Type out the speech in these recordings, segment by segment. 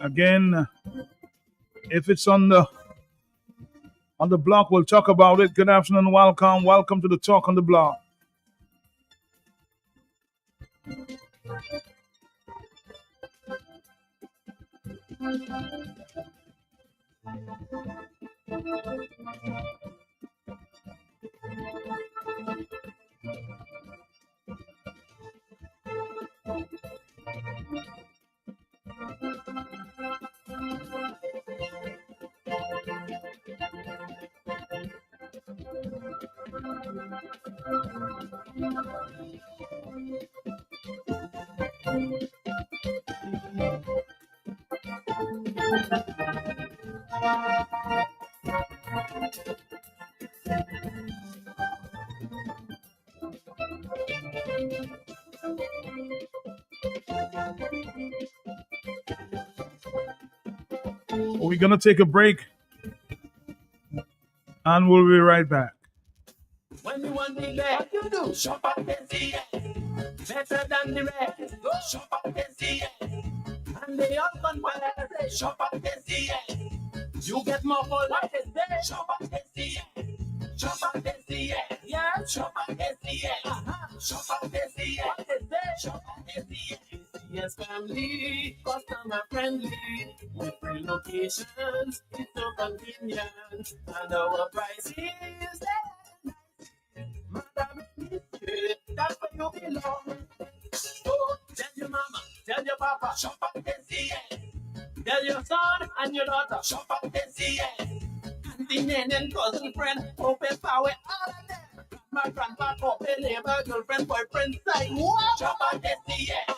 Again, if it's on the block, we'll talk about it. Good afternoon, welcome to the talk on the block. We're gonna take a break and we'll be right back. When you want the best, you do shop at SCS. Better than the rest. Go shop at SCS. And they all compare. Shop at SCS. You get more for life there. Shop at SCS. Shop at SCS. Yeah, shop at SCS. Shop at SCS. What is there? Shop at SCS. Yes, family, customer friendly, with free locations, it's so convenient, and our price is Madam, that's where you belong. So tell your mama, tell your papa, shop at SCS. Tell your son and your daughter, shop at SCS. Auntie, nan, and cousin, friend, open power, all of them. My grandpa, open neighbor, girlfriend, boyfriend, side. Shop at SCS.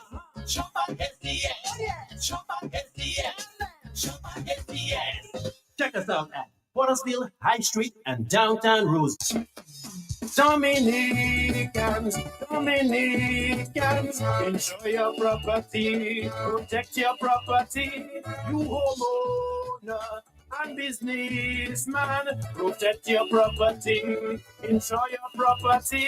Shop at SCS. Shop at SCS. Shop at SCS. Check us out at Pottersville, High Street, and Downtown Rose. Dominicans, enjoy your property, protect your property. You homeowner and businessman, protect your property, enjoy your property.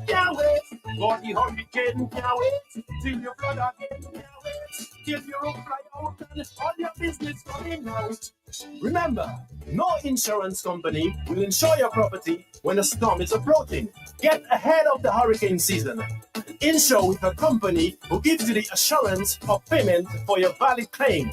Can't wait for the hurricane, can't wait till you flood again, can't wait till you fly out and all your business coming out. Remember, no insurance company will insure your property when a storm is approaching. Get ahead of the hurricane season. Insure with a company who gives you the assurance of payment for your valid claim.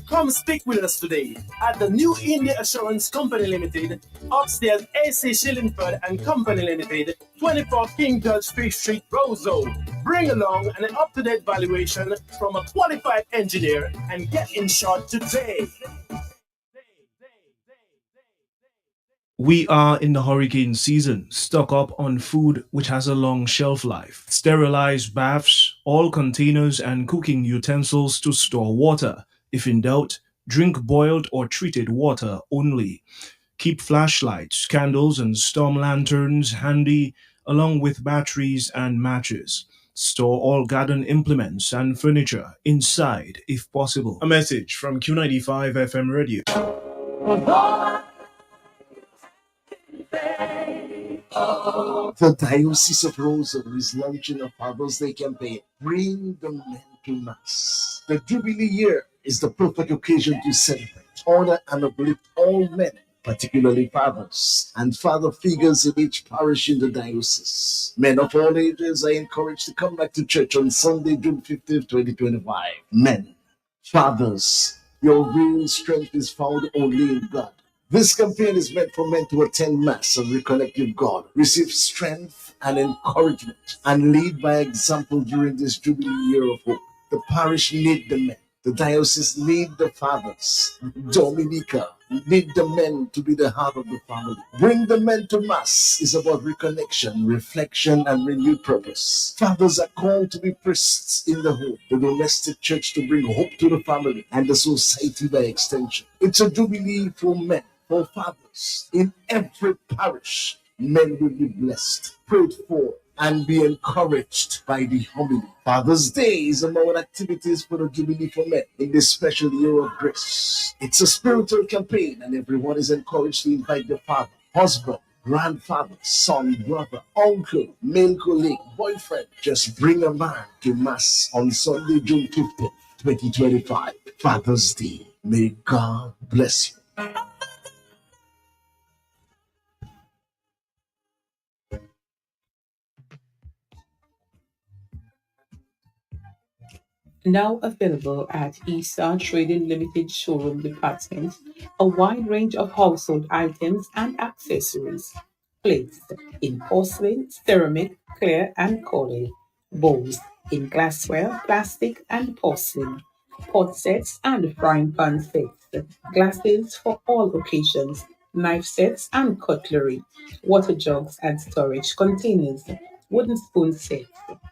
Come speak with us today at the New India Assurance Company Limited, upstairs AC Shillingford and Company Limited, 24 King George Street, Roseau. Bring along an up-to-date valuation from a qualified engineer and get insured today. We are in the hurricane season. Stock up on food which has a long shelf life. Sterilize baths, all containers and cooking utensils to store water. If in doubt, drink boiled or treated water only. Keep flashlights, candles and storm lanterns handy along with batteries and matches. Store all garden implements and furniture inside if possible. A message from Q95 FM Radio. The Diocese of Roseau is launching a Father's Day campaign. Bring the men to Mass. The Jubilee year is the perfect occasion to celebrate, honor, and uplift all men, particularly fathers and father figures in each parish in the diocese. Men of all ages are encouraged to come back to church on Sunday, June 15th, 2025. Men, fathers, your real strength is found only in God. This campaign is meant for men to attend Mass and reconnect with God, receive strength and encouragement, and lead by example during this Jubilee year of hope. The parish need the men. The diocese need the fathers. Dominica need the men to be the heart of the family. Bring the men to Mass is about reconnection, reflection, and renewed purpose. Fathers are called to be priests in the home, the domestic church to bring hope to the family and the society by extension. It's a jubilee for men, for fathers. In every parish, men will be blessed, prayed for, and be encouraged by the homily. Father's Day is among activities for the Jubilee for Men in this special year of grace. It's a spiritual campaign, and everyone is encouraged to invite their father, husband, grandfather, son, brother, uncle, male colleague, boyfriend. Just bring a man to Mass on Sunday, June 15th. 2025, Father's Day. May God bless you. Now available at ESA Trading Limited Showroom Department, a wide range of household items and accessories. Plates in porcelain, ceramic, clear and coral. Bowls in glassware, plastic and porcelain. Pot sets and frying pan sets. Glasses for all occasions. Knife sets and cutlery. Water jugs and storage containers. Wooden spoon sets.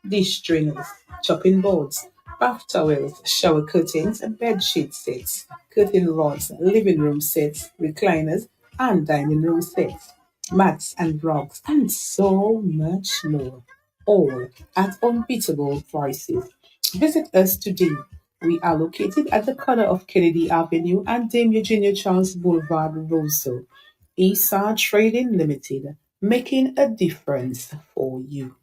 Dish strainers. Chopping boards, bath towels, shower curtains, bed sheet sets, curtain rods, living room sets, recliners, and dining room sets, mats and rugs, and so much more. All at unbeatable prices. Visit us today. We are located at the corner of Kennedy Avenue and Dame Eugenia Charles Boulevard, Roseau. ESA Trading Limited, making a difference for you.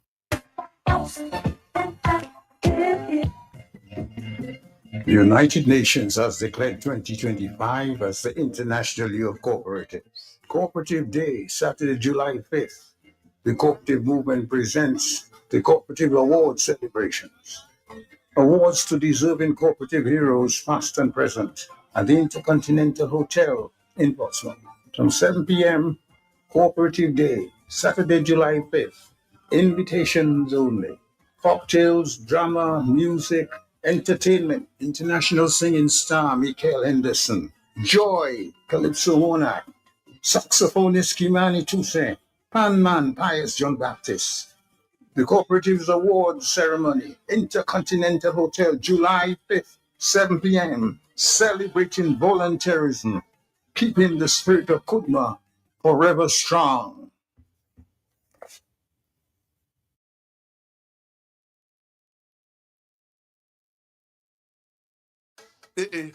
The United Nations has declared 2025 as the International Year of Cooperatives. Cooperative Day, Saturday, July 5th. The Cooperative Movement presents the Cooperative Awards celebrations. Awards to deserving cooperative heroes, past and present, at the Intercontinental Hotel in Portsmouth. From 7 p.m., Cooperative Day, Saturday, July 5th. Invitations only. Cocktails, drama, music, entertainment. International singing star Michael Henderson. Joy, Calypso Monak. Saxophonist Kimani Toussaint. Panman Pius John Baptist. The Cooperatives Awards Ceremony, Intercontinental Hotel, July 5th, 7 p.m. Celebrating volunteerism, keeping the spirit of Kudma forever strong.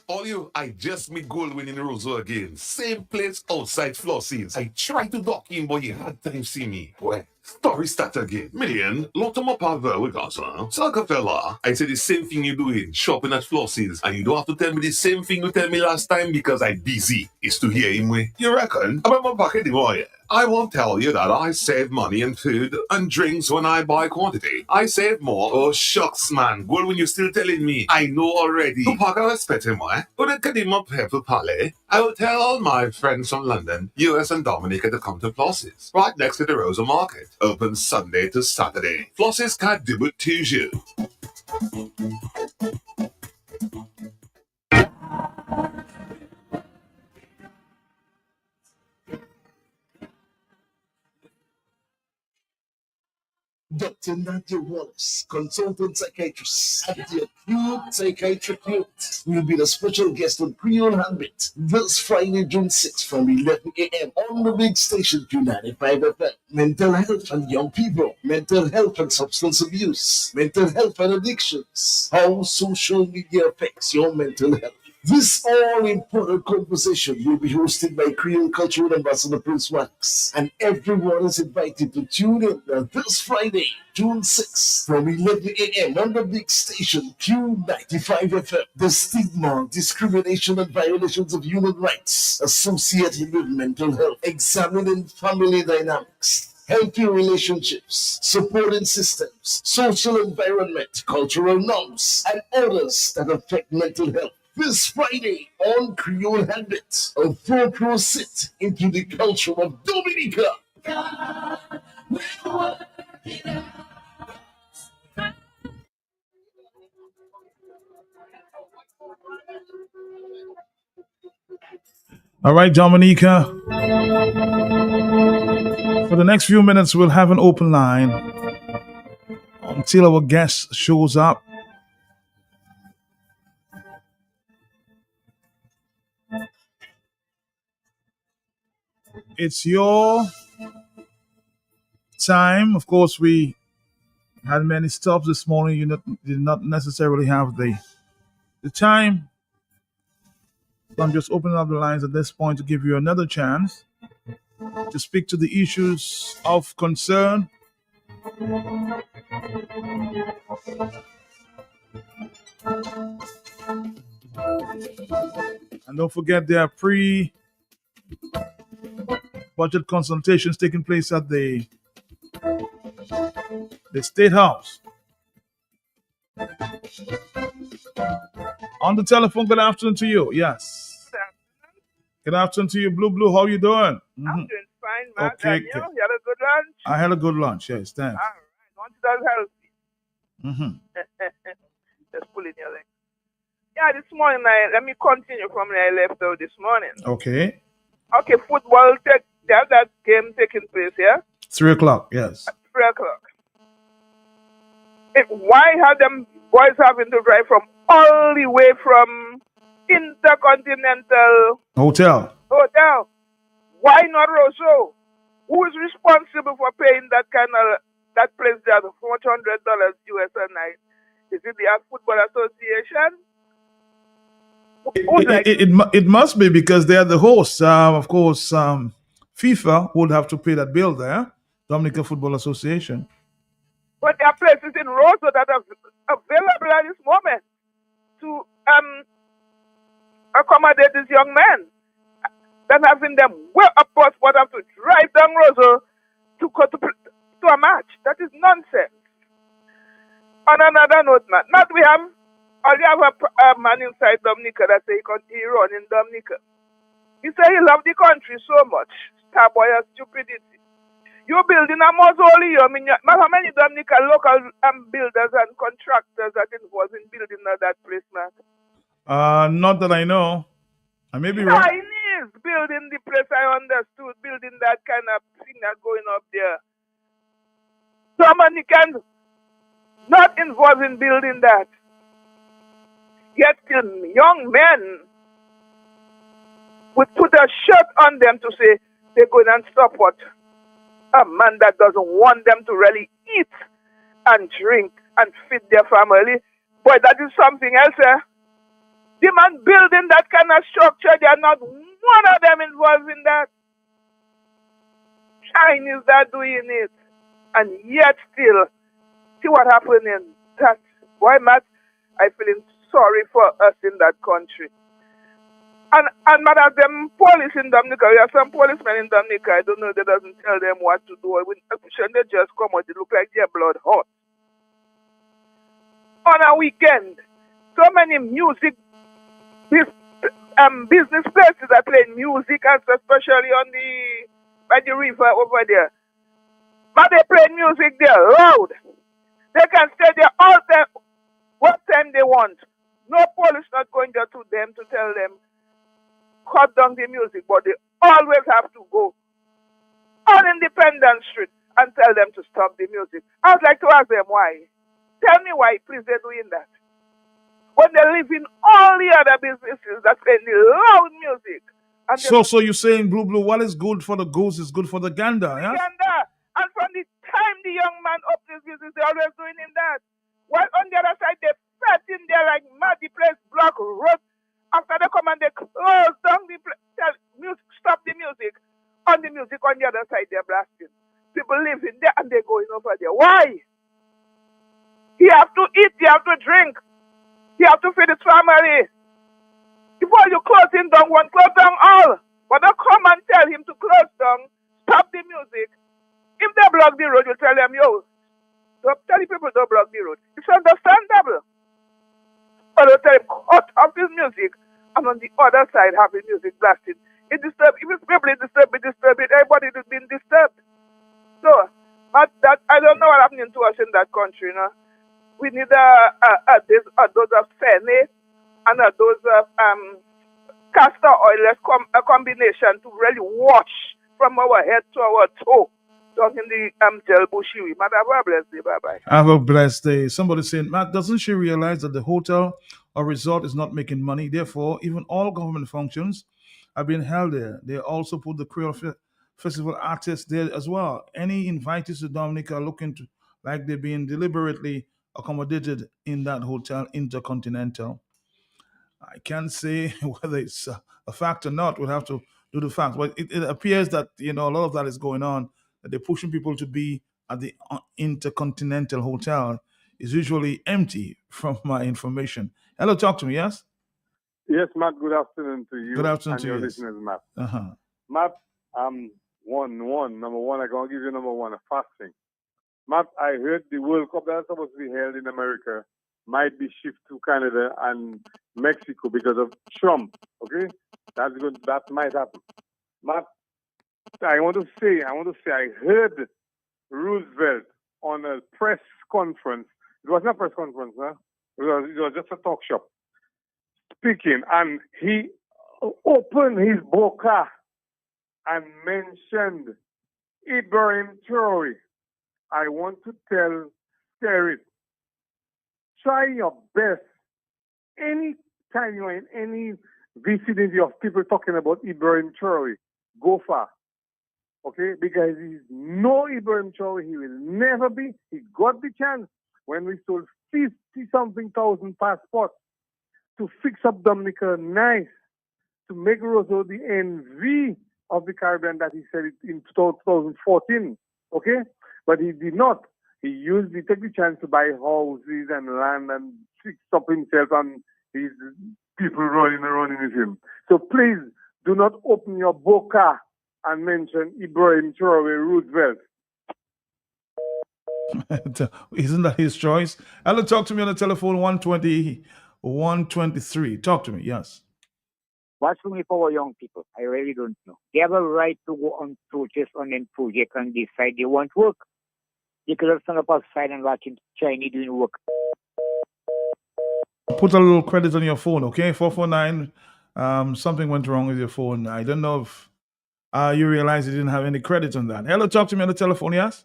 All you, I just made gold winning Roseau again. Same place outside Flossie's. I tried to dock in, but you had time see me. Well, story start again. Million, lot of my power with us, huh? Fella, I said the same thing you doing, shopping at Flossie's, and you don't have to tell me the same thing you tell me last time because I busy. Is to hear him way. You reckon? About my pocket, boy. I won't tell you that I save money in food and drinks when I buy quantity. I save more. Oh, shucks, man. Well, when you're still telling me, I know already. To pack a spetting why? But it can him up here for Palais. I will tell all my friends from London, US and Dominica to come to Floss's, right next to the Rosa Market. Open Sunday to Saturday. Floss's can't do it to you. Dr. Nadia Wallace, consultant psychiatrist at the Acute Psychiatric Unit, will be the special guest on Creole Handbit this Friday, June 6th from 11 a.m. on the big station Q95 FM. Mental health and young people, mental health and substance abuse, mental health and addictions, how social media affects your mental health. This all-important conversation will be hosted by Creole Cultural Ambassador Prince Wax, and everyone is invited to tune in on this Friday, June 6th, from 11 a.m. on the big station Q95 FM. The stigma, discrimination, and violations of human rights associated with mental health, examining family dynamics, healthy relationships, supporting systems, social environment, cultural norms, and others that affect mental health. This Friday on Creole Handbit, a full sit into the culture of Dominica. All right, Dominica. For the next few minutes, we'll have an open line until our guest shows up. It's your time. Of course, we had many stops this morning. You did not necessarily have the time. So I'm just opening up the lines at this point to give you another chance to speak to the issues of concern. And don't forget there are pre-budget consultations taking place at the State House. On the telephone, good afternoon to you. Yes. Good afternoon to you, Blue Blue. How you doing? I'm doing fine, Matt. Okay, And you? good. You had a good lunch? I had a good lunch. Yes, All thanks. right. Lunch does healthy. Hmm Just pulling your leg. Yeah, this morning, let me continue from where I left out this morning. Okay. Okay, football, they have that game taking place here 3 o'clock. Yes. at 3 o'clock. Why have them boys having to drive from all the way from Intercontinental Hotel. Hotel? Why not Rosso? Who is responsible for paying that place there $400 US a night? Is it the Football Association? It must be because they are the hosts. Of course, FIFA would have to pay that bill there. Dominican Football Association. But there are places in Rosso that are available at this moment to accommodate these young men. Than having them well up bus but have to drive down Rosso to go to a match. That is nonsense. On another note, Matt, we have a man inside Dominica that say he run in Dominica. He say he love the country so much. Starboy has stupidity. You building a mausoleum how many Dominican local builders and contractors that involved in building that place, man? Not that I know. I may be wrong. Chinese building the place, I understood, building that kind of thing that's going up there. Dominicans not involved in building that. Yet still young men would put a shirt on them to say they're going and support a man that doesn't want them to really eat and drink and feed their family. But that is something else, eh? The man building that kind of structure, they are not one of them involved in that. Chinese are doing it. And yet still, see what happened in that. Why, Matt? I feeling sorry for us in that country. And matter them police in Dominica, we have some policemen in Dominica, I don't know, they doesn't tell them what to do. When they just come out, they look like their blood hot. On a weekend, so many business places are playing music, and especially by the river over there. But they play music there loud. They can stay there all time, what time they want. No police not going there to them to tell them cut down the music, but they always have to go on Independence Street and tell them to stop the music. I would like to ask them why. Tell me why, please, they're doing that. When they live in all the other businesses that play the loud music. And so you're saying, Blue Blue, what is good for the goose is good for the gander, yeah? And from the time the young man up this business, they're always doing in that. While on the other side, they sat in there like mad, the place block road. After they come and they close down the place, tell music, stop the music. On the music on the other side, they're blasting. People live in there and they're going over there. Why? He have to eat, he have to drink. You have to feed his family. Before you close him down, one close down all. But don't come and tell him to close down, stop the music. If they block the road, you tell them, yo, don't tell the people don't block the road. It's understandable. But don't tell him cut off his music and on the other side have the music blasted. It disturbs, if it's people disturb it, everybody is being disturbed. So, but that I don't know what happening to us in that country, you know. We need those of Fene and those castor oil a combination to really wash from our head to our toe down in the gel bushy. Matt, have a blessed day. Bye bye. Have a blessed day. Somebody saying, Matt, doesn't she realize that the hotel or resort is not making money? Therefore, even all government functions are being held there. They also put the Creole Festival artists there as well. Any invitees to Dominica are looking to like they're being deliberately accommodated in that hotel, Intercontinental. I can't say whether it's a fact or not. We'll have to do the facts. But it appears that a lot of that is going on. That they're pushing people to be at the Intercontinental Hotel is usually empty, from my information. Hello, talk to me. Yes. Yes, Matt, good afternoon to you Good afternoon and to your you. Yes. listeners, Matt. Uh-huh. Matt, number one, I'm going to give you number one, a fasting. Matt, I heard the World Cup that's supposed to be held in America might be shifted to Canada and Mexico because of Trump. Okay? That's good. That might happen. Matt, I want to say, I heard Roosevelt on a press conference. It wasn't a press conference, huh? It was just a talk shop speaking, and he opened his boca and mentioned Ibrahim Traore. I want to tell Terry, try your best. Any time you're in any vicinity of people talking about Ibrahim Traore, go far. Okay? Because he's no Ibrahim Traore. He will never be. He got the chance when we sold 50-something thousand passports to fix up Dominica nice, to make Roseau the envy of the Caribbean that he said it in 2014. Okay? But he did not. He took the chance to buy houses and land and fix up himself and his people running around with him. So please do not open your boca and mention Ibrahim Traore Roosevelt. Isn't that his choice? Hello, talk to me on the telephone 120, 123. Talk to me, yes. What's for me for our young people? I really don't know. They have a right to go on protest on them project and decide they want work. You could have stand up outside and watching Chinese doing work. Put a little credit on your phone, okay? 449. Something went wrong with your phone. I don't know if you realize you didn't have any credit on that. Hello, talk to me on the telephone, yes?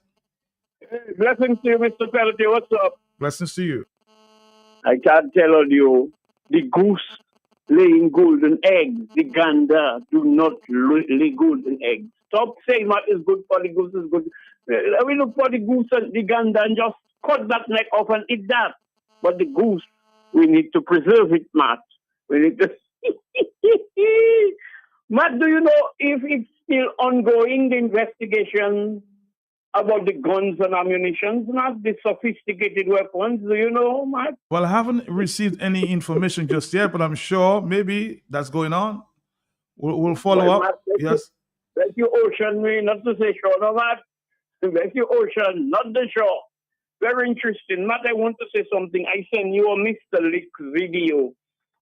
Hey, blessings to you, Mr. Pelletier. What's up? Blessings to you. I can't tell you, the goose laying golden eggs, the gander do not lay golden eggs. Stop saying what is good for the goose is good. We look for the goose and the gander and just cut that neck off and eat that. But the goose, we need to preserve it, Matt. We need to... Matt, do you know if it's still ongoing, the investigation about the guns and ammunition, not the sophisticated weapons? Do you know, Matt? Well, I haven't received any information just yet, but I'm sure maybe that's going on. We'll follow Well, up. Matt, Yes. thank you, Ocean, me, not to say shore, no, Matt. Thank you, Ocean, not the shore. Very interesting. Matt, I want to say something. I sent you a Mr. Lick video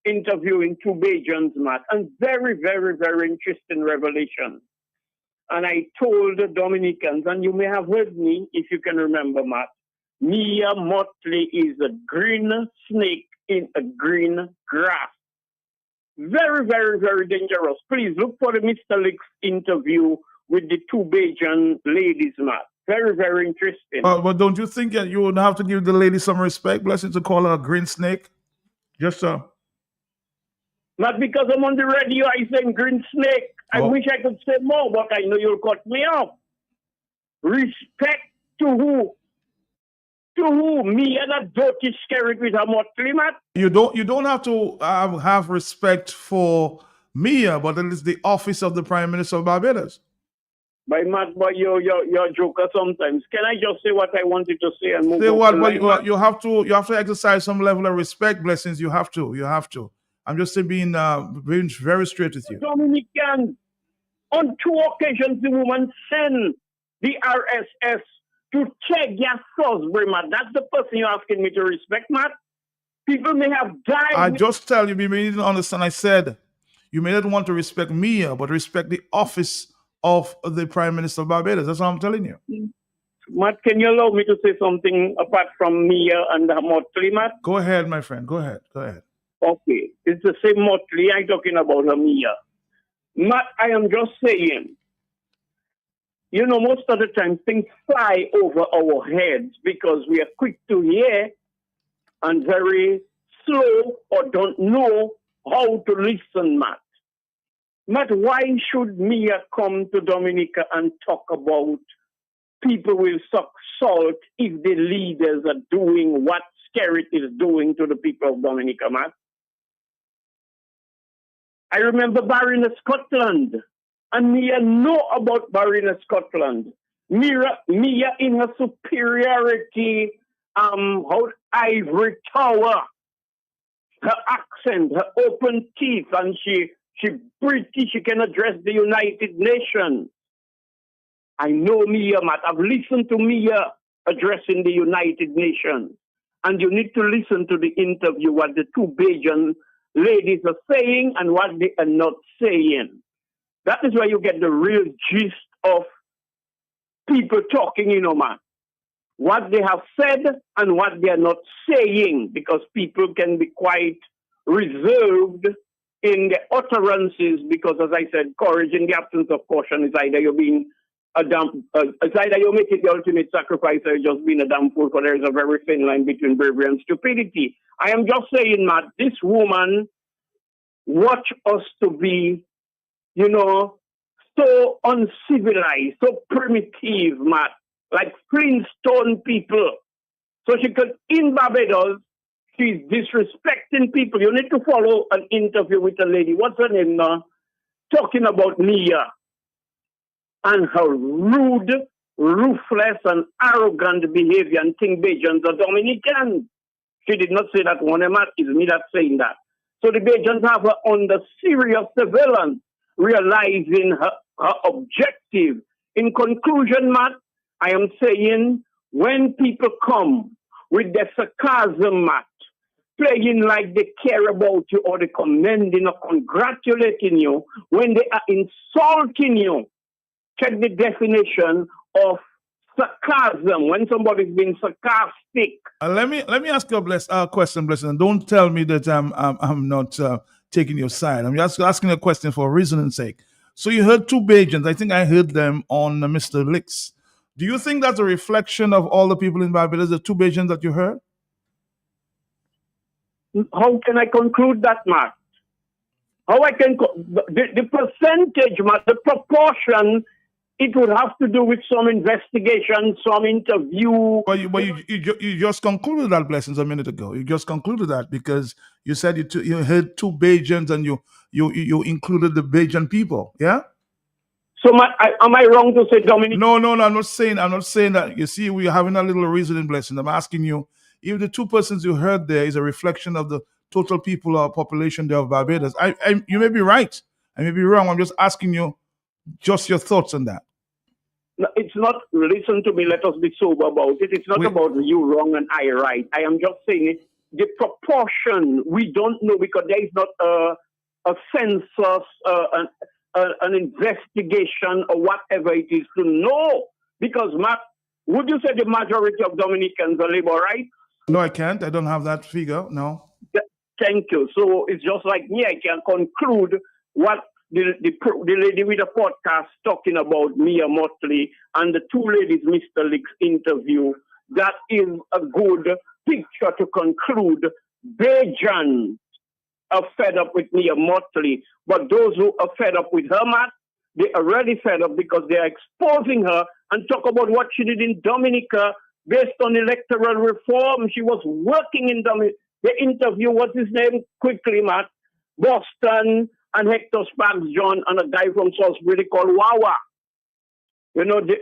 interviewing two Bajans, Matt, and very, very, very interesting revelation. And I told the Dominicans, and you may have heard me, if you can remember, Matt, Mia Motley is a green snake in a green grass. Very, very, very dangerous. Please look for the Mr. Lick's interview with the two Bajan ladies, Matt. Very, very interesting. But don't you think that you would have to give the lady some respect? Blessing to call her a green snake? Just Not because I'm on the radio, I say green snake. I wish I could say more, but I know you'll cut me off. Respect to who? To who? Me and a dirty scarlet with a Motley, Matt? You don't have to have respect for Mia, but it is the office of the Prime Minister of Barbados. By Matt, boy, you're a joker sometimes. Can I just say what I wanted to say and move Say on? what? But you have to exercise some level of respect. Blessings. You have to. I'm just being very straight with you. Dominican, on two occasions, the woman sent the RSS to check your Salisbury, Matt. That's the person you're asking me to respect, Matt. People may have died. I just tell you, maybe you didn't understand. I said you may not want to respect Mia, but respect the office of the Prime Minister of Barbados. That's what I'm telling you. Matt, can you allow me to say something apart from Mia and Motley, Matt? Go ahead, my friend. Go ahead. Okay. It's the same Motley I'm talking about, her Mia. Matt, I am just saying, you know, most of the time things fly over our heads because we are quick to hear and very slow or don't know how to listen, Matt. Matt, why should Mia come to Dominica and talk about people will suck salt if the leaders are doing what Skerrit is doing to the people of Dominica, Matt? I remember Barina, Scotland, and Mia know about Barina, Scotland. Mia in her superiority, ivory tower, her accent, her open teeth, and she British, she can address the United Nations. I know Mia, Matt. I've listened to Mia addressing the United Nations. And you need to listen to the interview, what the two Bajan ladies are saying and what they are not saying. That is where you get the real gist of people talking, man. What they have said and what they are not saying, because people can be quite reserved in their utterances, because, as I said, courage in the absence of caution is either you're being it's either you make it the ultimate sacrifice or you're just being a damn fool, for there is a very thin line between bravery and stupidity. I am just saying, Matt, this woman watch us to be, so uncivilized, so primitive, Matt, like Flintstone people. So she could, in Barbados, she's disrespecting people. You need to follow an interview with a lady, what's her name now, talking about Mia and her rude, ruthless, and arrogant behavior and think Bajans are Dominicans. She did not say that one, Matt, is me that's saying that. So the Bajans have her under serious surveillance, realizing her objective. In conclusion, Matt, I am saying when people come with their sarcasm, Matt, playing like they care about you or they commending or congratulating you, when they are insulting you, check the definition of sarcasm. When somebody's being sarcastic. Let me ask you a question, Blessing. And don't tell me that I'm not taking your side. I'm just asking a question for reasoning's sake. So you heard two Bajans. I think I heard them on Mr. Licks. Do you think that's a reflection of all the people in Barbados, the two Bajans that you heard? How can I conclude that, Mark? How I can the percentage, Mark, the proportion. It would have to do with some investigation, some interview. But you just concluded that, Blessings, a minute ago. You just concluded that because you said you heard two Bajans and you included the Bajan people, yeah? So am I wrong to say Dominic? No, I'm not saying that. You see, we're having a little reasoning, Blessing. I'm asking you if the two persons you heard there is a reflection of the total people or population there of Barbados. You may be right. I may be wrong. I'm just asking you just your thoughts on that. No, it's not, listen to me, let us be sober about it. It's not about you wrong and I right. I am just saying it. The proportion, we don't know because there is not a census, an investigation or whatever it is to know. Because, Matt, would you say the majority of Dominicans are labor right? No, I can't. I don't have that figure, no. Thank you. So it's just like me, I can conclude what the lady with the podcast talking about Mia Motley and the two ladies Mr. Lick's interview. That is a good picture to conclude. Bajans are fed up with Mia Motley, but those who are fed up with her, Matt, they are already fed up because they are exposing her and talk about what she did in Dominica based on electoral reform. She was working in Dominica. The interview, what's his name? Quickly, Matt. Boston and Hector Sparks John and a guy from Salisbury called Wawa.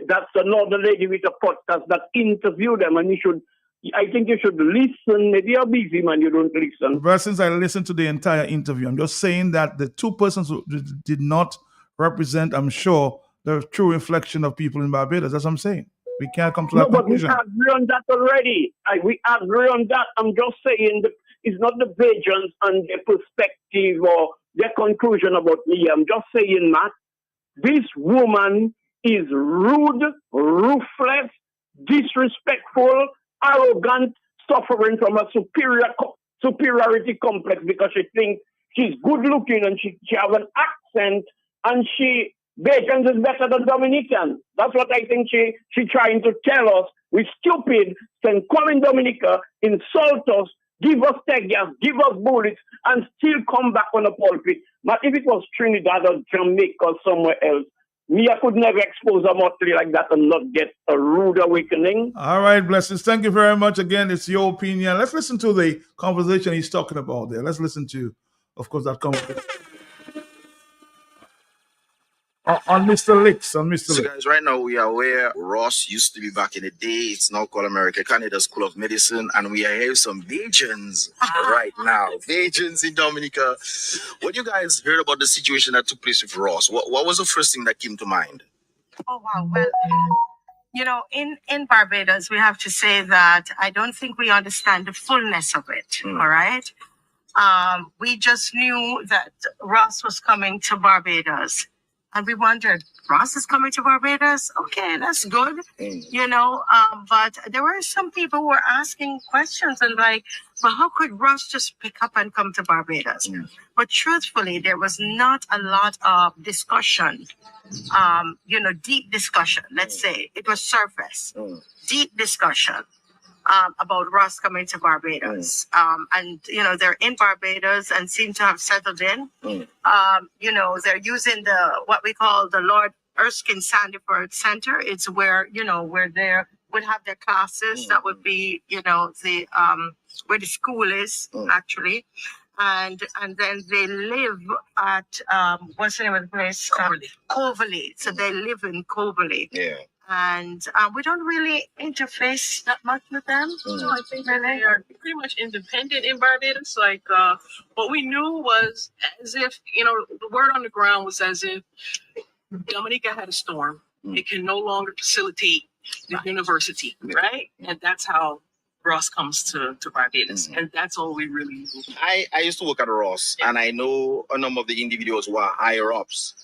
That's another lady with a podcast that interviewed them, and I think you should listen. Maybe you're busy, man, you don't listen. But since I listened to the entire interview, I'm just saying that the two persons who did not represent, I'm sure, the true reflection of people in Barbados. That's what I'm saying. We can't come to that conclusion. But we agree on that already. We agree on that. I'm just saying that it's not the Bajans and their perspective or their conclusion about me. I'm just saying, Matt, this woman is rude, ruthless, disrespectful, arrogant, suffering from a superiority complex because she thinks she's good looking and she has an accent and Bajans is better than Dominicans. That's what I think she trying to tell us. We're stupid, can come in Dominica, insult us, give us tears, give us bullets, and still come back on the pulpit. But if it was Trinidad or Jamaica or somewhere else, I could never expose a Motley like that and not get a rude awakening. All right, Blessings. Thank you very much. Again, it's your opinion. Let's listen to the conversation he's talking about there. Let's listen to, of course, that conversation. On Mr. Licks, on Mr. So, Licks. guys, right now we are where Ross used to be back in the day. It's now called American Canada School of Medicine, and we are here with some Bajans right now. Bajans in Dominica. When you guys heard about the situation that took place with Ross, what was the first thing that came to mind? Oh, wow. Well, in Barbados, we have to say that I don't think we understand the fullness of it. All right. We just knew that Ross was coming to Barbados. And we wondered, Ross is coming to Barbados? Okay, that's good. But there were some people who were asking questions and like, well, how could Ross just pick up and come to Barbados? But truthfully, there was not a lot of discussion, deep discussion, let's say. It was surface, deep discussion. About Ross coming to Barbados. They're in Barbados and seem to have settled in. They're using what we call the Lord Erskine Sandyford Center. It's where they would have their classes. That would be, where the school is actually. And then they live at what's the name of the place? Coverley. So they live in Coverley. Yeah. And we don't really interface that much with them. No, I think that they are pretty much independent in Barbados. Like, what we knew was as if, the word on the ground was as if Dominica had a storm. It can no longer facilitate the university, right? And that's how Ross comes to Barbados. And that's all we really knew. I used to work at Ross, and I know a number of the individuals who are higher ups.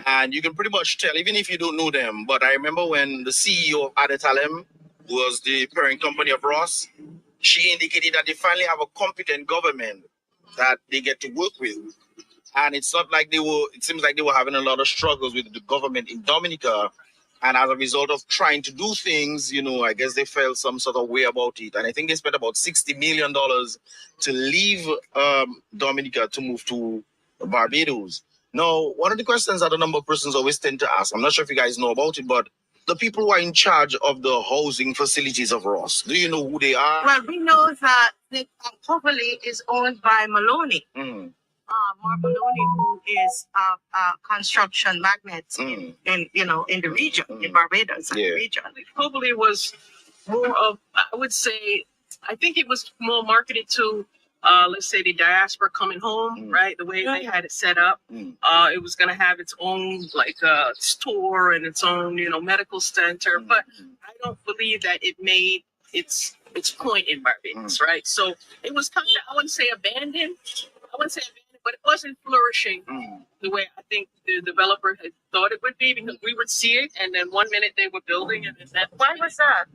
And you can pretty much tell, even if you don't know them. But I remember when the CEO of Adetalem was the parent company of Ross, she indicated that they finally have a competent government that they get to work with. And it's not like it seems like they were having a lot of struggles with the government in Dominica. And as a result of trying to do things, I guess they felt some sort of way about it. And I think they spent about $60 million to leave Dominica to move to Barbados. Now, one of the questions that a number of persons always tend to ask, I'm not sure if you guys know about it, but the people who are in charge of the housing facilities of Ross, do you know who they are? Well, we know that the Coverley is owned by Maloney. Mark Maloney, who is a construction magnate in the region, in Barbados, the region. Probably was more of, I would say, I think it was more marketed to, let's say, the diaspora coming home, right? The way they had it set up. It was going to have its own, store and its own, medical center. But I don't believe that it made its point in Barbados, right? So it was kind of, I wouldn't say abandoned, but it wasn't flourishing the way I think the developer had thought it would be, because we would see it, and then one minute they were building, and then that. Why was that?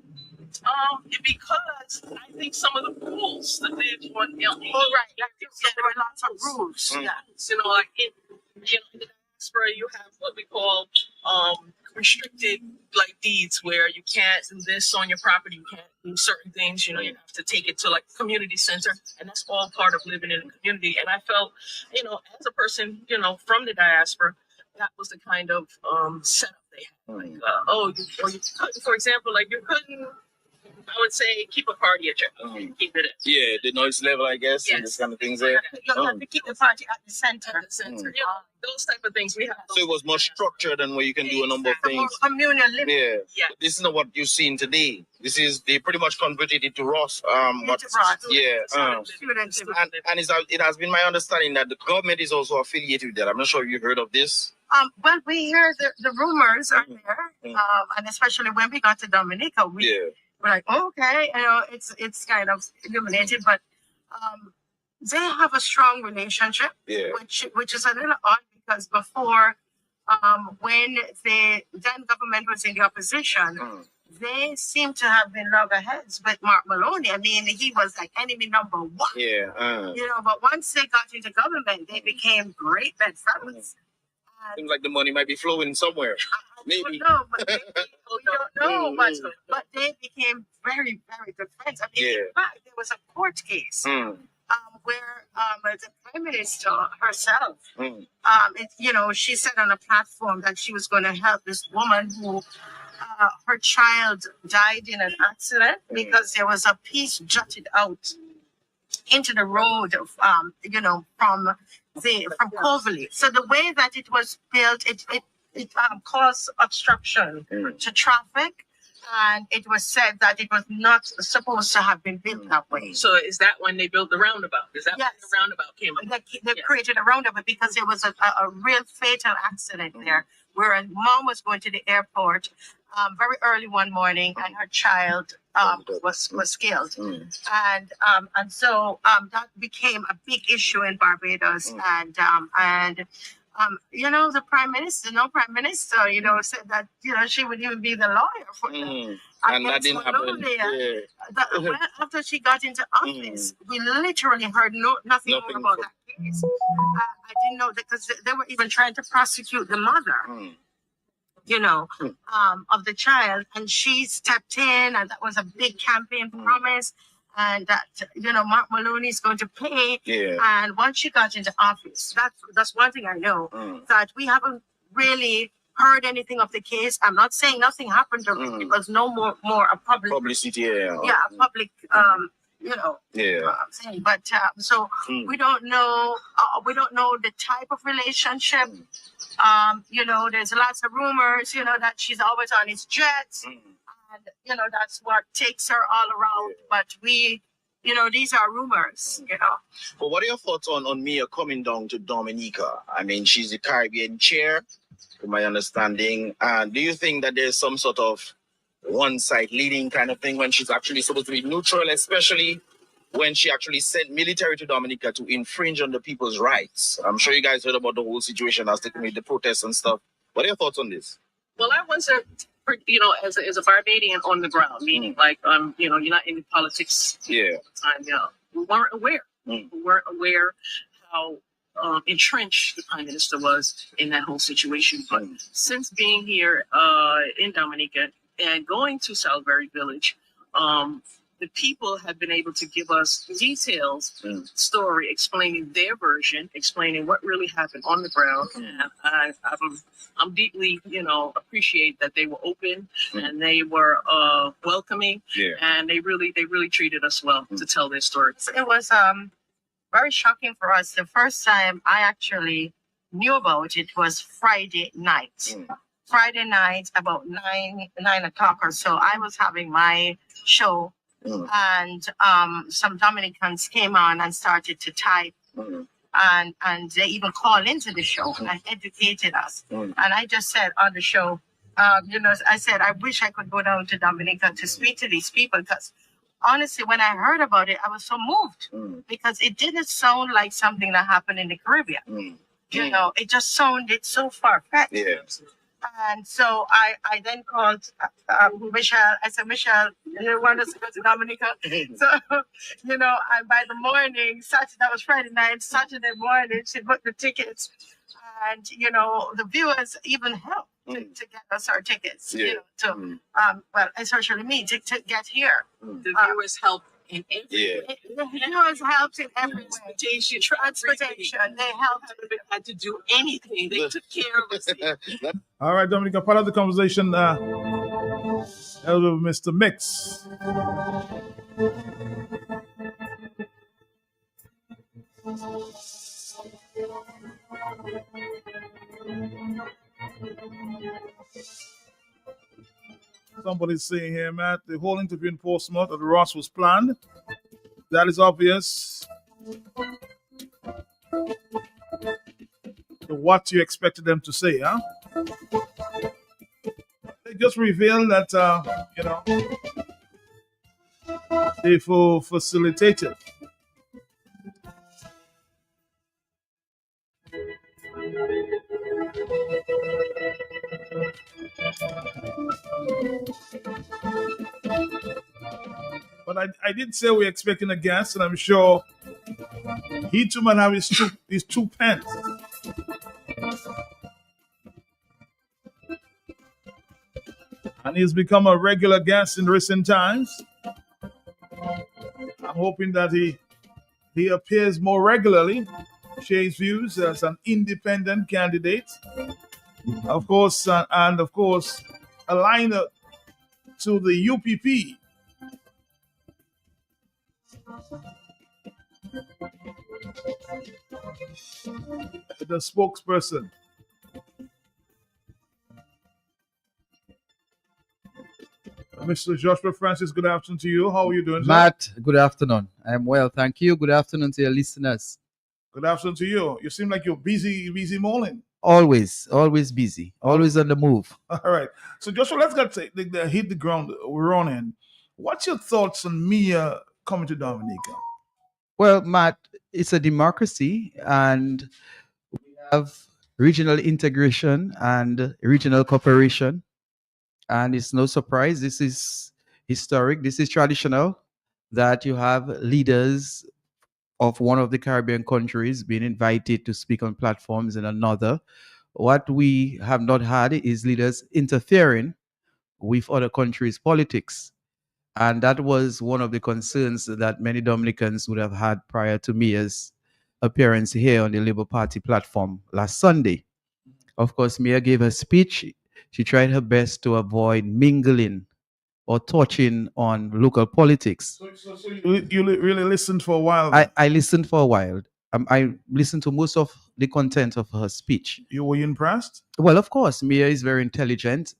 Because I think some of the rules that they want. There were lots of rules. Yeah, in the diaspora, you have what we call restricted deeds, where you can't do this on your property, you can't do certain things. You have to take it to community center, and that's all part of living in a community. And I felt, as a person, from the diaspora, that was the kind of setup they had. You couldn't, for example, you couldn't, I would say, keep a party at your home. Keep it at. Yeah, the noise level, I guess, and this kind of things there. You have to keep the party at the center. Those type of things we have. So it was more structured and where you can do a number of things. More communal living. Yeah. This is not what you're seeing today. They pretty much converted it to Ross. And it has been my understanding that the government is also affiliated with that. I'm not sure if you've heard of this. Well, we hear the rumors are there, and especially when we got to Dominica, we're like, okay, it's kind of illuminated, but they have a strong relationship, which is a little odd, because before, when the then government was in the opposition, they seem to have been loggerheads with Mark Maloney. I mean, he was like enemy number one. But once they got into government, they became great bedfellows. Seems like the money might be flowing somewhere. Maybe. We don't know, but they became very, very good friends. I mean, in fact, there was a court case where the Prime Minister herself, she said on a platform that she was going to help this woman who her child died in an accident because there was a piece jutted out into the road of, from Coverley. So the way that it was built, it it caused obstruction to traffic, and it was said that it was not supposed to have been built that way. So is that when they built the roundabout? Is that when Yes. the roundabout came up? They created a roundabout because there was a real fatal accident there where a mom was going to the airport very early one morning and her child was killed. And so that became a big issue in Barbados. And you know, the prime minister, said that, she would even be the lawyer for them. And that didn't happen. Yeah. Well, after she got into office, we literally heard nothing more about that case. I didn't know that because they were even trying to prosecute the mother, of the child, and she stepped in, and that was a big campaign promise, and that Mark Maloney is going to pay. Yeah. And once she got into office, that's one thing I know, that we haven't really heard anything of the case. I'm not saying nothing happened to it. It was no more a public Publicity, yeah. a public thing. But so we don't know. We don't know the type of relationship. There's lots of rumors. That she's always on his jets, and that's what takes her all around. But these are rumors. But what are your thoughts on Mia coming down to Dominica? I mean, she's the Caribbean chair, to my understanding. And do you think that there's some sort of one side leading kind of thing when she's actually supposed to be neutral, especially when she actually sent military to Dominica to infringe on the people's rights? I'm sure you guys heard about the whole situation as taken with the protests and stuff. What are your thoughts on this? Well, I wasn't, as a Barbadian on the ground, meaning you're not in politics. Yeah. At the time, we weren't aware. We weren't aware how entrenched the prime minister was in that whole situation. But since being here in Dominica and going to Salisbury Village, the people have been able to give us details, story, explaining their version, explaining what really happened on the ground. And I'm deeply, appreciate that they were open and they were welcoming, and they really treated us well to tell their stories. It was very shocking for us. The first time I actually knew about it was Friday night. Friday night, about 9 o'clock or so, I was having my show, and some Dominicans came on and started to type, and they even called into the show and educated us. And I just said on the show, I said, I wish I could go down to Dominica to speak to these people, because honestly, when I heard about it, I was so moved, because it didn't sound like something that happened in the Caribbean. It just sounded so far-fetched. Yeah. And so I then called Michelle. I said, Michelle, you want us to go to Dominica? So, and by the morning, that was Friday night, Saturday morning, she booked the tickets. And, the viewers even helped to get us our tickets, especially me, to get here. The viewers helped in every way. The viewers helped in every way. Transportation. They helped. Haven't had to do anything. They took care of us here. All right, Dominica, part of the conversation that was with Mr. Mix. Somebody's saying here, Matt, the whole interview in Portsmouth at the Ross was planned. That is obvious. So what you expected them to say, huh? They just revealed that, they facilitated. But I did say we're expecting a guest, and I'm sure he too might have his two pence. And he's become a regular guest in recent times. I'm hoping that he appears more regularly, shares views as an independent candidate, of course, and of course, aligned to the UPP. The spokesperson. Mr. Joshua Francis, good afternoon to you. How are you doing, sir? Matt, good afternoon. I'm well, thank you. Good afternoon to your listeners. Good afternoon to you. You seem like you're busy morning. Always busy, always on the move. All right. So Joshua, let's get to hit the ground running. What's your thoughts on Mia coming to Dominica? Well, Matt, it's a democracy and we have regional integration and regional cooperation. And it's no surprise, this is historic, this is traditional that you have leaders of one of the Caribbean countries being invited to speak on platforms in another. What we have not had is leaders interfering with other countries' politics. And that was one of the concerns that many Dominicans would have had prior to Mia's appearance here on the Labour Party platform last Sunday. Of course, Mia gave her speech. She tried her best to avoid mingling or touching on local politics. So you really listened for a while. I listened for a while. I listened to most of the content of her speech. Were you impressed? Well, of course, Mia is very intelligent.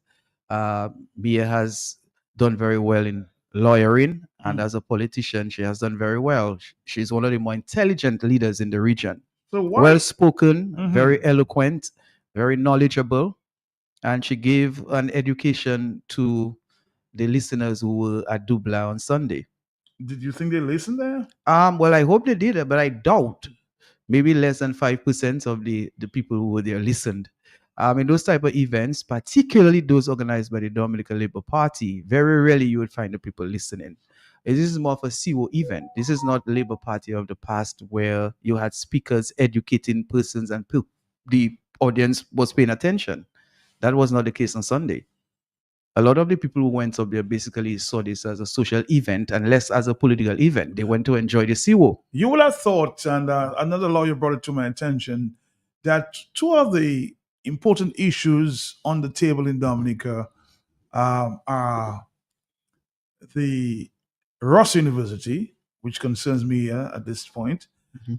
Mia has done very well in lawyering, and as a politician, she has done very well. She's one of the more intelligent leaders in the region. So why? Well spoken, very eloquent, very knowledgeable, and she gave an education to the listeners who were at Dubla on Sunday. Did you think they listened there? Well, I hope they did, but I doubt. Maybe less than 5% of the people who were there listened. In those type of events, particularly those organized by the Dominican Labour Party, very rarely you would find the people listening. This is more of a CO event. This is not the Labour Party of the past where you had speakers educating persons and the audience was paying attention. That was not the case on Sunday. A lot of the people who went up there basically saw this as a social event and less as a political event. They went to enjoy the CO. You would have thought, and another lawyer brought it to my attention, that two of the important issues on the table in Dominica are the Ross University, which concerns me at this point,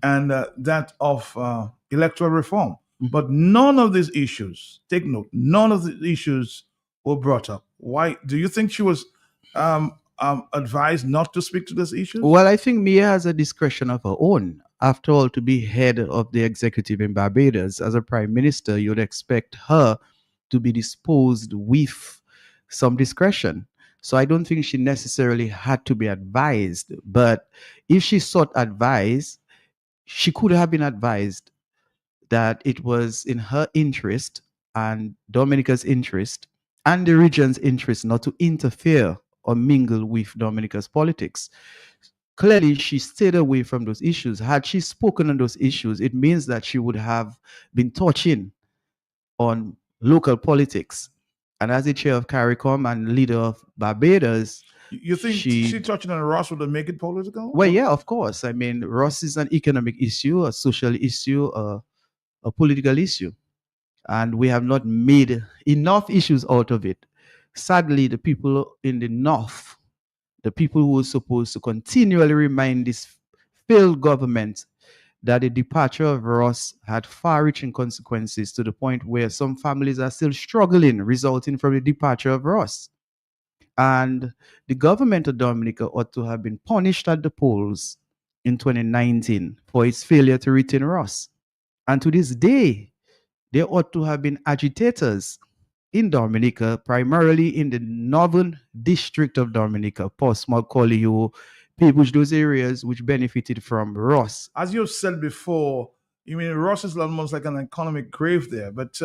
and that of electoral reform. But none of these issues, take note, none of the issues were brought up. Why? Do you think she was advised not to speak to these issues? Well, I think Mia has a discretion of her own. After all, to be head of the executive in Barbados as a prime minister, you'd expect her to be disposed with some discretion. So I don't think she necessarily had to be advised. But if she sought advice, she could have been advised that it was in her interest and Dominica's interest and the region's interest not to interfere or mingle with Dominica's politics. Clearly, she stayed away from those issues. Had she spoken on those issues, it means that she would have been touching on local politics. And as the chair of CARICOM and leader of Barbados, you think she touching on Ross would make it political? Well, yeah, of course. I mean, Ross is an economic issue, a social issue, a political issue. And we have not made enough issues out of it. Sadly, the people in the North, the people who are supposed to continually remind this failed government that the departure of Ross had far-reaching consequences to the point where some families are still struggling resulting from the departure of Ross. And the government of Dominica ought to have been punished at the polls in 2019 for its failure to retain Ross. And to this day, there ought to have been agitators in Dominica, primarily in the northern district of Dominica, Portsmouth, Collioure, Peebush, those areas which benefited from Ross. As you've said before, you mean Ross is almost like an economic grave there, but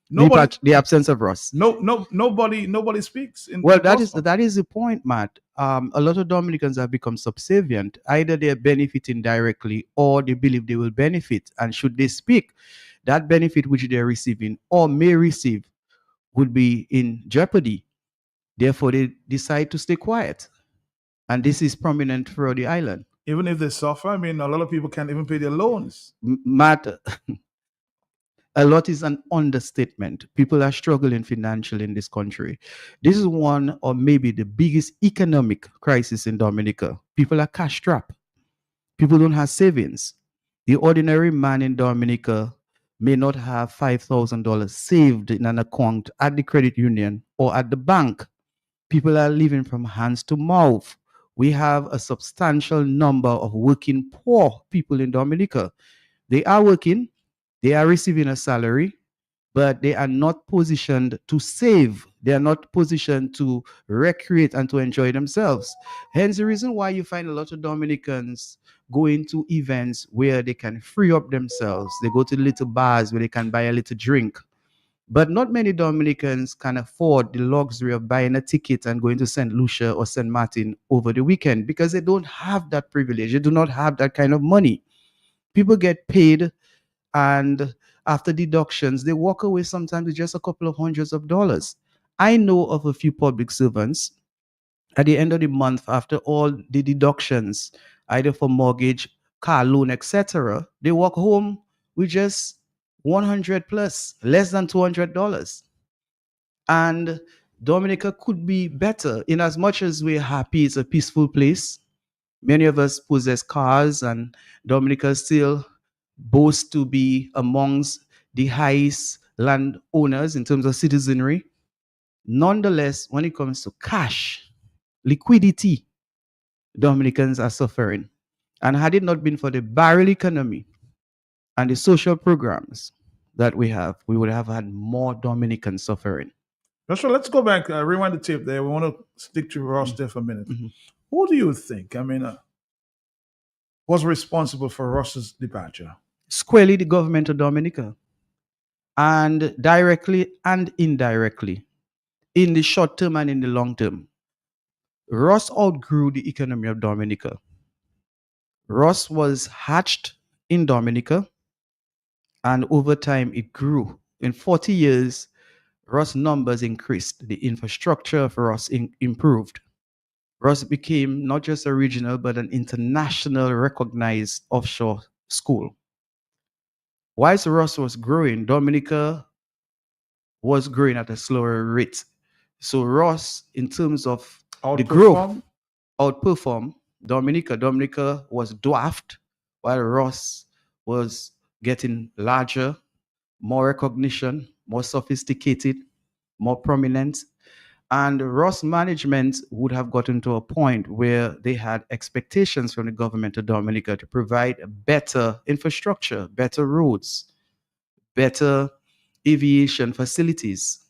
nobody, the absence of Ross. Nobody speaks. That is the point, Matt. A lot of Dominicans have become subservient. Either they're benefiting directly or they believe they will benefit. And should they speak, that benefit which they're receiving or may receive would be in jeopardy. Therefore, they decide to stay quiet. And this is prominent throughout the island. Even if they suffer, I mean, a lot of people can't even pay their loans. Matt, a lot is an understatement. People are struggling financially in this country. This is one or maybe the biggest economic crisis in Dominica. People are cash strapped. People don't have savings. The ordinary man in Dominica may not have $5,000 saved in an account at the credit union or at the bank. People are living from hands to mouth. We have a substantial number of working poor people in Dominica. They are working, they are receiving a salary, but they are not positioned to save. They are not positioned to recreate and to enjoy themselves. Hence the reason why you find a lot of Dominicans going to events where they can free up themselves. They go to little bars where they can buy a little drink. But not many Dominicans can afford the luxury of buying a ticket and going to St. Lucia or St. Martin over the weekend because they don't have that privilege. They do not have that kind of money. People get paid, and after deductions, they walk away sometimes with just a couple of hundreds of dollars. I know of a few public servants at the end of the month, after all the deductions, either for mortgage, car loan, etc., they walk home with just 100 plus, less than $200. And Dominica could be better in as much as we're happy it's a peaceful place. Many of us possess cars, and Dominica still boasts to be amongst the highest landowners in terms of citizenry. Nonetheless, when it comes to cash, liquidity, Dominicans are suffering. And had it not been for the barrel economy and the social programs that we have, we would have had more Dominicans suffering. Joshua, let's go back, rewind the tape there. We want to stick to Ross there for a minute. Who do you think, was responsible for Ross's departure? Squarely the government of Dominica, and directly and indirectly, in the short term and in the long term. Ross outgrew the economy of Dominica. Ross was hatched in Dominica, and over time it grew. In 40 years, Ross numbers increased. The infrastructure of Ross improved. Ross became not just a regional, but an international recognized offshore school. Whilst Ross was growing, Dominica was growing at a slower rate. So Ross, in terms of the growth, outperformed Dominica. Dominica was dwarfed, while Ross was getting larger, more recognition, more sophisticated, more prominent. And Ross management would have gotten to a point where they had expectations from the government of Dominica to provide better infrastructure, better roads, better aviation facilities,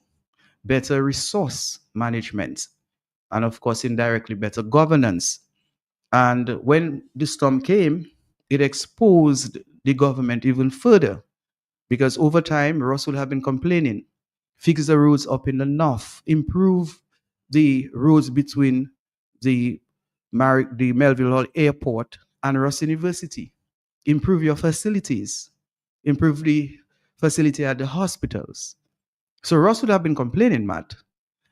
better resource management, and of course, indirectly, better governance. And when the storm came, it exposed the government even further because over time, Ross would have been complaining. Fix the roads up in the north, improve the roads between the Melville Hall Airport and Ross University, improve your facilities, improve the facility at the hospitals. So Ross would have been complaining, Matt.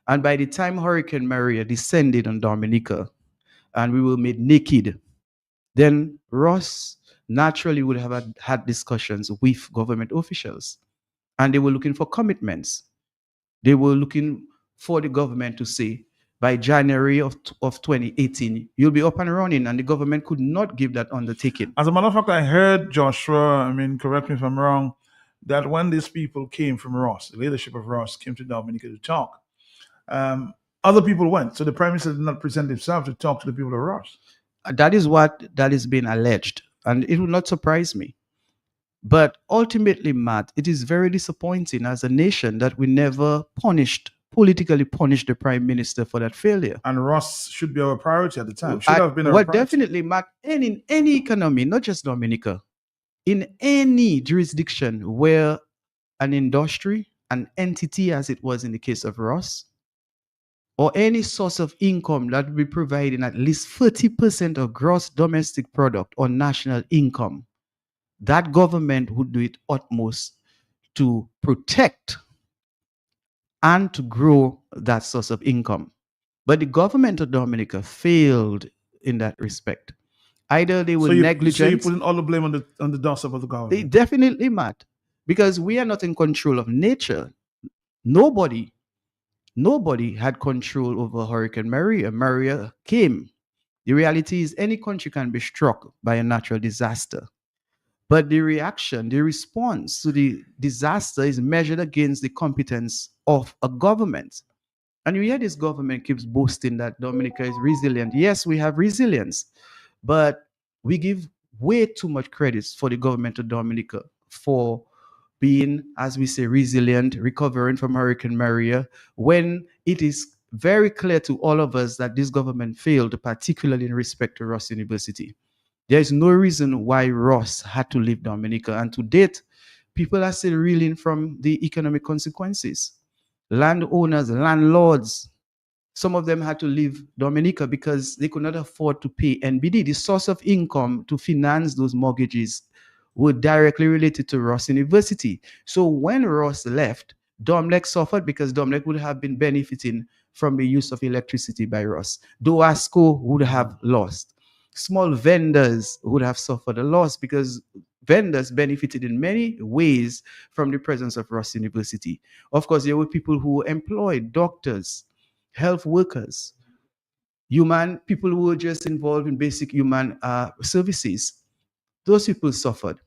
And by the time Hurricane Maria descended on Dominica and we were made naked, then Ross naturally would have had discussions with government officials. And they were looking for commitments. They were looking for the government to say, by January of 2018, you'll be up and running. And the government could not give that undertaking. As a matter of fact, I heard Joshua, correct me if I'm wrong, that when these people came from Ross, the leadership of Ross came to Dominica to talk, other people went. So the Prime Minister did not present himself to talk to the people of Ross. That is what that is being alleged. And it would not surprise me. But ultimately, Matt, it is very disappointing as a nation that we never politically punished the Prime Minister for that failure. And Ross should be our priority at the time. Should have been our priority. Definitely, Matt, and in any economy, not just Dominica, in any jurisdiction where an industry, an entity, as it was in the case of Ross, or any source of income that will be providing at least 30% of gross domestic product or national income, that government would do its utmost to protect and to grow that source of income. But the government of Dominica failed in that respect. Either they were negligent. So you're putting all the blame on the doorstep of the government? They definitely, Matt, because we are not in control of nature. Nobody had control over Hurricane Maria. Maria came. The reality is any country can be struck by a natural disaster. But the reaction, the response to the disaster is measured against the competence of a government. And you hear this government keeps boasting that Dominica is resilient. Yes, we have resilience, but we give way too much credit for the government of Dominica for being, as we say, resilient, recovering from Hurricane Maria, when it is very clear to all of us that this government failed, particularly in respect to Ross University. There is no reason why Ross had to leave Dominica. And to date, people are still reeling from the economic consequences. Landowners, landlords, some of them had to leave Dominica because they could not afford to pay NBD. The source of income to finance those mortgages were directly related to Ross University. So when Ross left, Domlec suffered because Domlec would have been benefiting from the use of electricity by Ross. Doasco would have lost. Small vendors would have suffered a loss because vendors benefited in many ways from the presence of Ross University. Of course, there were people who employed doctors, health workers, human people who were just involved in basic human services. Those people suffered.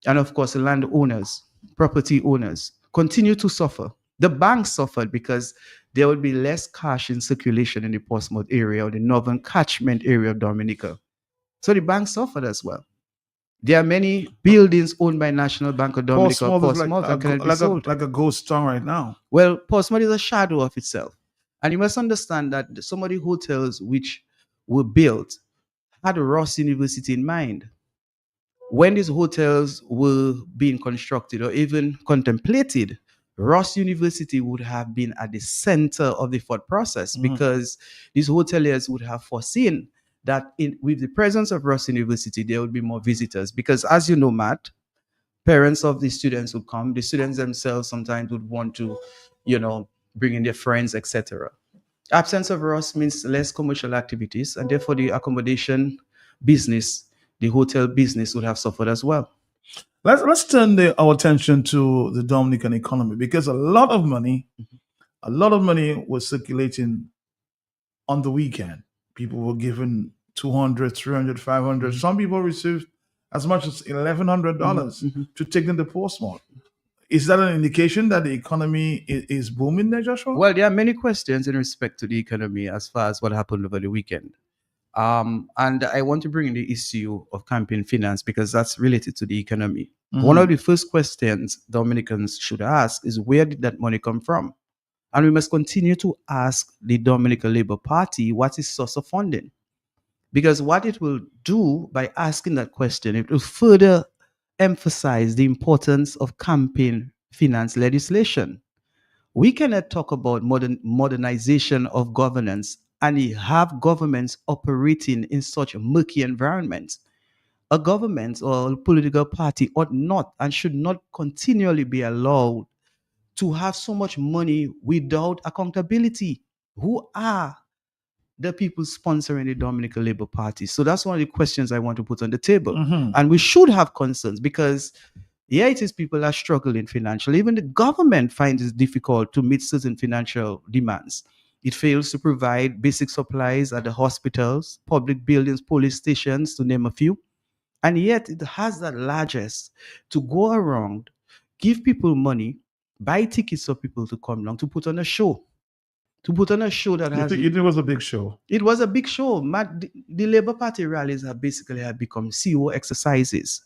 And of course, the landowners, property owners continue to suffer. The banks suffered because there would be less cash in circulation in the Portsmouth area or the northern catchment area of Dominica. So the banks suffered as well. There are many buildings owned by National Bank of Dominica, Portsmouth is Portsmouth, that cannot be sold. like a ghost town right now. Well, Portsmouth is a shadow of itself. And you must understand that some of the hotels which were built had Ross University in mind. When these hotels were being constructed or even contemplated, Ross University would have been at the center of the thought process because these hoteliers would have foreseen that with the presence of Ross University, there would be more visitors. Because as you know, Matt, parents of the students would come. The students themselves sometimes would want to, bring in their friends, etc. Absence of Ross means less commercial activities, and therefore the accommodation business, the hotel business would have suffered as well. Let's turn our attention to the Dominican economy because a lot of money was circulating on the weekend. People were given 200, 300, 500. Some people received as much as $1,100 to take them to Portsmouth. Is that an indication that the economy is booming there, Joshua? Well, there are many questions in respect to the economy as far as what happened over the weekend. And I want to bring in the issue of campaign finance because that's related to the economy. One of the first questions Dominicans should ask is, where did that money come from? And we must continue to ask the Dominican Labour Party what is source of funding. Because what it will do by asking that question, it will further emphasize the importance of campaign finance legislation. We cannot talk about modernization of governance and have governments operating in such a murky environment. A government or a political party ought not and should not continually be allowed to have so much money without accountability. Who are the people sponsoring the Dominican Labour Party? So that's one of the questions I want to put on the table. And we should have concerns because, yeah, it is people are struggling financially. Even the government finds it difficult to meet certain financial demands. It fails to provide basic supplies at the hospitals, public buildings, police stations, to name a few. And yet it has that largesse to go around, give people money, buy tickets for people to come along, to put on a show. To put on a show that has... It was a big show. It was a big show. The Labour Party rallies have basically become CEO exercises.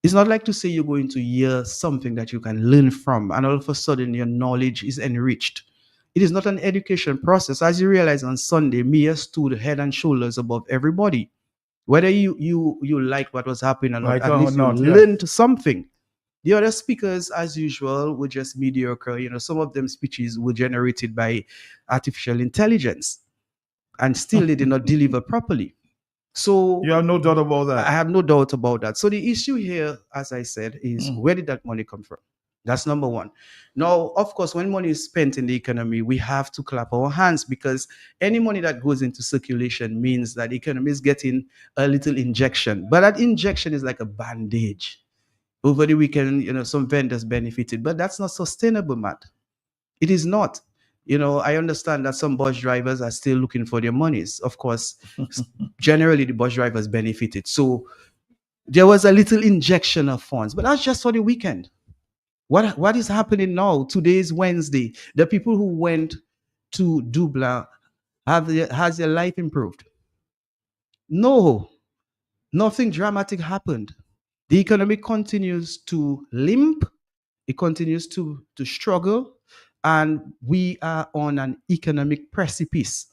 It's not like to say you're going to hear something that you can learn from and all of a sudden your knowledge is enriched. It is not an education process. As you realize on Sunday, Mia stood head and shoulders above everybody. Whether you like what was happening or not, at least you learned something. The other speakers, as usual, were just mediocre. Some of them speeches were generated by artificial intelligence, and still they did not deliver properly. So you have no doubt about that. I have no doubt about that. So the issue here, as I said, is where did that money come from? That's number one. Now, of course, when money is spent in the economy, we have to clap our hands because any money that goes into circulation means that the economy is getting a little injection. But that injection is like a bandage. Over the weekend, some vendors benefited, but that's not sustainable, Matt. It is not. I understand that some bus drivers are still looking for their monies. Of course, generally the bus drivers benefited. So there was a little injection of funds, but that's just for the weekend. What is happening now? Today is Wednesday. The people who went to Dublin, has their life improved? No, nothing dramatic happened. The economy continues to limp, it continues to struggle, and we are on an economic precipice.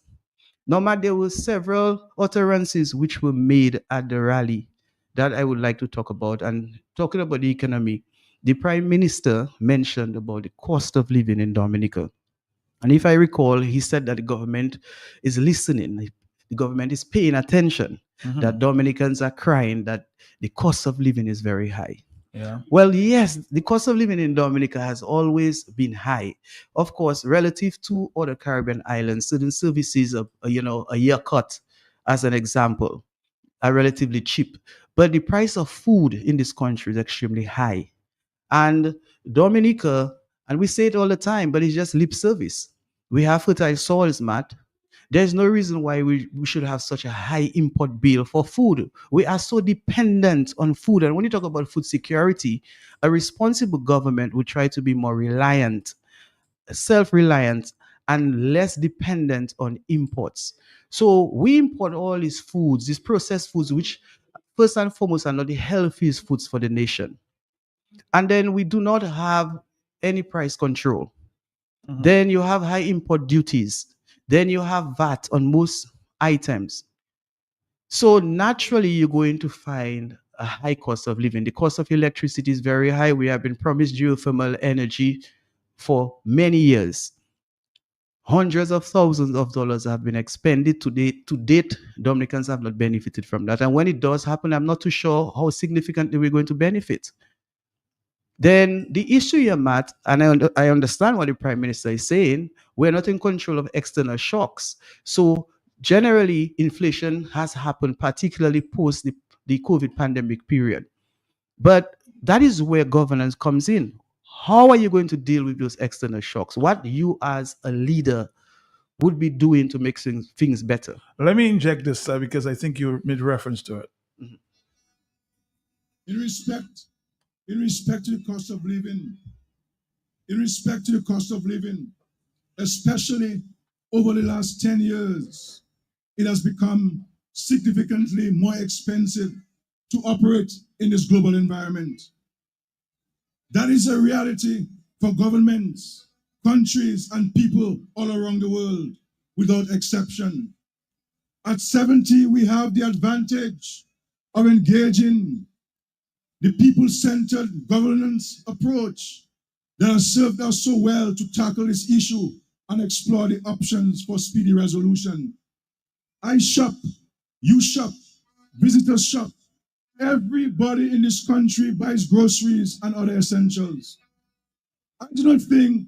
Norma, there were several utterances which were made at the rally that I would like to talk about. And talking about the economy, the Prime Minister mentioned about the cost of living in Dominica. And if I recall, he said that the government is listening, the government is paying attention, that Dominicans are crying that the cost of living is very high. Yeah. Well, yes, the cost of living in Dominica has always been high. Of course, relative to other Caribbean islands, certain services, a year cut, as an example, are relatively cheap. But the price of food in this country is extremely high. And Dominica, and we say it all the time, but it's just lip service. We have fertile soils, Matt. There's no reason why we should have such a high import bill for food. We are so dependent on food. And when you talk about food security, a responsible government would try to be more reliant, self-reliant, and less dependent on imports. So we import all these foods, these processed foods, which first and foremost are not the healthiest foods for the nation. And then we do not have any price control. Then you have high import duties. Then you have VAT on most items. So naturally, you're going to find a high cost of living. The cost of electricity is very high. We have been promised geothermal energy for many years. Hundreds of thousands of dollars have been expended to date. To date, Dominicans have not benefited from that. And when it does happen, I'm not too sure how significantly we're going to benefit. Then the issue here, Matt, and I understand what the Prime Minister is saying, we're not in control of external shocks. So generally, inflation has happened, particularly post the COVID pandemic period. But that is where governance comes in. How are you going to deal with those external shocks? What you as a leader would be doing to make things better? Let me inject this because I think you made reference to it. In respect to the cost of living, especially over the last 10 years, it has become significantly more expensive to operate in this global environment. That is a reality for governments, countries, and people all around the world, without exception. At 70, we have the advantage of engaging the people-centered governance approach that has served us so well to tackle this issue and explore the options for speedy resolution. I shop, you shop, visitors shop. Everybody in this country buys groceries and other essentials. I do not think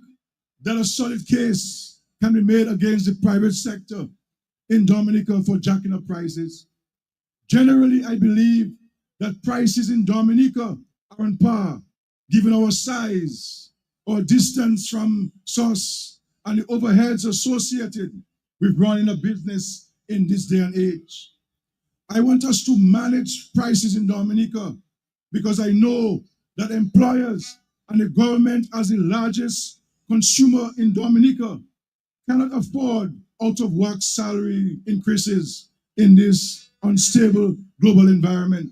that a solid case can be made against the private sector in Dominica for jacking up prices. Generally, I believe that prices in Dominica are on par, given our size, our distance from source, and the overheads associated with running a business in this day and age. I want us to manage prices in Dominica because I know that employers and the government as the largest consumer in Dominica cannot afford out-of-work salary increases in this unstable global environment.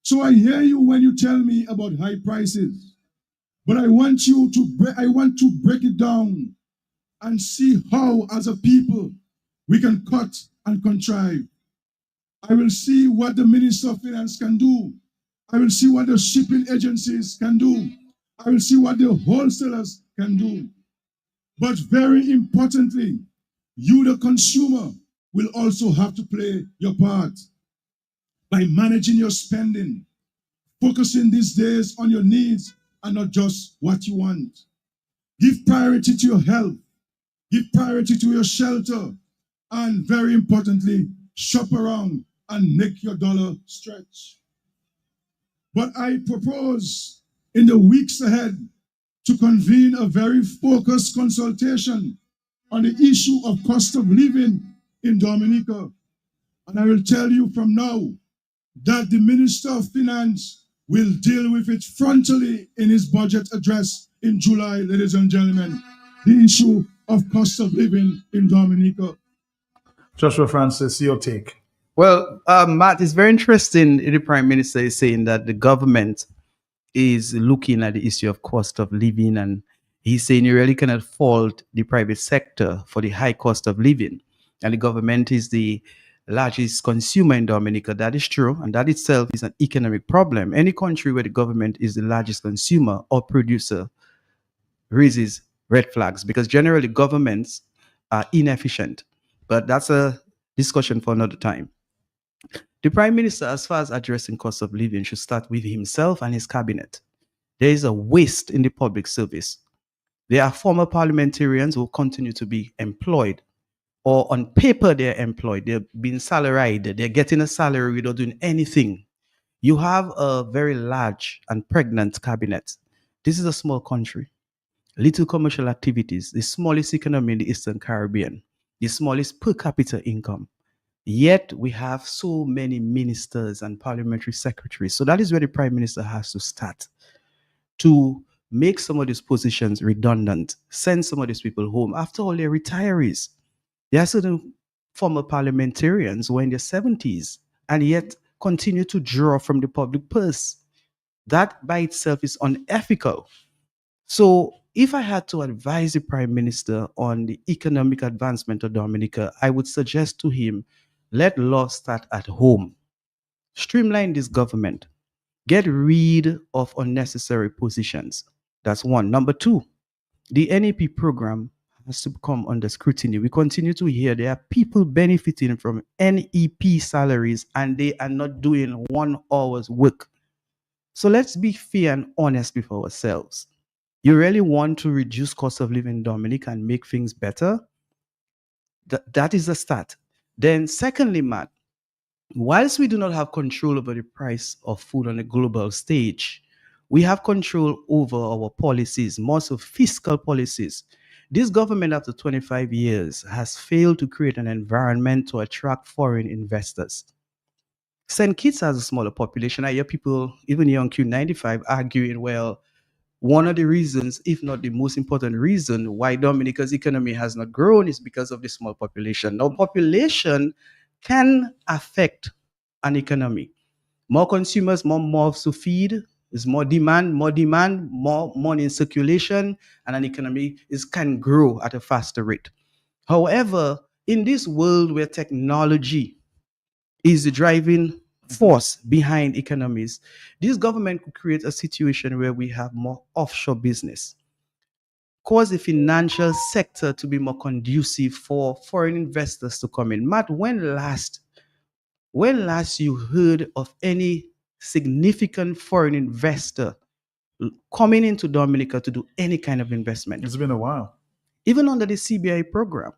So I hear you when you tell me about high prices, but I want to break it down and see how, as a people, we can cut and contrive. I will see what the Minister of Finance can do. I will see what the shipping agencies can do. I will see what the wholesalers can do. But very importantly, you, the consumer, will also have to play your part by managing your spending, focusing these days on your needs and not just what you want. Give priority to your health, give priority to your shelter, and very importantly, shop around and make your dollar stretch. But I propose in the weeks ahead to convene a very focused consultation on the issue of cost of living in Dominica. And I will tell you from now that the Minister of Finance will deal with it frontally in his budget address in July, ladies and gentlemen. The issue of cost of living in Dominica. Joshua Francis, your take. Well, Matt, it's very interesting. The Prime Minister is saying that the government is looking at the issue of cost of living, and he's saying you really cannot fault the private sector for the high cost of living. And the government is the largest consumer in Dominica. That is true, and that itself is an economic problem. Any country where the government is the largest consumer or producer raises red flags because generally governments are inefficient. But that's a discussion for another time. The Prime Minister, as far as addressing cost of living, should start with himself and his cabinet. There is a waste in the public service. There are former parliamentarians who continue to be employed, or on paper they're employed. They're being salaried. They're getting a salary without doing anything. You have a very large and pregnant cabinet. This is a small country. Little commercial activities, the smallest economy in the Eastern Caribbean, the smallest per capita income. Yet we have so many ministers and parliamentary secretaries. So that is where the Prime Minister has to start to make some of these positions redundant, send some of these people home. After all, they're retirees. There are certain former parliamentarians who are in their 70s and yet continue to draw from the public purse. That by itself is unethical. So if I had to advise the Prime Minister on the economic advancement of Dominica, I would suggest to him, let law start at home. Streamline this government. Get rid of unnecessary positions. That's one. Number two, the NEP program has to come under scrutiny. We continue to hear there are people benefiting from NEP salaries and they are not doing 1 hour's work. So let's be fair and honest with ourselves. You really want to reduce cost of living in Dominica and make things better? That is the start. Then secondly, Matt, whilst we do not have control over the price of food on a global stage, we have control over our policies, more so fiscal policies. This government, after 25 years, has failed to create an environment to attract foreign investors. St. Kitts has a smaller population. I hear people, even young Q95, arguing, well, one of the reasons, if not the most important reason, why Dominica's economy has not grown is because of the small population. Now, population can affect an economy. More consumers, more mouths to feed, is more demand, more money in circulation, and an economy can grow at a faster rate. However, in this world where technology is the driving force behind economies, this government could create a situation where we have more offshore business, cause the financial sector to be more conducive for foreign investors to come in. Matt, when last you heard of any significant foreign investor coming into Dominica to do any kind of investment? It's been a while. Even under the CBI program,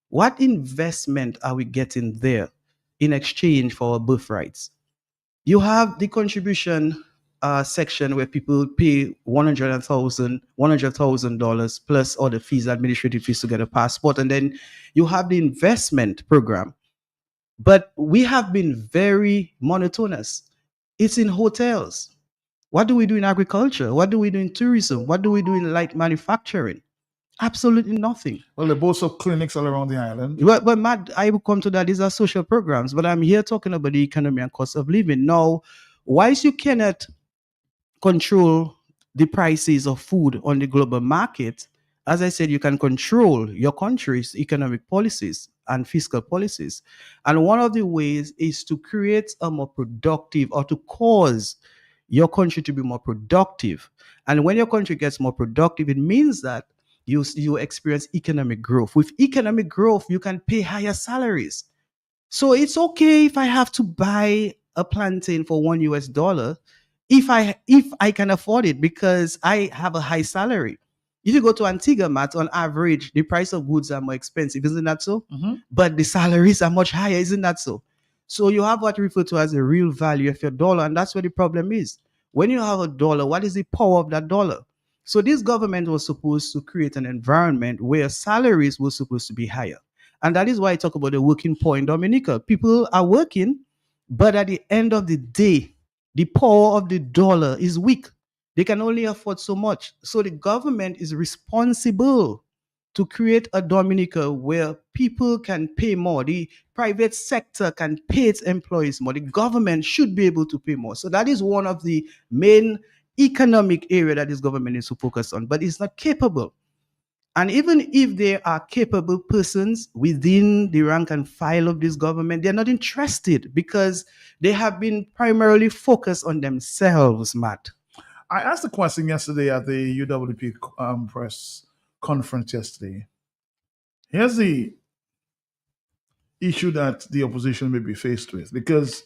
what investment are we getting there in exchange for our birthrights? You have the contribution section where people pay $100,000 plus all the fees, administrative fees to get a passport, and then you have the investment program. But we have been very monotonous. It's in hotels. What do we do in agriculture? What do we do in tourism? What do we do in light manufacturing? Absolutely nothing. Well, they both have clinics all around the island. But Matt, I will come to that. These are social programs, but I'm here talking about the economy and cost of living. Now, whilst you cannot control the prices of food on the global market, as I said, you can control your country's economic policies and fiscal policies. And one of the ways is to create a more productive, or to cause your country to be more productive. And when your country gets more productive, it means that you experience economic growth. With economic growth, you can pay higher salaries. So it's okay if I have to buy a plantain for $1 if I can afford it because I have a high salary. If you go to Antigua, Matt, on average, the price of goods are more expensive, isn't that so? But the salaries are much higher, isn't that so? So you have what we refer to as the real value of your dollar, and that's where the problem is. When you have a dollar, what is the power of that dollar? So this government was supposed to create an environment where salaries were supposed to be higher. And that is why I talk about the working poor in Dominica. People are working, but at the end of the day, the power of the dollar is weak. They can only afford so much. So the government is responsible to create a Dominica where people can pay more. The private sector can pay its employees more. The government should be able to pay more. So that is one of the main economic area that this government is to focus on, but it's not capable. And even if there are capable persons within the rank and file of this government, they're not interested because they have been primarily focused on themselves, Matt. I asked a question yesterday at the UWP press conference yesterday. Here's the issue that the opposition may be faced with because,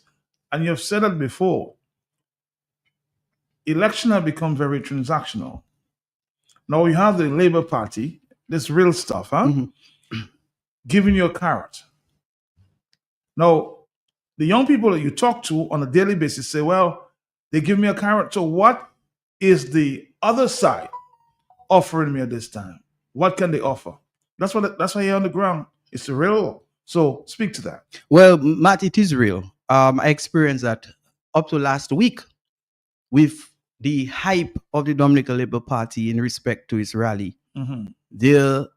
and you've said it before, election have become very transactional. Now you have the Labour Party, this real stuff, huh? Giving you a carrot. Now, the young people that you talk to on a daily basis say, well, they give me a carrot. So what is the other side offering me at this time? What can they offer? That's why you're on the ground. It's real. So speak to that. Well, Matt, it is real. I experienced that up to last week with the hype of the Dominican Labour Party in respect to its rally. The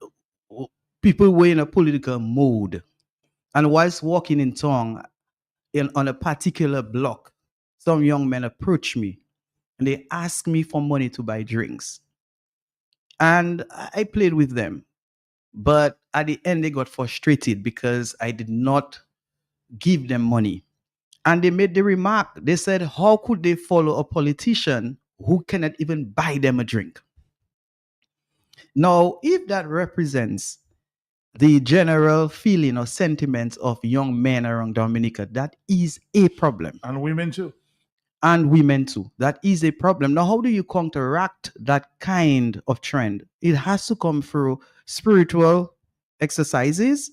people were in a political mood. And whilst walking in town on a particular block, some young men approached me and they asked me for money to buy drinks. And I played with them. But at the end, they got frustrated because I did not give them money. And they made the remark, they said, how could they follow a politician who cannot even buy them a drink? Now, if that represents the general feeling or sentiment of young men around Dominica, that is a problem. And women too. And women too. That is a problem. Now, how do you counteract that kind of trend? It has to come through spiritual exercises,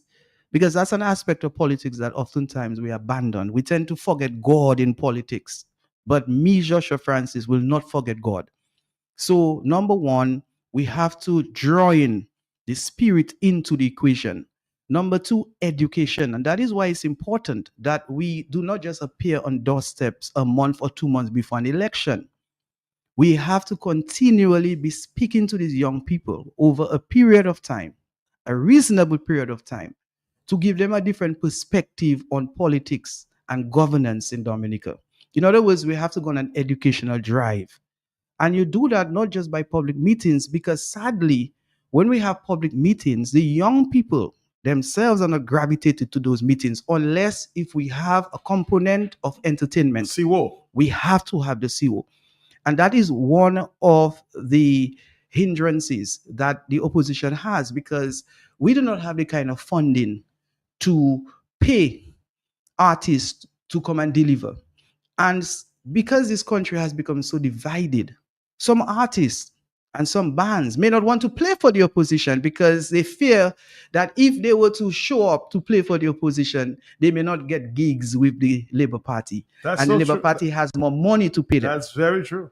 because that's an aspect of politics that oftentimes we abandon. We tend to forget God in politics. But me, Joshua Francis, will not forget God. So, number one, we have to draw in the spirit into the equation. Number two, education. And that is why it's important that we do not just appear on doorsteps a month or 2 months before an election. We have to continually be speaking to these young people over a period of time, a reasonable period of time, to give them a different perspective on politics and governance in Dominica. In other words, we have to go on an educational drive. And you do that not just by public meetings, because sadly, when we have public meetings, the young people themselves are not gravitated to those meetings unless if we have a component of entertainment. We have to have the CO. And that is one of the hindrances that the opposition has, because we do not have the kind of funding to pay artists to come and deliver. And because this country has become so divided, some artists and some bands may not want to play for the opposition because they fear that if they were to show up to play for the opposition, they may not get gigs with the Labour Party. That's and so the Labour true. Party has more money to pay them. That's very true.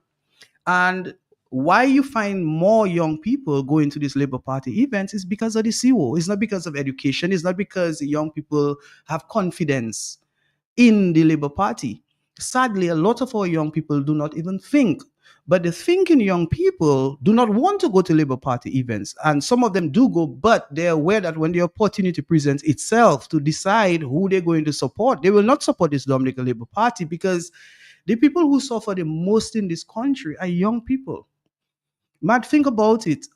And why you find more young people going to these Labour Party events is because of the CO. It's not because of education. It's not because young people have confidence in the Labour Party. Sadly, a lot of our young people do not even think. But the thinking young people do not want to go to Labour Party events. And some of them do go, but they're aware that when the opportunity presents itself to decide who they're going to support, they will not support this Dominican Labour Party, because the people who suffer the most in this country are young people. Matt, think about it.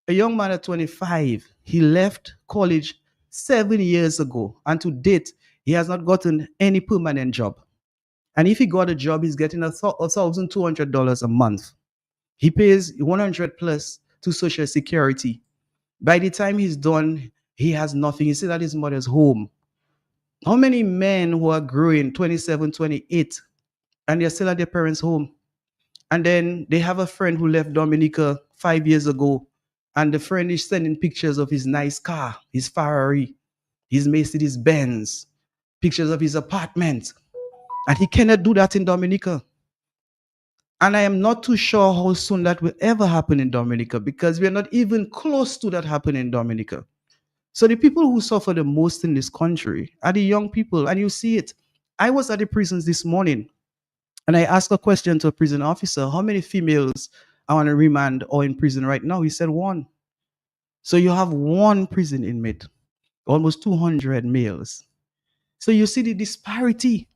A young man at 25, he left college 7 years ago, and to date, he has not gotten any permanent job. And if he got a job, he's getting $1,200 a month. He pays 100 plus to Social Security. By the time he's done, he has nothing. He's still at his mother's home. How many men who are growing 27, 28, and they're still at their parents' home? And then they have a friend who left Dominica 5 years ago, and the friend is sending pictures of his nice car, his Ferrari, his Mercedes Benz, pictures of his apartment. And he cannot do that in Dominica. And I am not too sure how soon that will ever happen in Dominica, because we are not even close to that happening in Dominica. So the people who suffer the most in this country are the young people, and you see it. I was at the prisons this morning, and I asked a question to a prison officer, how many females are on a remand or in prison right now? He said one. So you have one prison inmate, almost 200 males. So you see the disparity.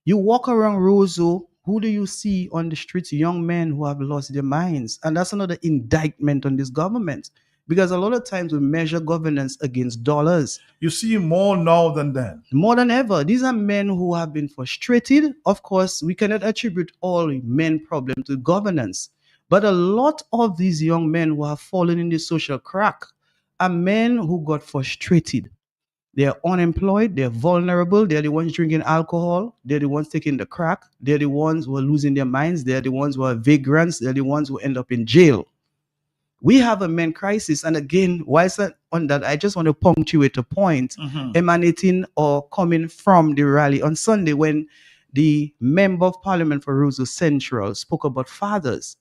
You walk around Roseau, who do you see on the streets? Young men who have lost their minds. And that's another indictment on this government. Because a lot of times we measure governance against dollars. You see more now than then. More than ever. These are men who have been frustrated. Of course, we cannot attribute all men problem to governance. But a lot of these young men who have fallen in the social crack are men who got frustrated. They're unemployed, they're vulnerable, they're the ones drinking alcohol, they're the ones taking the crack, they're the ones who are losing their minds, they're the ones who are vagrants, they're the ones who end up in jail. We have a men crisis. And again, whilst on that, I just want to punctuate a point emanating or coming from the rally on Sunday when the Member of Parliament for Roseau Central spoke about fathers.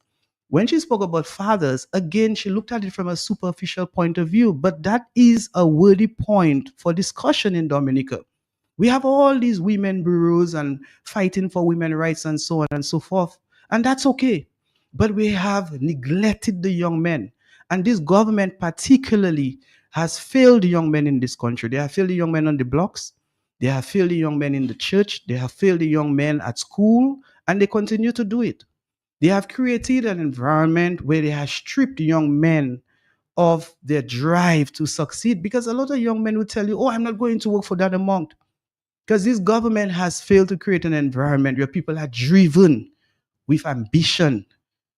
When she spoke about fathers, again, she looked at it from a superficial point of view, but that is a worthy point for discussion in Dominica. We have all these women bureaus and fighting for women's rights and so on and so forth, and that's okay. But we have neglected the young men, and this government particularly has failed the young men in this country. They have failed the young men on the blocks, they have failed the young men in the church, they have failed the young men at school, and they continue to do it. They have created an environment where they have stripped young men of their drive to succeed, because a lot of young men will tell you, oh, I'm not going to work for that amount. Because this government has failed to create an environment where people are driven with ambition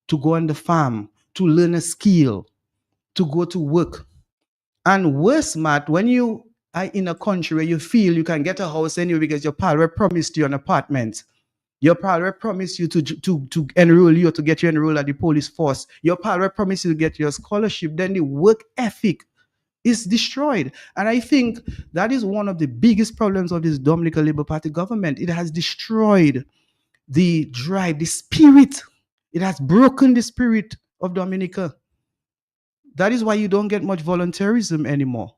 to go on the farm, to learn a skill, to go to work. And worse, Matt, when you are in a country where you feel you can get a house anyway because your father promised you an apartment, your father promised you to enroll you or to get you enrolled at the police force, your father promised you to get your scholarship, then the work ethic is destroyed. And I think that is one of the biggest problems of this Dominica Labour Party government. It has destroyed the drive, the spirit. It has broken the spirit of Dominica. That is why you don't get much volunteerism anymore.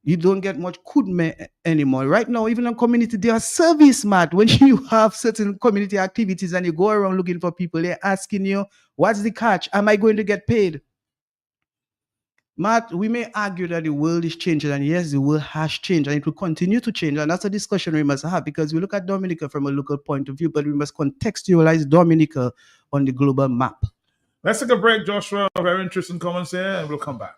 You don't get much kudme anymore. Right now, even on community, they are service, Matt. When you have certain community activities and you go around looking for people, they're asking you, what's the catch? Am I going to get paid? Matt, we may argue that the world is changing, and yes, the world has changed, and it will continue to change, and that's a discussion we must have, because we look at Dominica from a local point of view, but we must contextualize Dominica on the global map. Let's take a break, Joshua. Very interesting comments here, and we'll come back.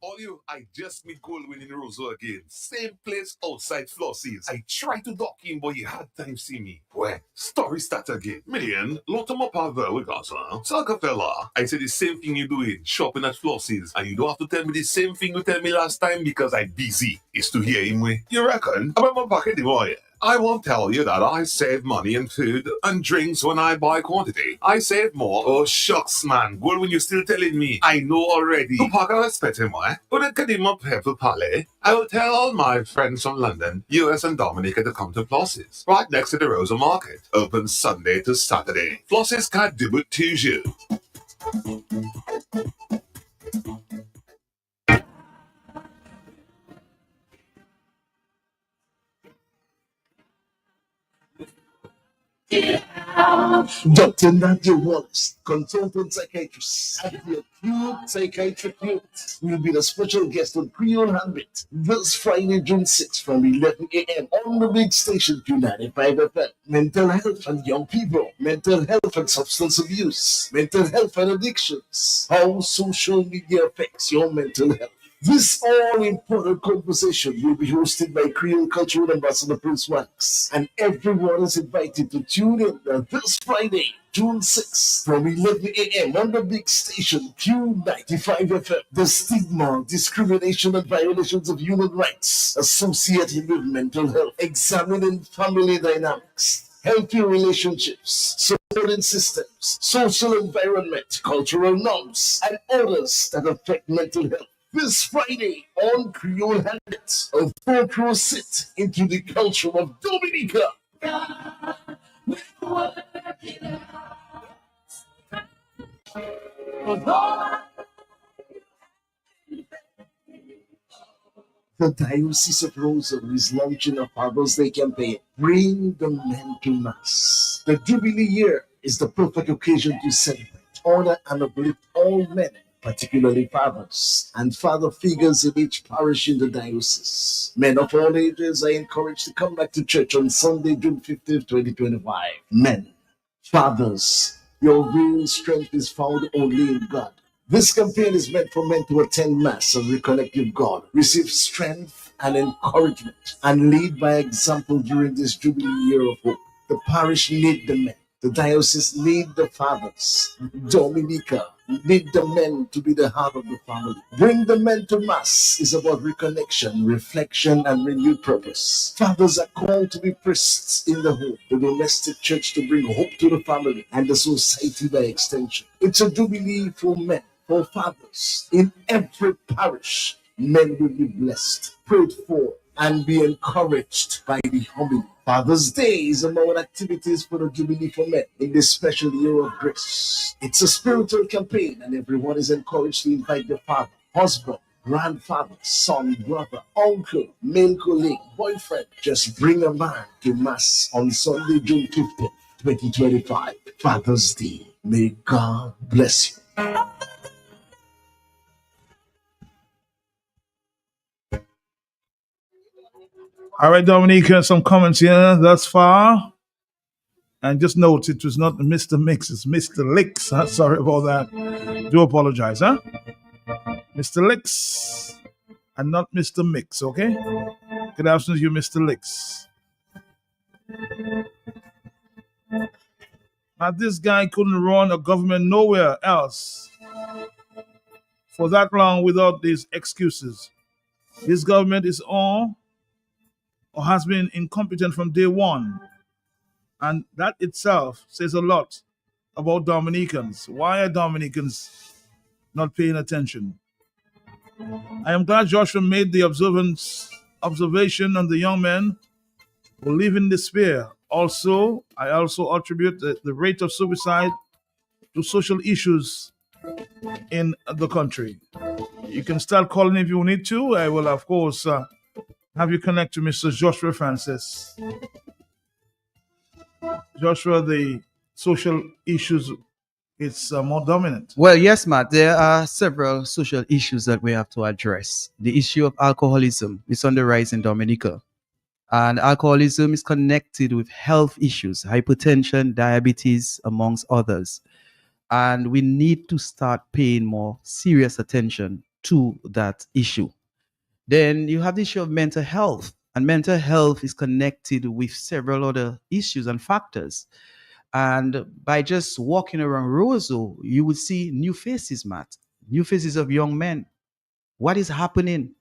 All you, I just meet Goldwyn in Roseau again. Same place outside Flossies. I try to dock in, but you had time see me. Where? Story start again. Million, lot of my power with us, huh? Saga fella. I say the same thing you doing, shopping at Flossies. And you don't have to tell me the same thing you tell me last time because I'm busy. It's to hear him way. You reckon? I'm my pocket the boy. I won't tell you that I save money in food and drinks when I buy quantity. I save more. Oh, shucks, man. Well, when you're still telling me, I know already. Tu paga respect him, why? When I get him up here to Palais, I will tell all my friends from London, US and Dominica to come to Floss's, right next to the Rosa Market. Open Sunday to Saturday. Floss's can't do it to you. Dr. Nadia Wallace, consultant psychiatrist at the Acute Psychiatric Unit, will be the special guest on Creole Habit this Friday, June 6th from 11 a.m. on the big station Q95 FM. Mental health and young people, mental health and substance abuse, mental health and addictions, how social media affects your mental health. This all-important conversation will be hosted by Creole Cultural Ambassador Prince Wax, and everyone is invited to tune in this Friday, June 6th, from 11 a.m. on the big station Q95 FM. The stigma, discrimination, and violations of human rights associated with mental health, examining family dynamics, healthy relationships, supporting systems, social environment, cultural norms, and others that affect mental health. This Friday on Creole Habits, a folk sit into the culture of Dominica. The Diocese of Roseau is launching a Father's Day campaign, Bring the Men to Mass. The Jubilee year is the perfect occasion to celebrate, honor, and uplift all men particularly fathers and father figures in each parish in the diocese. Men of all ages are encouraged to come back to church on Sunday, June 15th, 2025. Men, fathers, your real strength is found only in God. This campaign is meant for men to attend Mass and reconnect with God, receive strength and encouragement, and lead by example during this Jubilee year of hope. The parish need the men. The diocese need the fathers. Dominica need the men to be the heart of the family. Bring the men to Mass is about reconnection, reflection, and renewed purpose. Fathers are called to be priests in the home, the domestic church to bring hope to the family and the society by extension. It's a jubilee for men, for fathers. In every parish, men will be blessed, prayed for, and be encouraged by the homily. Father's Day is among activities for the Jubilee for Men in this special year of grace. It's a spiritual campaign, and everyone is encouraged to invite their father, husband, grandfather, son, brother, uncle, male colleague, boyfriend. Just bring a man to Mass on Sunday, June 15th, 2025, Father's Day. May God bless you. All right, Dominica, some comments here thus far. And just note it was not Mr. Mix, it's Mr. Licks. Huh? Sorry about that. Do apologize, huh? Mr. Licks and not Mr. Mix, okay? Good afternoon to you, Mr. Licks. Now, this guy couldn't run a government nowhere else for that long without these excuses. This government is on or has been incompetent from day one. And that itself says a lot about Dominicans. Why are Dominicans not paying attention? I am glad Joshua made the observation on the young men who live in despair. Also, I also attribute the rate of suicide to social issues in the country. You can start calling if you need to. I will, of course, have you connect to Mr. Joshua Francis. Joshua, the social issues, it's more dominant. Well, yes, Matt, there are several social issues that we have to address. The issue of alcoholism is on the rise in Dominica. And alcoholism is connected with health issues, hypertension, diabetes, amongst others. And we need to start paying more serious attention to that issue. Then you have the issue of mental health. And mental health is connected with several other issues and factors. And by just walking around Roseau, you would see new faces, Matt, new faces of young men. What is happening?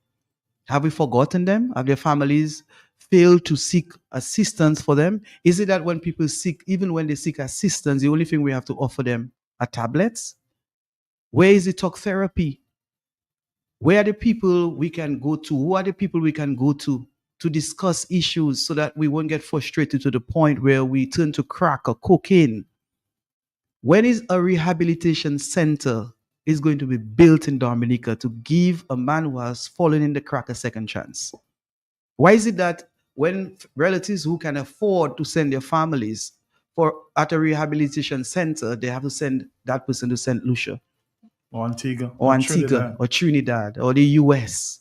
Have we forgotten them? Have their families failed to seek assistance for them? Is it that when people seek, even when they seek assistance, the only thing we have to offer them are tablets? Where is the talk therapy? Where are the people we can go to? Who are the people we can go to discuss issues so that we won't get frustrated to the point where we turn to crack or cocaine? When is a rehabilitation center is going to be built in Dominica to give a man who has fallen in the crack a second chance? Why is it that when relatives who can afford to send their families for at a rehabilitation center, they have to send that person to St. Lucia Or Antigua. or Antigua or Trinidad or the US?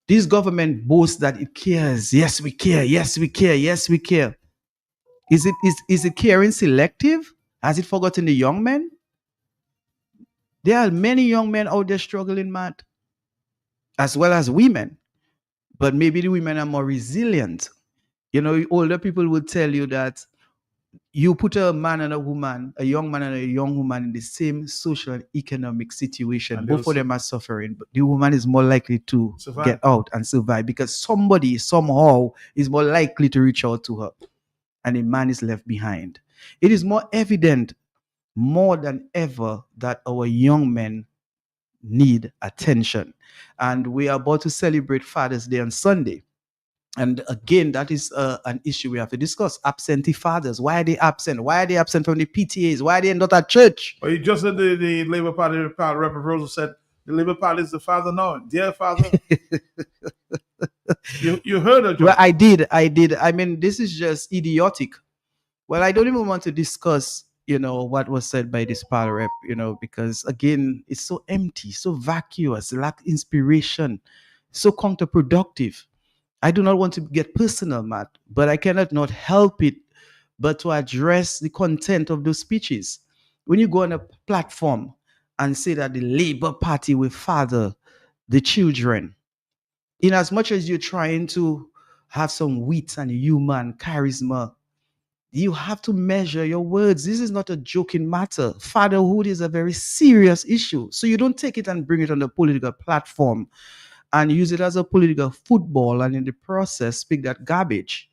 This government boasts that it cares. Yes, we care. Yes, we care. Yes, we care. Is it caring selective? Has it forgotten the young men? There are many young men out there struggling, Matt, as well as women. But maybe the women are more resilient. You know, older people would tell you that you put a man and a woman, a young man and a young woman in the same social and economic situation. And both of them are suffering, but the woman is more likely to get out and survive because somebody somehow is more likely to reach out to her, and the man is left behind. It is more evident more than ever that our young men need attention. And we are about to celebrate Father's Day on Sunday. And again, that is an issue we have to discuss. Absentee fathers. Why are they absent? Why are they absent from the PTAs? Why are they not at church? Well, you just said the Labour Party, Reverend Rosa said, the Labour Party is the father now. Dear father. you heard her, John. Well, I did. I mean, this is just idiotic. Well, I don't even want to discuss, what was said by this pal rep, because again, it's so empty, so vacuous, lack inspiration, so counterproductive. I do not want to get personal, Matt, but I cannot not help it but to address the content of those speeches. When you go on a platform and say that the Labour Party will father the children, in as much as you're trying to have some wit and human charisma, you have to measure your words. This is not a joking matter. Fatherhood is a very serious issue. So you don't take it and bring it on the political platform and use it as a political football and in the process speak that garbage.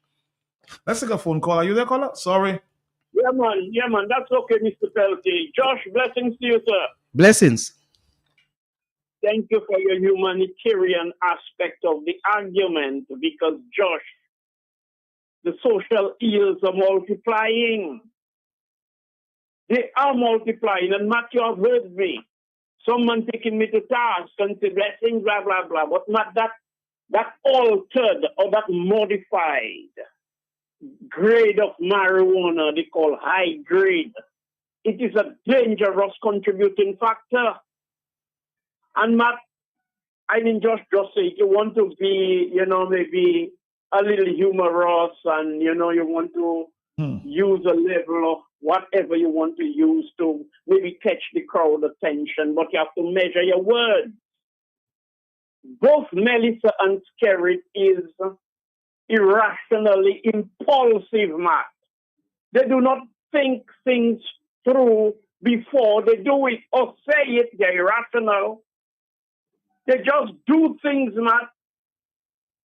Let's take a phone call. Are you there, caller? Sorry. Yeah, man, that's okay, Mr. Pelkey. Josh, blessings to you, sir. Blessings. Thank you for your humanitarian aspect of the argument because, Josh, the social ills are multiplying. They are multiplying, and Matt, you have heard me. Someone taking me to task and say blessings, blah, blah, blah. But Matt, that altered or that modified grade of marijuana they call high grade, it is a dangerous contributing factor. And Matt, I mean, just say you want to be, maybe a little humorous and, you want to use a level of whatever you want to use to maybe catch the crowd attention, but you have to measure your words. Both Melissa and Skerritt is irrationally impulsive, Matt. They do not think things through before they do it or say it. They're irrational. They just do things, Matt,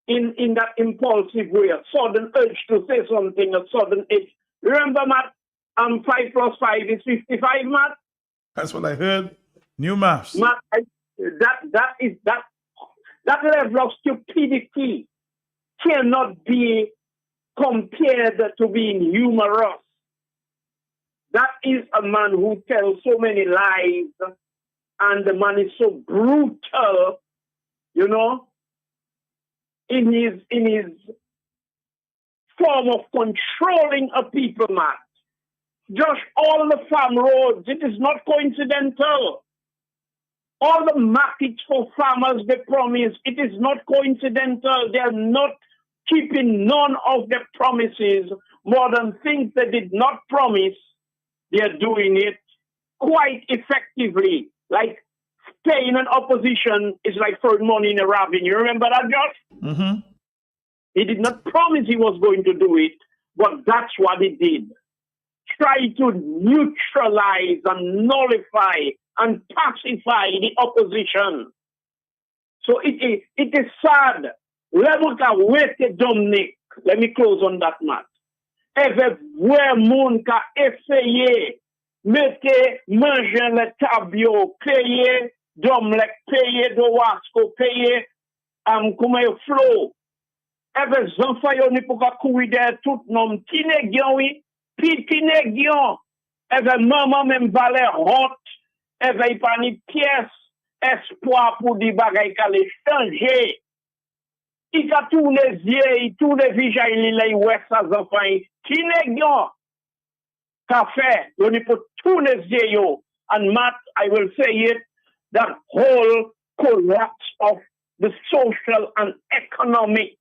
in that impulsive way, a sudden urge to say something, a sudden urge. Remember, Matt, 5 + 5 is 55, Matt? That's what I heard. New maths. Matt, that level of stupidity cannot be compared to being humorous. That is a man who tells so many lies, and the man is so brutal, in his form of controlling a people, man. Just all the farm roads, it is not coincidental. All the markets for farmers they promise, it is not coincidental. They are not keeping none of the promises. More than things they did not promise, they are doing it quite effectively. Like staying in opposition is like throwing money in a ravine. You remember that, Josh? Mm-hmm. He did not promise he was going to do it, but that's what he did. Try to neutralize and nullify and pacify the opposition. So it is sad. Let me close on that, Matt. Everywhere moun ka essayer mette manger le tabio, payer domlek, payer dowasko, payer koume flow. Every zanfa yo ni pou ka kouri der tout nom tinegyon wi, pi tinegyon. Every maman même valer hot, every pani pièce, espoir pour di bagay ka le changer. Il a tous les yeux, tous les visages, il a ouest sa zanfan, tinegyon. Café, you need put two yo. And Matt, I will say it, that whole collapse of the social and economic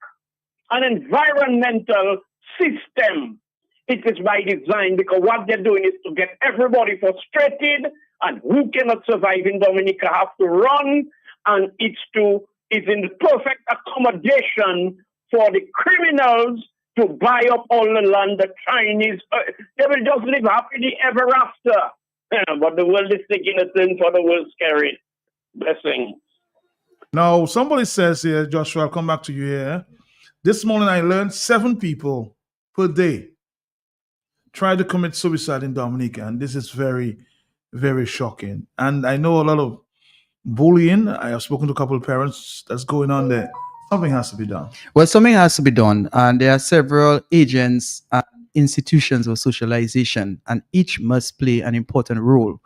and environmental system. It is by design because what they're doing is to get everybody frustrated and who cannot survive in Dominica have to run, and it's in the perfect accommodation for the criminals to buy up all the land, the Chinese, they will just live happily ever after. But the world is taking a turn for the world scary. Blessing. Now, somebody says here, Joshua, I'll come back to you here. This morning I learned 7 people per day try to commit suicide in Dominica, and this is very, very shocking. And I know a lot of bullying. I have spoken to a couple of parents that's going on there. Something has to be done. Well, something has to be done, and there are several agents and institutions of socialization, and each must play an important role.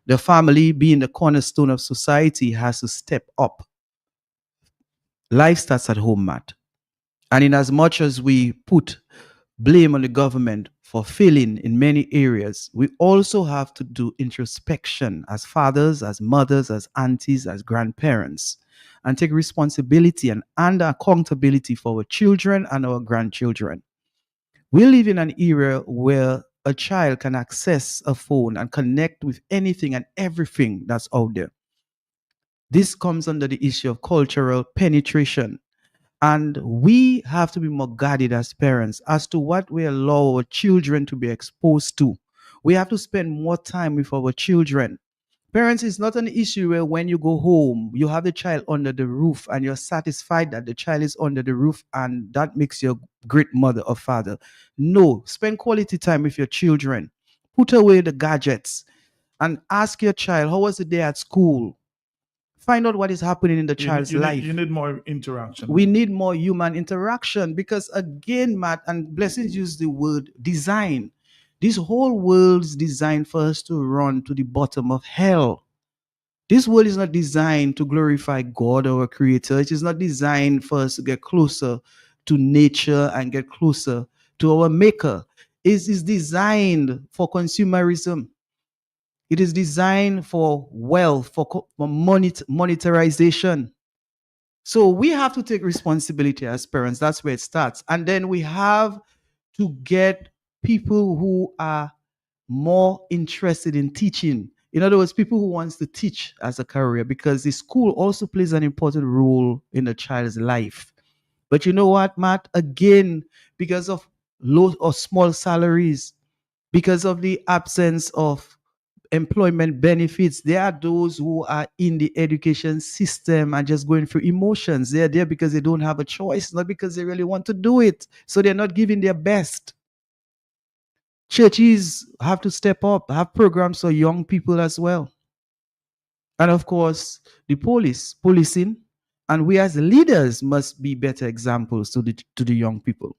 The family, being the cornerstone of society, has to step up. Life starts at home, Matt. And in as much as we put blame on the government for failing in many areas, we also have to do introspection as fathers, as mothers, as aunties, as grandparents, and take responsibility and accountability for our children and our grandchildren. We live in an era where a child can access a phone and connect with anything and everything that's out there. This comes under the issue of cultural penetration. And we have to be more guarded as parents as to what we allow our children to be exposed to. We have to spend more time with our children. Parents, is not an issue where when you go home, you have the child under the roof and you're satisfied that the child is under the roof and that makes you a great mother or father. No, spend quality time with your children. Put away the gadgets and ask your child, how was the day at school? Find out what is happening in the child's life. You need more interaction. We need more human interaction because, again, Matt, and Blessings use the word design. This whole world's designed for us to run to the bottom of hell. This world is not designed to glorify God, our creator. It is not designed for us to get closer to nature and get closer to our maker. It is designed for consumerism. It is designed for wealth, for monetarization. So we have to take responsibility as parents. That's where it starts. And then we have to get people who are more interested in teaching. In other words, people who wants to teach as a career, because the school also plays an important role in a child's life. But you know what, Matt? Again, because of low or small salaries, because of the absence of employment benefits, there are those who are in the education system and just going through emotions. They're there because they don't have a choice, not because they really want to do it. So they're not giving their best. Churches have to step up, have programs for young people as well. And of course, the policing, and we as leaders must be better examples to the young people.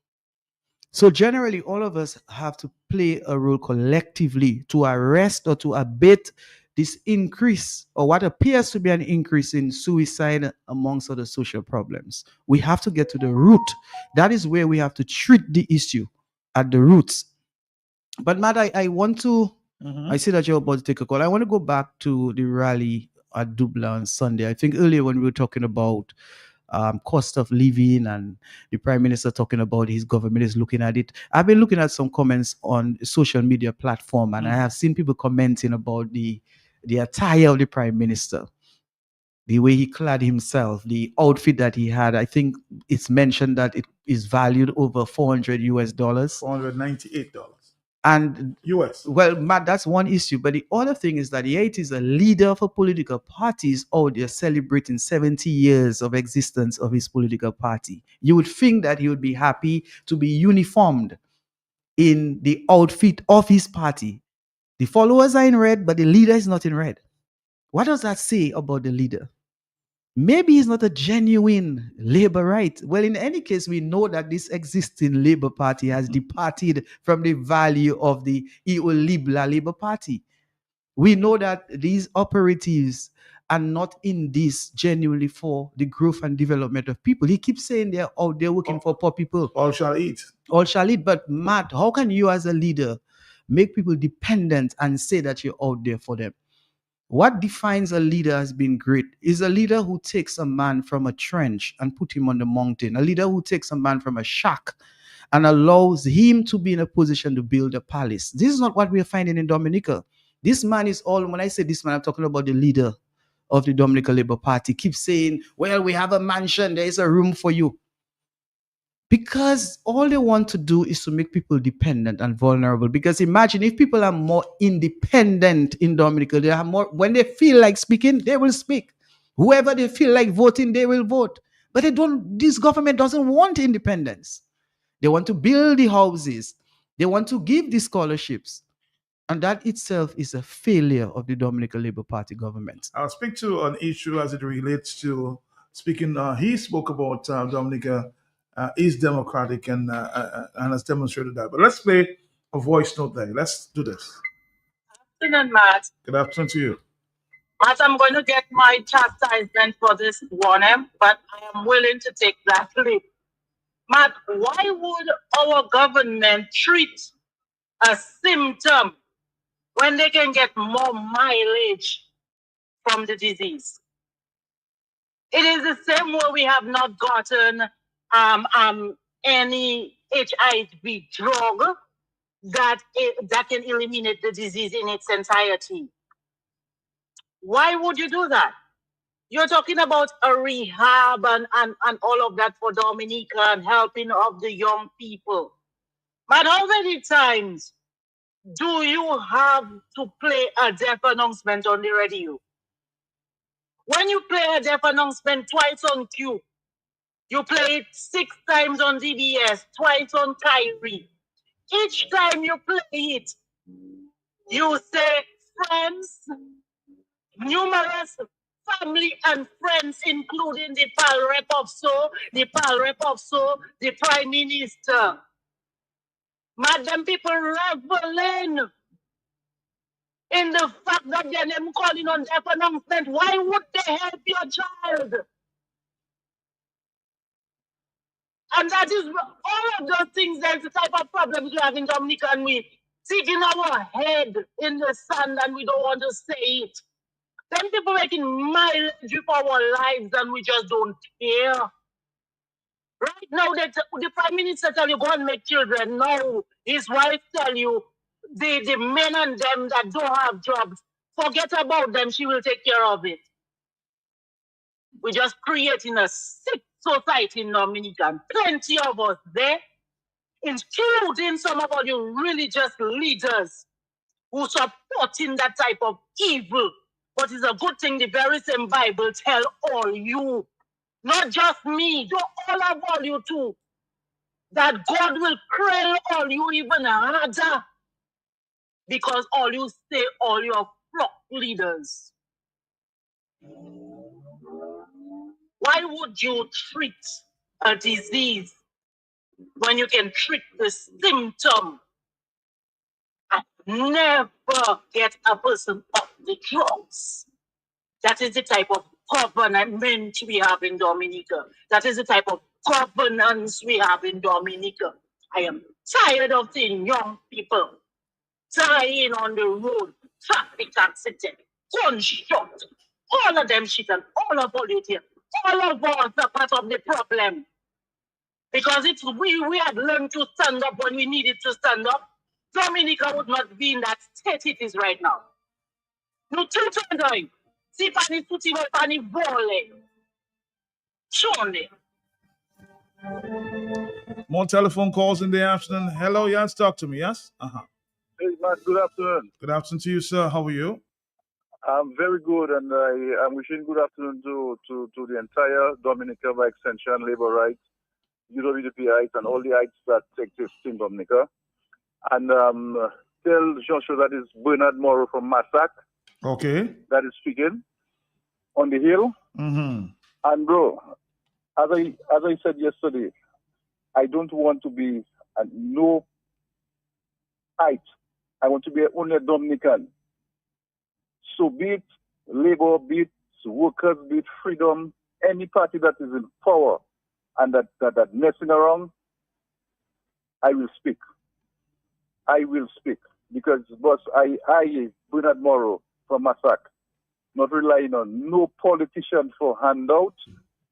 So generally, all of us have to play a role collectively to arrest or to abate this increase, or what appears to be an increase in suicide amongst other social problems. We have to get to the root. That is where we have to treat the issue at the roots. But Matt, I want to, I see that you're about to take a call. I want to go back to the rally at Dublin on Sunday. I think earlier when we were talking about cost of living and the prime minister talking about his government is looking at it. I've been looking at some comments on social media platform, and I have seen people commenting about the attire of the prime minister, the way he clad himself, the outfit that he had. I think it's mentioned that it is valued over $400 US. $498. And US. Well, Matt, that's one issue. But the other thing is that it is a leader for political parties out there celebrating 70 years of existence of his political party. You would think that he would be happy to be uniformed in the outfit of his party. The followers are in red, but the leader is not in red. What does that say about the leader? Maybe he's not a genuine Labourite. Well, in any case, we know that this existing Labour Party has departed from the value of the Libla Labour Party. We know that these operatives are not in this genuinely for the growth and development of people. He keeps saying they're out there working for poor people. All shall eat. All shall eat. But Matt, how can you as a leader make people dependent and say that you're out there for them? What defines a leader as being great is a leader who takes a man from a trench and put him on the mountain. A leader who takes a man from a shack and allows him to be in a position to build a palace. This is not what we are finding in Dominica. This man is all, when I say this man, I'm talking about the leader of the Dominica Labour Party. Keeps saying, well, we have a mansion, there is a room for you. Because all they want to do is to make people dependent and vulnerable. Because imagine if people are more independent in Dominica, they have more, when they feel like speaking, they will speak. Whoever they feel like voting, they will vote. But this government doesn't want independence. They want to build the houses. They want to give the scholarships. And that itself is a failure of the Dominica Labour Party government. I'll speak to an issue as it relates to speaking. He spoke about Dominica is democratic and has demonstrated that. But let's play a voice note there. Let's do this. Good afternoon, Matt. Good afternoon to you. Matt, I'm going to get my chastisement for this warning, but I am willing to take that leap. Matt, why would our government treat a symptom when they can get more mileage from the disease? It is the same way we have not gotten any HIV drug that can eliminate the disease in its entirety. Why would you do that? You're talking about a rehab and all of that for Dominica and helping of the young people. But how many times do you have to play a death announcement on the radio? When you play a death announcement twice on Q, you play it 6 times on DBS, twice on Kyrie. Each time you play it, you say, friends, numerous family and friends, including the Pal Rep of So, the Pal Rep of So, the Prime Minister. Madam, people reveling in the fact that they're them calling on death announcement. Why would they help your child? And that is all of those things. That's the type of problems we have in Dominica, and we sticking our head in the sand and we don't want to say it. Then people making mileage for our lives and we just don't care. Right now, the Prime Minister tell you go and make children. No, his wife tell you the men and them that don't have jobs, forget about them. She will take care of it. We're just creating a sick society in Dominica. Plenty of us there, including some of you religious leaders who supporting that type of evil. But it's a good thing the very same Bible tell all you, not just me, all of you too, that God will cradle all you even harder because all you say, all your flock leaders. Why would you treat a disease when you can treat the symptom and never get a person off the drugs? That is the type of government we have in Dominica. That is the type of governance we have in Dominica. I am tired of seeing young people dying on the road, traffic accident, gunshot, all of them shit and all of politics. All of us are part of the problem. Because it's we had learned to stand up when we needed to stand up. Dominica would not be in that state it is right now. No two times. Si pani tutti voi pani vole. Surely. More telephone calls in the afternoon. Hello, yes, talk to me, yes? Hey, Matt, good afternoon. Good afternoon to you, sir. How are you? I'm very good, and I'm wishing good afternoon to the entire Dominica, by extension, labor rights, UWPites, and all the ites that take this in Dominica. And tell Joshua that is Bernard Morrow from Massac. Okay. That is speaking on the hill. Mm-hmm. And bro, as I said yesterday, I don't want to be no ite. I want to be only a Dominican. So be it labor, be it workers, be it freedom, any party that is in power and that messing around, I will speak. I will speak. Because, boss, I Bernard Morrow from Massac, not relying on no politician for handout,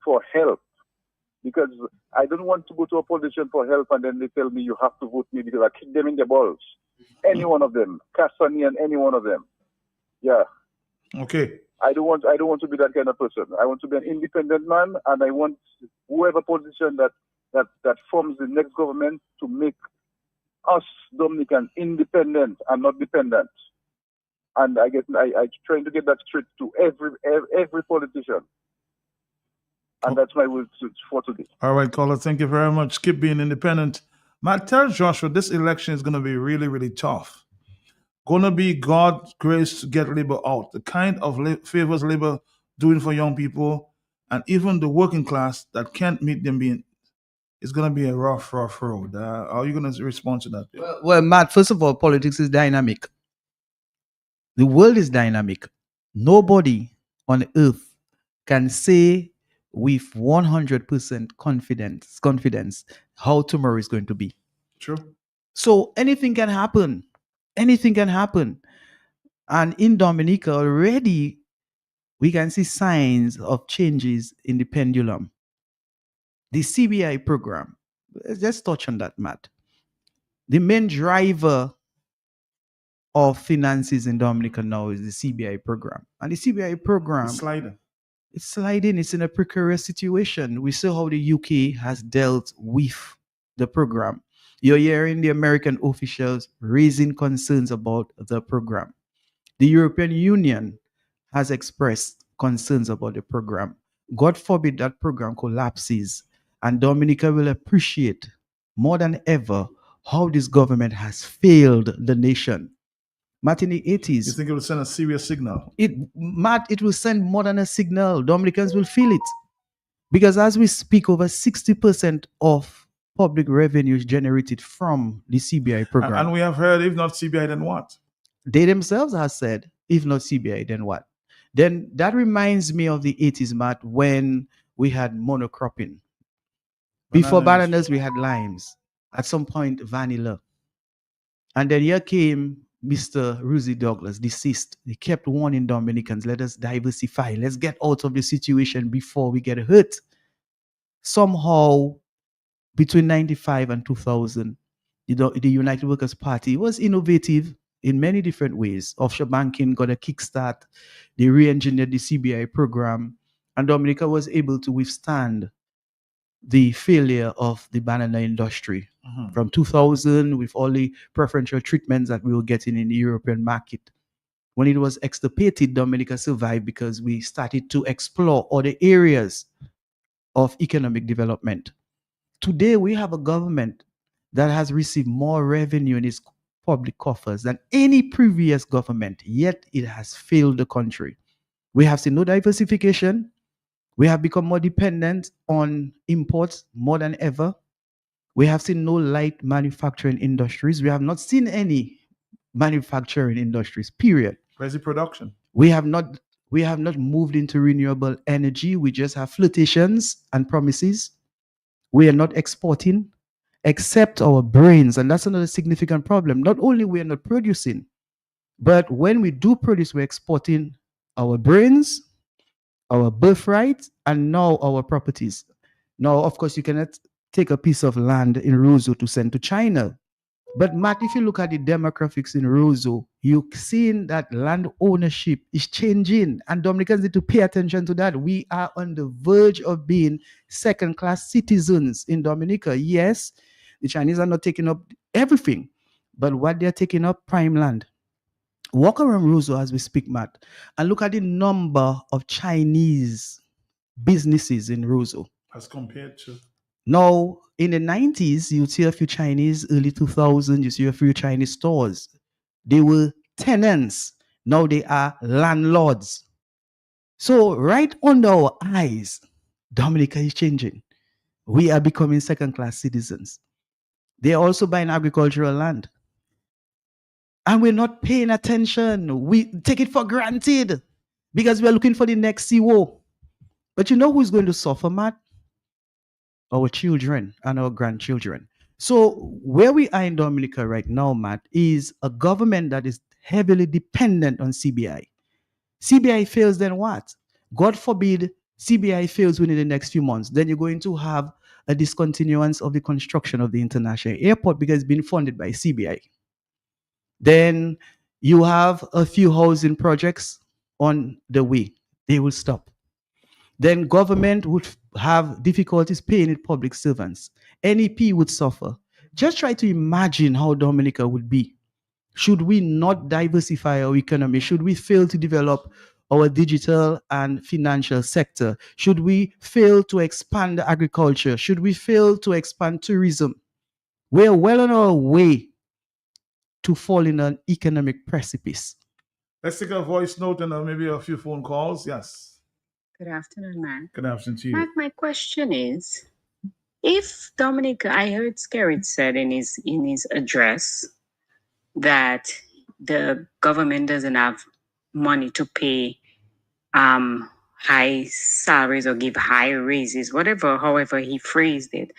for help. Because I don't want to go to a politician for help and then they tell me you have to vote me because I kick them in the balls. Any one of them. Cassani and any one of them. Yeah. Okay. I don't want to be that kind of person. I want to be an independent man, and I want whoever politician that forms the next government to make us Dominicans independent and not dependent. And I trying to get that straight to every politician. And that's my will for today. All right, caller. Thank you very much. Keep being independent. Matt, tell Joshua this election is going to be really, really tough. Going to be God's grace to get labor out. The kind of favors labor doing for young people and even the working class that can't meet them being. It's going to be a rough road. How are you going to respond to that? Well, Matt, first of all, politics is dynamic. The world is dynamic. Nobody on earth can say with 100% confidence how tomorrow is going to be. True. So anything can happen. Anything can happen. And in Dominica already, we can see signs of changes in the pendulum. The CBI program, let's just touch on that, Matt. The main driver of finances in Dominica now is the CBI program. And the CBI program, It's sliding. it's sliding, it's in a precarious situation. We saw how the UK has dealt with the program. You're hearing the American officials raising concerns about the program. The European Union has expressed concerns about the program. God forbid that program collapses, and Dominica will appreciate more than ever how this government has failed the nation. Matt, in the You 80s, think it would send a serious signal? it will send more than a signal. Dominicans will feel it. Because as we speak, over 60% of public revenue is generated from the CBI program. And we have heard, if not CBI, then what? They themselves have said, if not CBI, then what? Then that reminds me of the 80s, Matt, when we had monocropping. Before bananas, we had limes. At some point, vanilla. And then here came Mr. Ruzi Douglas, deceased. He kept warning Dominicans, let us diversify. Let's get out of the situation before we get hurt. Somehow, between 95 and 2000, the United Workers' Party was innovative in many different ways. Offshore banking got a kickstart. They re-engineered the CBI program. And Dominica was able to withstand the failure of the banana industry. From 2000, with all the preferential treatments that we were getting in the European market. When it was extirpated, Dominica survived because we started to explore other areas of economic development. Today, we have a government that has received more revenue in its public coffers than any previous government, yet it has failed the country. We have seen no diversification. We have become more dependent on imports more than ever. We have seen no light manufacturing industries. We have not seen any manufacturing industries, period. Where's the production? We have not moved into renewable energy. We just have flirtations and promises. We are not exporting except our brains, and that's another significant problem. Not only we are not producing, but when we do produce, we're exporting our brains, our birthright, and now our properties. Now, of course, you cannot take a piece of land in Roseau to send to China. But Matt, if you look at the demographics in Roseau, you're seeing that land ownership is changing, and Dominicans need to pay attention to that. We are on the verge of being second-class citizens in Dominica. Yes, the Chinese are not taking up everything, but what they're taking up, prime land. Walk around Roseau as we speak, Matt, and look at the number of Chinese businesses in Roseau. As compared to? Now, in the 90s, you'd see a few Chinese, early 2000s, you see a few Chinese stores. They were tenants. Now they are landlords. So right under our eyes, Dominica is changing. We are becoming second-class citizens. They're also buying agricultural land. And we're not paying attention. We take it for granted because we're looking for the next CO. But you know who's going to suffer, Matt? Our children and our grandchildren. So where we are in Dominica right now, Matt, is a government that is heavily dependent on CBI. CBI fails, then what? God forbid CBI fails within the next few months. Then you're going to have a discontinuance of the construction of the international airport because it's been funded by CBI. Then you have a few housing projects on the way. They will stop. Then government would have difficulties paying its public servants. NEP would suffer. Just try to imagine how Dominica would be. Should we not diversify our economy? Should we fail to develop our digital and financial sector? Should we fail to expand agriculture? Should we fail to expand tourism? We're well on our way to fall in an economic precipice. Let's take a voice note and maybe a few phone calls. Yes. Good afternoon, Matt. Good afternoon to you. Matt, my question is, if Dominica, I heard Skerritt said in his address that the government doesn't have money to pay high salaries or give high raises, whatever, however he phrased it.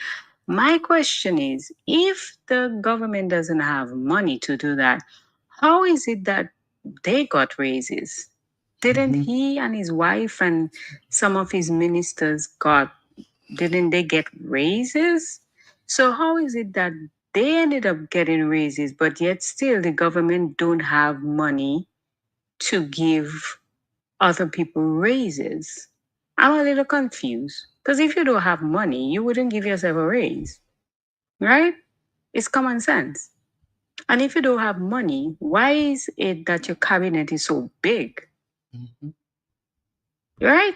My question is, if the government doesn't have money to do that, how is it that they got raises? Didn't he and his wife and some of his ministers didn't they get raises? So how is it that they ended up getting raises, but yet still the government don't have money to give other people raises? I'm a little confused. Because if you don't have money, you wouldn't give yourself a raise, right? It's common sense. And if you don't have money, why is it that your cabinet is so big? Right?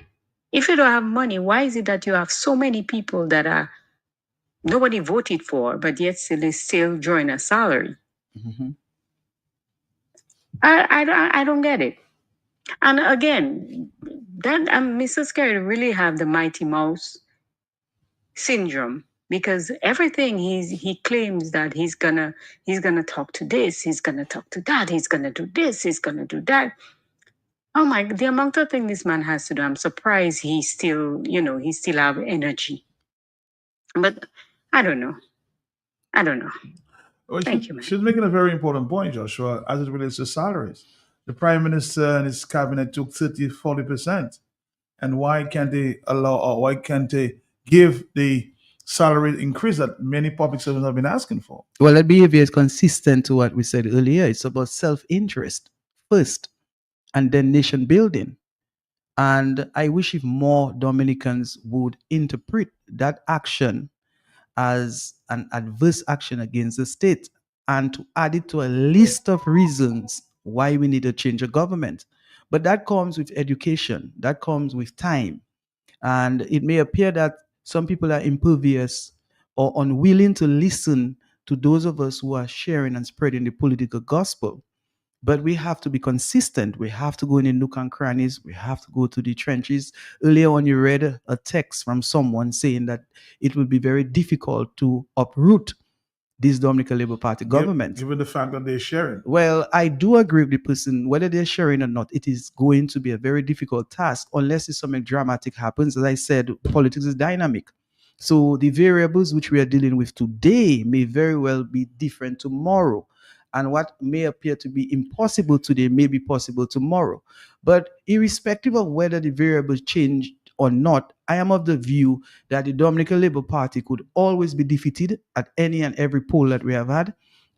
If you don't have money, why is it that you have so many people that are nobody voted for, but yet still drawing a salary? I don't get it. And again, that Mr. Scary really have the Mighty Mouse syndrome because everything he claims that he's gonna talk to this, he's gonna talk to that, he's gonna do this, he's gonna do that. Oh my, the amount of things this man has to do, I'm surprised he still, he still have energy. But I don't know. Well, Thank you, man. she's making a very important point, Joshua, as it relates to salaries. The prime minister and his cabinet took 30-40%. And why can't they allow, or why can't they give the salary increase that many public servants have been asking for? Well, that behavior is consistent to what we said earlier. It's about self-interest first, and then nation building. And I wish if more Dominicans would interpret that action as an adverse action against the state and to add it to a list of reasons why we need to change a government. But that comes with education, that comes with time. And it may appear that some people are impervious or unwilling to listen to those of us who are sharing and spreading the political gospel. But we have to be consistent. We have to go in the nook and crannies. We have to go to the trenches. Earlier on, you read a text from someone saying that it will be very difficult to uproot this Dominican Labour Party government. Given the fact that they're sharing. Well, I do agree with the person, whether they're sharing or not, it is going to be a very difficult task unless it's something dramatic happens. As I said, politics is dynamic. So the variables which we are dealing with today may very well be different tomorrow. And what may appear to be impossible today may be possible tomorrow. But irrespective of whether the variables change or not, I am of the view that the Dominican Labour Party could always be defeated at any and every poll that we have had.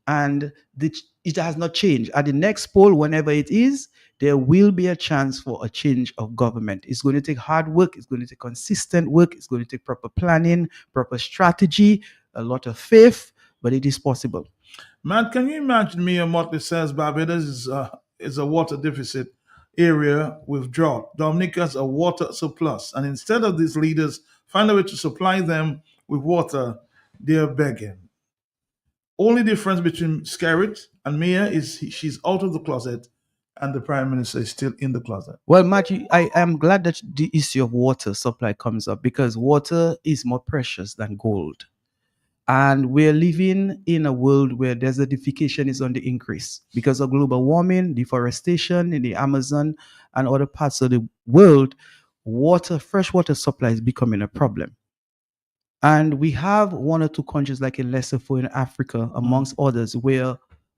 And it has not changed. At the next poll, whenever it is, there will be a chance for a change of government. It's going to take hard work. It's going to take consistent work. It's going to take proper planning, proper strategy, a lot of faith, but it is possible. Matt, can you imagine me and Motley says Barbados is a water deficit area with drought. Dominica's a water surplus. And instead of these leaders find a way to supply them with water, they're begging. Only difference between Scarrett and Mia is she's out of the closet and the prime minister is still in the closet. Well, Matthew, I am glad that the issue of water supply comes up because water is more precious than gold. And we're living in a world where desertification is on the increase because of global warming, deforestation in the Amazon and other parts of the world. Freshwater supply is becoming a problem. And we have one or two countries like in Lesotho in Africa, amongst others, where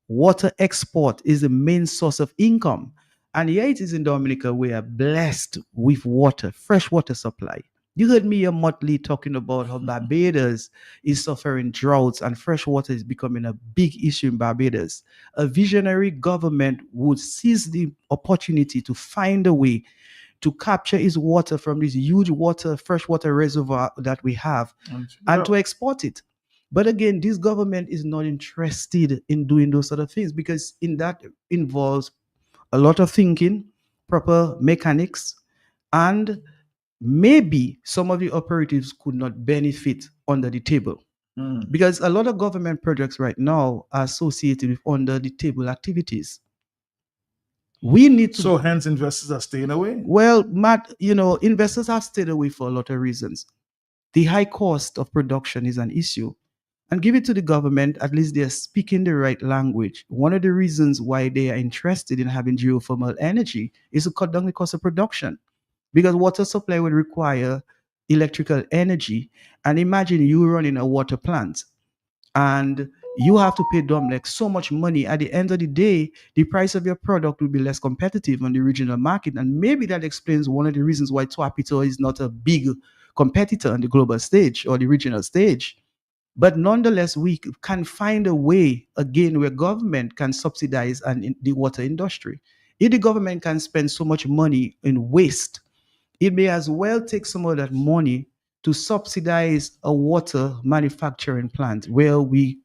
water export is the main source of income. And here it is in Dominica, we are blessed with water, fresh water supply. You heard me, Motley, talking about how Barbados is suffering droughts and fresh water is becoming a big issue in Barbados. A visionary government would seize the opportunity to find a way to capture its water from this huge freshwater reservoir that we have and to export it. But again, this government is not interested in doing those sort of things because in that involves a lot of thinking, proper mechanics, and maybe some of the operatives could not benefit under the table. Because a lot of government projects right now are associated with under the table activities. We need to. So hence investors are staying away. Well, Matt, investors have stayed away for a lot of reasons. The high cost of production is an issue. And give it to the government, at least they're speaking the right language. One of the reasons why they are interested in having geothermal energy is to cut down the cost of production. because water supply would require electrical energy. And imagine you running a water plant and you have to pay Domlex so much money. At the end of the day, the price of your product will be less competitive on the regional market. And maybe that explains one of the reasons why Twapito is not a big competitor on the global stage or the regional stage. But nonetheless, we can find a way again where government can subsidize the water industry. If the government can spend so much money in waste, it may as well take some of that money to subsidize a water manufacturing plant where we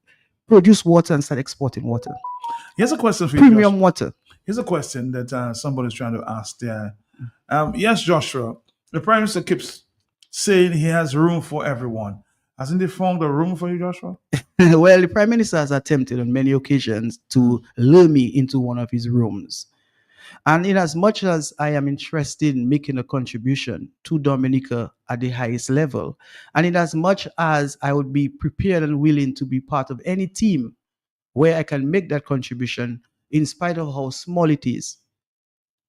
produce water and start exporting water. Here's a question for you, Premium Josh. water. Here's a question that somebody's trying to ask there. Yes, Joshua, the Prime Minister keeps saying he has room for everyone. Hasn't he found a room for you, Joshua? Well, the Prime Minister has attempted on many occasions to lure me into one of his rooms. And in as much as I am interested in making a contribution to Dominica at the highest level, and in as much as I would be prepared and willing to be part of any team where I can make that contribution, in spite of how small it is,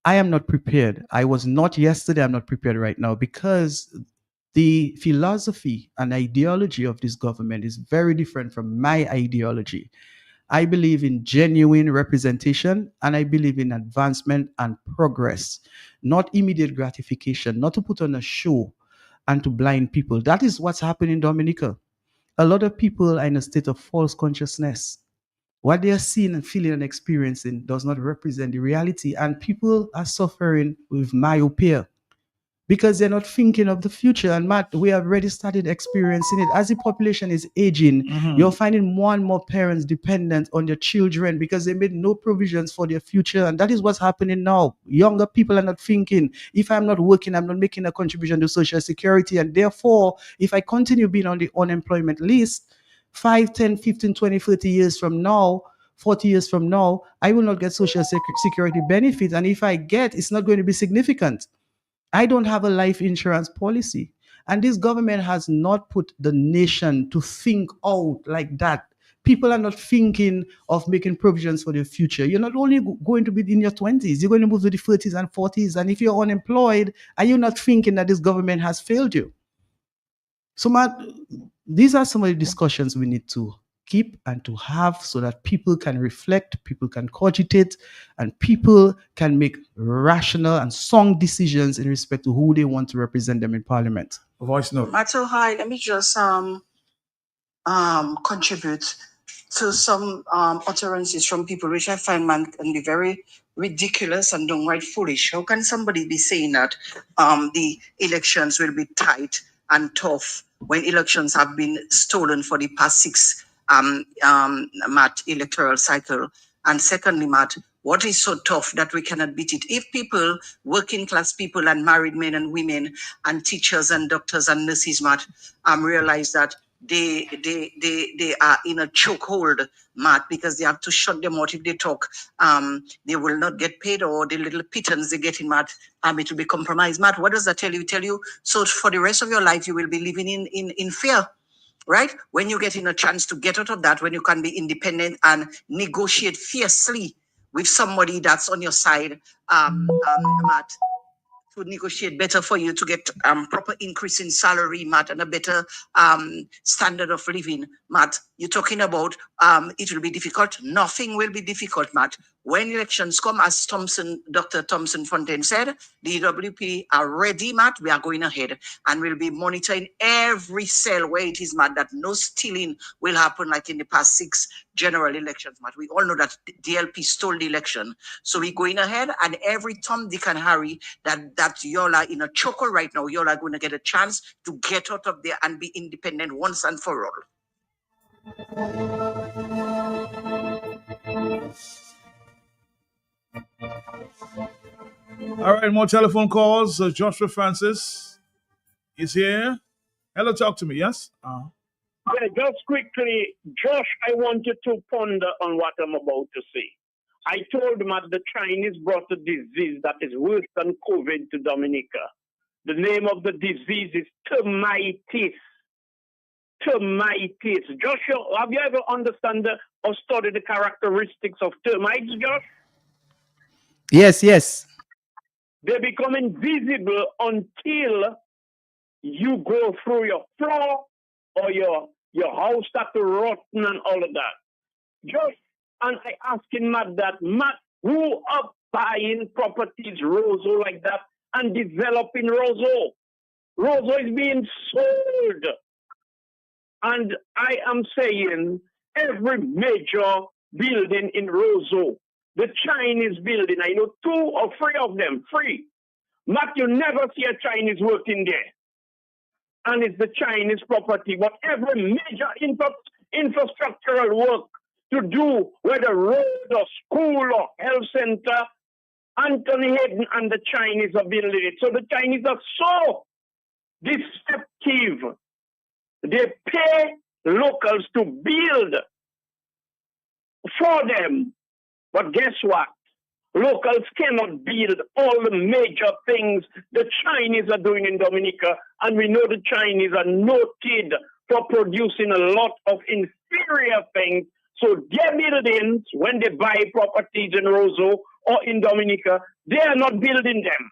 I am not prepared. I was not yesterday, I'm not prepared right now, because the philosophy and ideology of this government is very different from my ideology. I believe in genuine representation, and I believe in advancement and progress, not immediate gratification, not to put on a show and to blind people. That is what's happening in Dominica. A lot of people are in a state of false consciousness. What they are seeing and feeling and experiencing does not represent the reality, and people are suffering with myopia because they're not thinking of the future. And Matt, we have already started experiencing it. As the population is aging, you're finding more and more parents dependent on their children because they made no provisions for their future. And that is what's happening now. Younger people are not thinking, if I'm not working, I'm not making a contribution to Social Security. And therefore, if I continue being on the unemployment list, 5, 10, 15, 20, 30 years from now, 40 years from now, I will not get Social Security benefits. And if I get, it's not going to be significant. I don't have a life insurance policy. And this government has not put the nation to think out like that. People are not thinking of making provisions for the future. You're not only going to be in your 20s, you're going to move to the 30s and 40s. And if you're unemployed, are you not thinking that this government has failed you? So, Matt, these are some of the discussions we need to keep and to have so that people can reflect, people can cogitate, and people can make rational and sound decisions in respect to who they want to represent them in Parliament. Voice note. Mato, hi. Let me just contribute to some utterances from people which I find can be very ridiculous and downright foolish. How can somebody be saying that the elections will be tight and tough when elections have been stolen for the past 6 Matt, electoral cycle? And secondly, Matt, what is so tough that we cannot beat it? If people, working class people and married men and women and teachers and doctors and nurses, Matt, realize that they are in a chokehold, Matt, because they have to shut them out if they talk. They will not get paid, or the little pittance they get in, Matt, it will be compromised. Matt, what does that tell you? Tell you, so for the rest of your life, you will be living in fear, right? When you get in a chance to get out of that, when you can be independent and negotiate fiercely with somebody that's on your side, Matt, to negotiate better for you to get proper increase in salary, Matt, and a better standard of living, Matt. You're talking about it will be difficult. Nothing will be difficult, Matt. When elections come, as Dr. Thompson Fontaine said, the EWP are ready, Matt. We are going ahead and we'll be monitoring every cell where it is, Matt, that no stealing will happen like in the past 6 general elections, Matt. We all know that DLP stole the election. So we're going ahead, and every Tom, Dick, and Harry that y'all are in a choker right now, y'all are going to get a chance to get out of there and be independent once and for all. All right, more telephone calls. Joshua Francis is here. Hello, talk to me. Yes? Yeah, just quickly, Josh, I want you to ponder on what I'm about to say. I told him that the Chinese brought a disease that is worse than COVID to Dominica. The name of the disease is termites. Termites. Josh, have you ever understand or studied the characteristics of termites, Josh? Yes. They become invisible until you go through your floor or your house start to rotten and all of that. Just and I asking Matt, who are buying properties Roseau like that and developing Roseau? Roseau is being sold. And I am saying every major building in Roseau, the Chinese building, I know 2 or 3 of them, free. Matt, you never see a Chinese working there. And it's the Chinese property. But every major infrastructural work to do, whether road or school or health center, Anthony Hayden and the Chinese are building it. So the Chinese are so deceptive. They pay locals to build for them. But guess what? Locals cannot build all the major things the Chinese are doing in Dominica. And we know the Chinese are noted for producing a lot of inferior things. So their buildings, when they buy properties in Roseau or in Dominica, they are not building them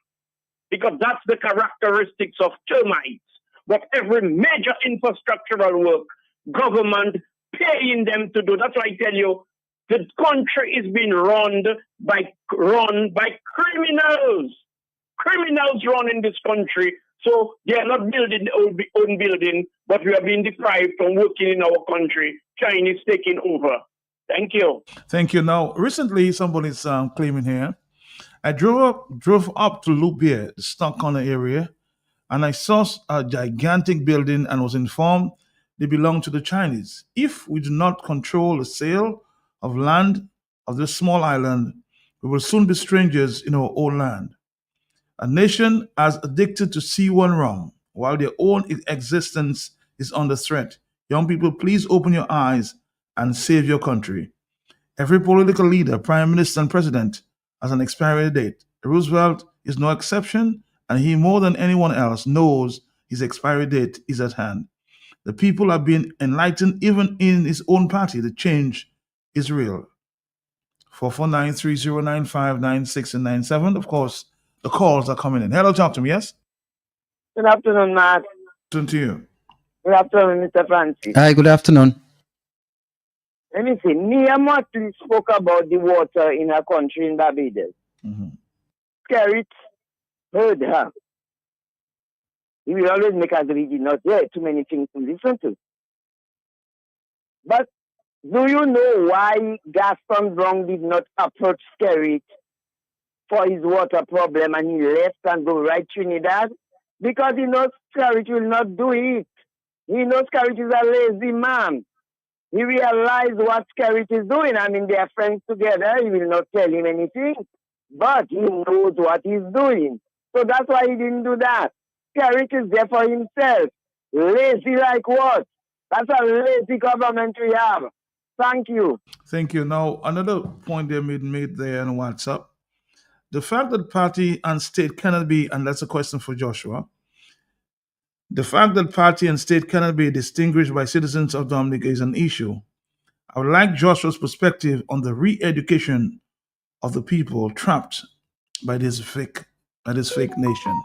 because that's the characteristics of termites. But every major infrastructural work, government paying them to do. That's why I tell you, the country is being run by criminals. Criminals running this country. So they are not building their own building, but we are being deprived from working in our country. Chinese taking over. Thank you. Thank you. Now, recently, somebody's claiming here. I drove up to Loupier, the Stock Corner area, and I saw a gigantic building and was informed they belong to the Chinese. If we do not control the sale of land of this small island, we will soon be strangers in our own land. A nation as addicted to C1 rum, while their own existence is under threat. Young people, please open your eyes and save your country. Every political leader, prime minister, and president has an expiry date. Roosevelt is no exception, and he, more than anyone else, knows his expiry date is at hand. The people are being enlightened even in his own party. The change is real. 449-3095-96 and 97. Of course, the calls are coming in. Hello, talk to me, yes? Good afternoon, Mark. Listen to you. Good afternoon, Mr. Francis. Hi, good afternoon. Let me see. Nia Motley spoke about the water in her country in Barbados. Skerrit heard her. He will always make us read it, not there. Too many things to listen to. But do you know why Gaston Brown did not approach Skerrit for his water problem and he left and go right Trinidad? Because he knows Skerrit will not do it. He knows Skerrit is a lazy man. He realized what Skerrit is doing. I mean, they are friends together. He will not tell him anything. But he knows what he's doing. So that's why he didn't do that. Skerrit is there for himself. Lazy like what? That's a lazy government we have. Thank you. Thank you. Now, another point they made there on WhatsApp. The fact that party and state cannot be, and that's a question for Joshua, the fact that party and state cannot be distinguished by citizens of Dominica is an issue. I would like Joshua's perspective on the re-education of the people trapped by this fake nation.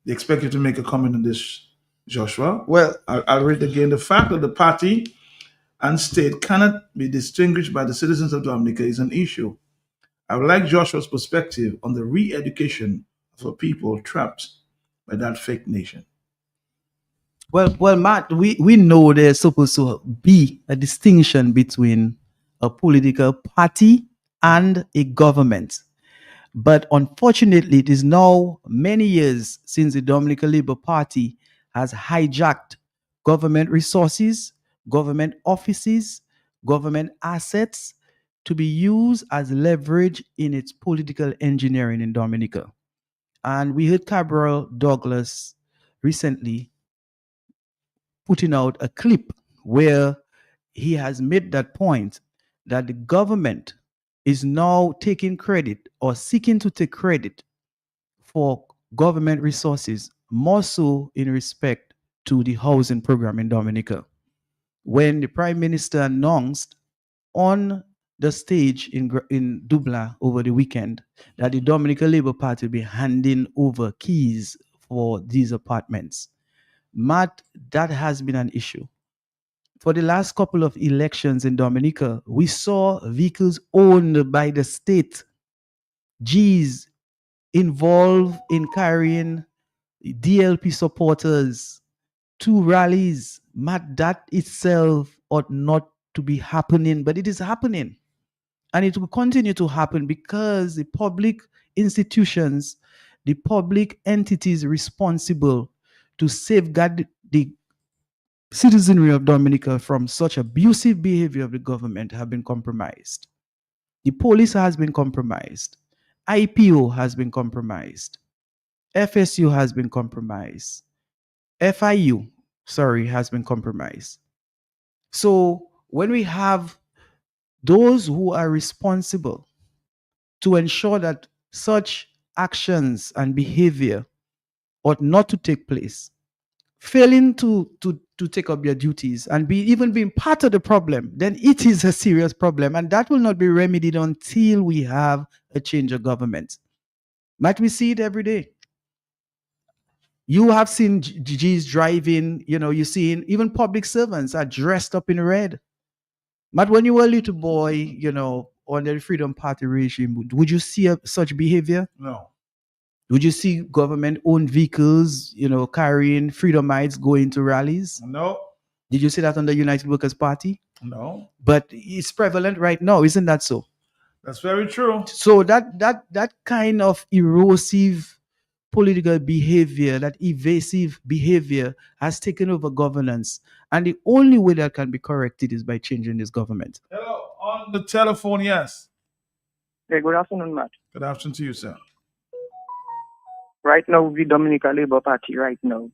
They expect you to make a comment on this, Joshua. Well, I'll read again. The fact that the party and state cannot be distinguished by the citizens of Dominica is an issue. I would like Joshua's perspective on the re-education of a people trapped by that fake nation. Well, Matt, we know there's supposed to be a distinction between a political party and a government. But unfortunately, it is now many years since the Dominican Labour Party has hijacked government resources, government offices, government assets to be used as leverage in its political engineering in Dominica. And we heard Cabral Douglas recently putting out a clip where he has made that point that the government is now taking credit or seeking to take credit for government resources, more so in respect to the housing program in Dominica. When the Prime Minister announced on the stage in Dublin over the weekend that the Dominican Labour Party will be handing over keys for these apartments. Matt, that has been an issue. For the last couple of elections in Dominica, we saw vehicles owned by the state, G's, involved in carrying DLP supporters to rallies. Matt, that itself ought not to be happening, but it is happening. And it will continue to happen because the public institutions, the public entities responsible to safeguard the citizenry of Dominica from such abusive behavior of the government have been compromised. The police has been compromised. IPO has been compromised. FSU has been compromised. FIU, has been compromised. So when we have those who are responsible to ensure that such actions and behavior ought not to take place, failing to take up their duties and even being part of the problem, then it is a serious problem, and that will not be remedied until we have a change of government. Might we see it every day? You have seen G's driving, you're seeing even public servants are dressed up in red. But when you were a little boy, under the Freedom Party regime, would you see such behavior? No. Would you see government-owned vehicles, carrying freedomites going to rallies? No. Did you see that on the United Workers' Party? No. But it's prevalent right now, isn't that so? That's very true. So that kind of erosive political behavior, that evasive behavior has taken over governance. And the only way that can be corrected is by changing this government. Hello, on the telephone, yes. Hey, good afternoon, Matt. Good afternoon to you, sir. Right now, the Dominican Labour Party right now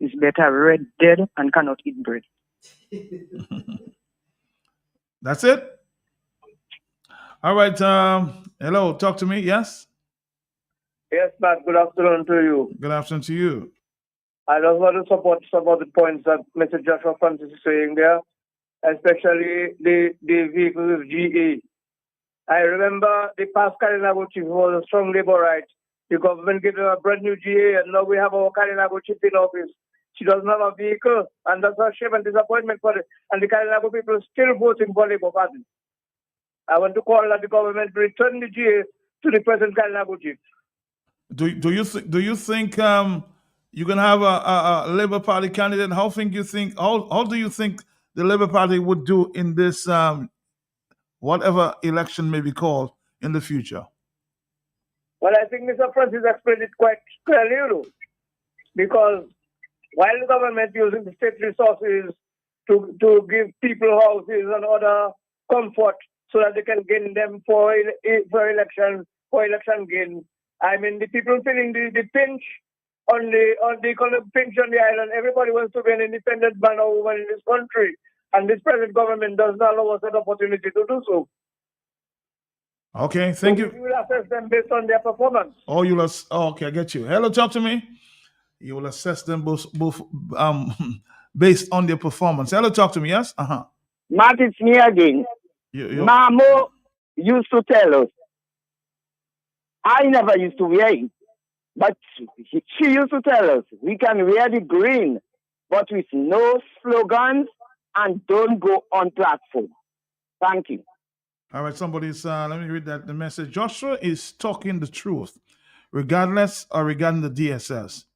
is better red dead and cannot eat bread. That's it? All right. Hello, talk to me, yes? Yes, Matt, good afternoon to you. Good afternoon to you. I just want to support some of the points that Mr. Joshua Francis is saying there, especially the vehicles with GE. I remember the past Kalinago chief was a strong labor right. The government gave them a brand new GA, and now we have our Kalinago chief in office. She doesn't have a vehicle, and that's a shame and disappointment for it. And the Kalinago people are still voting for Labour Party. I want to call on the government to return the GA to the present Kalinago chief. Do you think you can have a Labour Party candidate? How do you think the Labour Party would do in this whatever election may be called in the future? Well, I think Mr. Francis explained it quite clearly, because while the government using the state resources to give people houses and other comfort so that they can gain them for election gain, I mean, the people feeling the pinch on the economic pinch on the island. Everybody wants to be an independent man or woman in this country, and this present government does not allow us an opportunity to do so. Okay, thank you. You will assess them based on their performance. Okay, I get you. Hello, talk to me. You will assess them both based on their performance. Hello, talk to me. Yes. Matt, it's me again. Mamo used to tell us. I never used to wear it, but she used to tell us we can wear the green, but with no slogans and don't go on platform. Thank you. All right, somebody's, let me read the message. Joshua is talking the truth, regardless or regarding the DSS.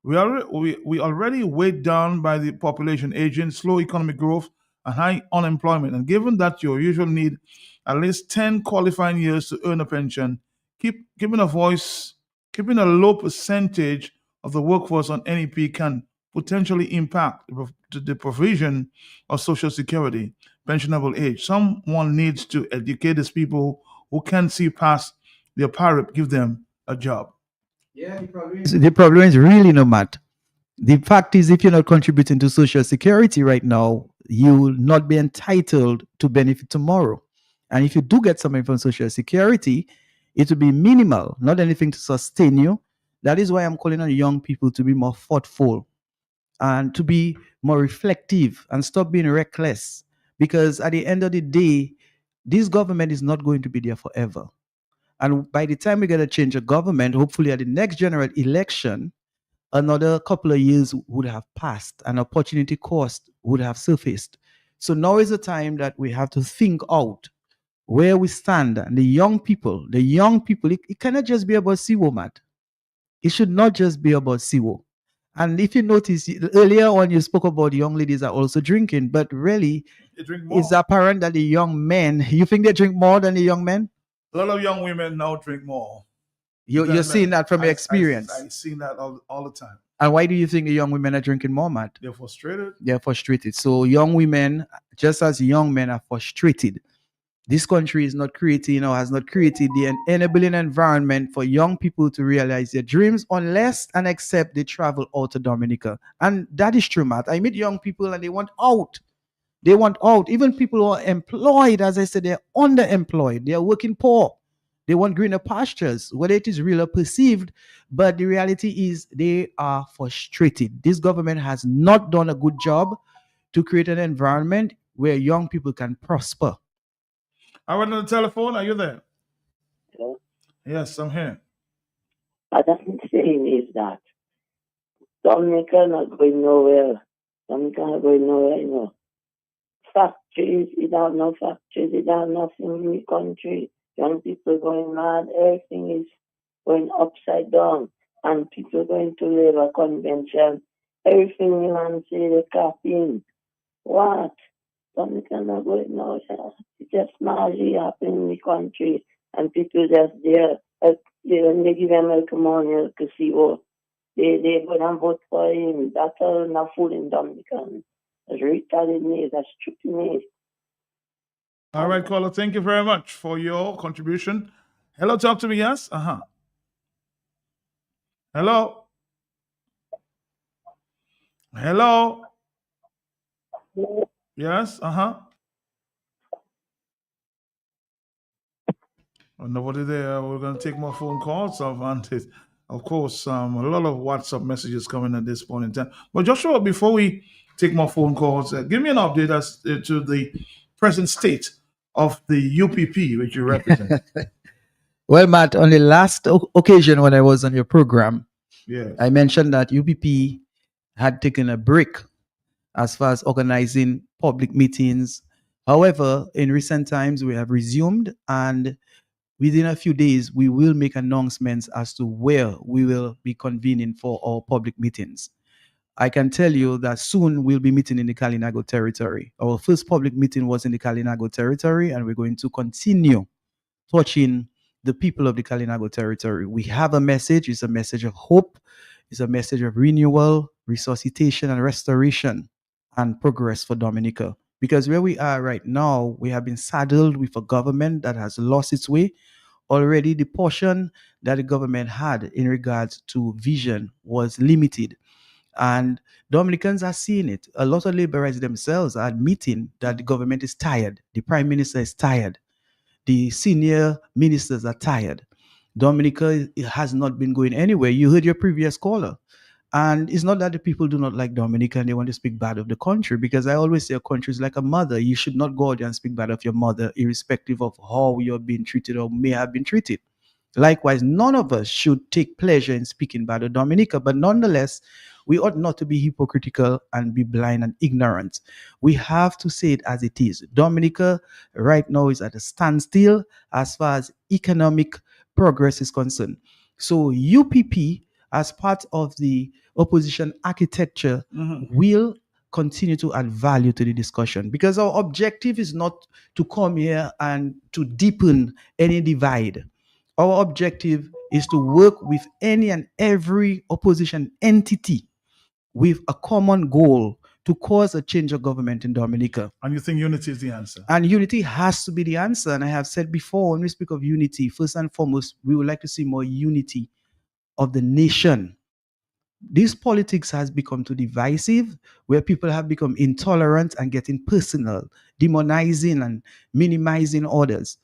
We already weighed down by the population aging, slow economic growth, and high unemployment. And given that you usually need at least 10 qualifying years to earn a pension, keeping a low percentage of the workforce on NEP can potentially impact the provision of Social Security, pensionable age. Someone needs to educate these people who can't see past their pirate, give them a job. Yeah, the problem is really no matter. The fact is, if you're not contributing to Social Security right now, you will not be entitled to benefit tomorrow. And if you do get something from Social Security, it will be minimal, not anything to sustain you. That is why I'm calling on young people to be more thoughtful and to be more reflective and stop being reckless. Because at the end of the day, this government is not going to be there forever. And by the time we get a change of government, hopefully at the next general election, another couple of years would have passed and opportunity cost would have surfaced. So now is the time that we have to think out where we stand. And the young people, it cannot just be about Siwo, Matt. It should not just be about Siwo. And if you notice, earlier on you spoke about young ladies are also drinking, but really, They drink more. it's apparent that the young men, you think they drink more than the young men? A lot of young women now drink more. You're seeing that from your experience. I see that all the time. And why do you think the young women are drinking more, Matt? They're frustrated. They're frustrated. So young women, just as young men, are frustrated. This country is not creating or has not created the enabling environment for young people to realize their dreams unless and except they travel out to Dominica. And that is true, Matt. I meet young people and they want out. They want out. Even people who are employed, as I said, they're underemployed. They are working poor. They want greener pastures, whether it is real or perceived. But the reality is they are frustrated. This government has not done a good job to create an environment where young people can prosper. I went on the telephone. Are you there? Hello? Yes, I'm here. What I'm saying is that Dominica not going nowhere. Dominica not going nowhere, you know. Factories, it have no factories, it have nothing in the country. Young people going mad, everything is going upside down. And people going to labor convention. Everything you want to see the caffeine. What? Dominica not going nowhere. It's just magic happening in the country. And people just there. When they give them like money to see what they go and vote for him. That's all not fooling Dominican. That's retarded, that's stupid. All right, caller. Thank you very much for your contribution. Hello, talk to me. Yes. Hello. Hello. Yes. Well, nobody there. We're going to take more phone calls. Of course, a lot of WhatsApp messages coming at this point in time. But Joshua, before we take more phone calls, give me an update as to the present state of the UPP which you represent. Well, Matt, on the last occasion when I was on your program, Yes. I mentioned that UPP had taken a break as far as organizing public meetings. However, in recent times, we have resumed, and within a few days, we will make announcements as to where we will be convening for our public meetings. I can tell you that soon we'll be meeting in the Kalinago territory. Our first public meeting was in the Kalinago territory, and we're going to continue touching the people of the Kalinago territory. We have a message. It's a message of hope. It's a message of renewal, resuscitation, and restoration and progress for Dominica. Because where we are right now, we have been saddled with a government that has lost its way. Already, the portion that the government had in regards to vision was limited. And Dominicans are seeing it. A lot of laborers themselves are admitting that the government is tired. The prime minister is tired. The senior ministers are tired. Dominica has not been going anywhere. You heard your previous caller. And it's not that the people do not like Dominica and they want to speak bad of the country, because I always say a country is like a mother. You should not go out there and speak bad of your mother, irrespective of how you're being treated or may have been treated. Likewise, none of us should take pleasure in speaking bad of Dominica, but nonetheless, we ought not to be hypocritical and be blind and ignorant. We have to say it as it is. Dominica right now is at a standstill as far as economic progress is concerned. So UPP, as part of the opposition architecture, will continue to add value to the discussion, because our objective is not to come here and to deepen any divide. Our objective is to work with any and every opposition entity with a common goal to cause a change of government in Dominica. And you think unity is the answer? And unity has to be the answer. And I have said before, when we speak of unity, first and foremost, we would like to see more unity of the nation. This politics has become too divisive, where people have become intolerant and getting personal, demonizing and minimizing others.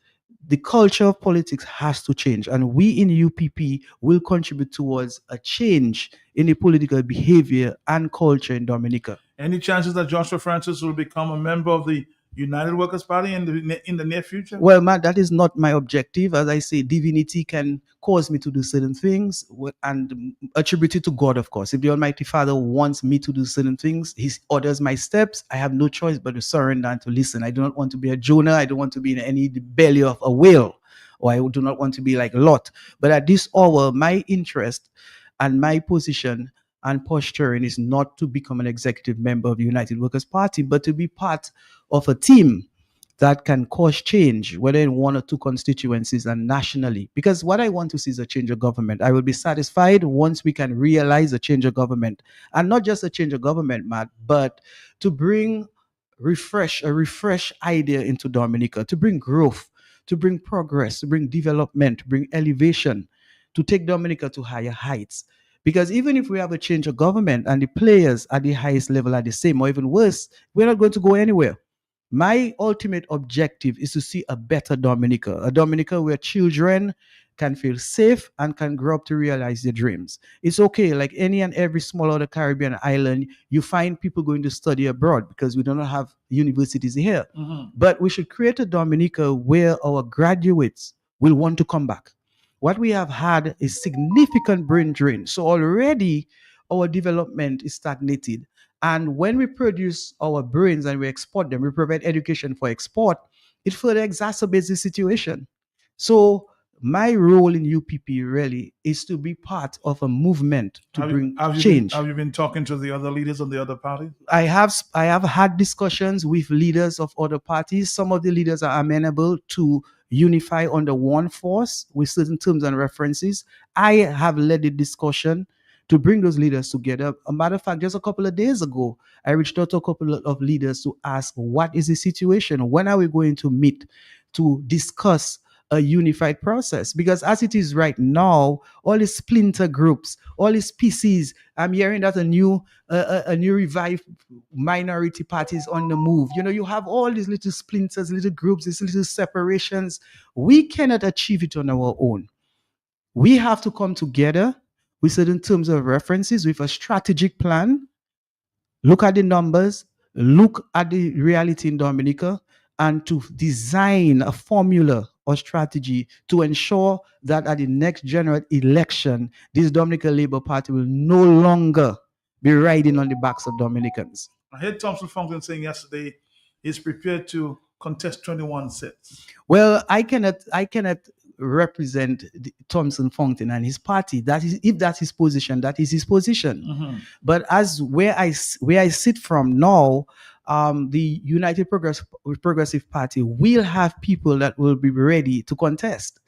The culture of politics has to change, and we in UPP will contribute towards a change in the political behavior and culture in Dominica. Any chances that Joshua Francis will become a member of the United Workers Party in the near future? Well, man, that is not my objective. As I say, divinity can cause me to do certain things and attribute it to God, of course. If the Almighty Father wants me to do certain things, He orders my steps. I have no choice but to surrender and to listen. I do not want to be a Jonah. I don't want to be in any belly of a whale, or I do not want to be like Lot. But at this hour, my interest and my position and posturing is not to become an executive member of the United Workers Party, but to be part of a team that can cause change, whether in one or two constituencies and nationally. Because what I want to see is a change of government. I will be satisfied once we can realize a change of government. And not just a change of government, Matt, but to bring a refresh idea into Dominica, to bring growth, to bring progress, to bring development, to bring elevation, to take Dominica to higher heights. Because even if we have a change of government and the players at the highest level are the same or even worse, we're not going to go anywhere. My ultimate objective is to see a better Dominica, a Dominica where children can feel safe and can grow up to realize their dreams. It's okay, like any and every small other Caribbean island, you find people going to study abroad because we do not have universities here. But we should create a Dominica where our graduates will want to come back. What we have had is significant brain drain. So already our development is stagnated. And when we produce our brains and we export them, we provide education for export, it further exacerbates the situation. So my role in UPP really is to be part of a movement to bring change. Have you been talking to the other leaders of the other parties? I have had discussions with leaders of other parties. Some of the leaders are amenable to unify under one force with certain terms and references. I have led the discussion to bring those leaders together. A matter of fact, just a couple of days ago, I reached out to a couple of leaders to ask, what is the situation? When are we going to meet to discuss a unified process? Because as it is right now, all these splinter groups, all these PCs, I'm hearing that a new revived minority parties on the move. You know, you have all these little splinters, little groups, these little separations. We cannot achieve it on our own. We have to come together with certain terms of references, with a strategic plan, look at the numbers, look at the reality in Dominica, and to design a formula or strategy to ensure that at the next general election, this Dominica Labour Party will no longer be riding on the backs of Dominicans. I heard Thompson Fontaine saying yesterday he's prepared to contest 21 seats. Well, I cannot represent Thompson Fontaine and his party. That is, if that's his position, that is his position. But as where I sit from now, the United Progressive Party will have people that will be ready to contest.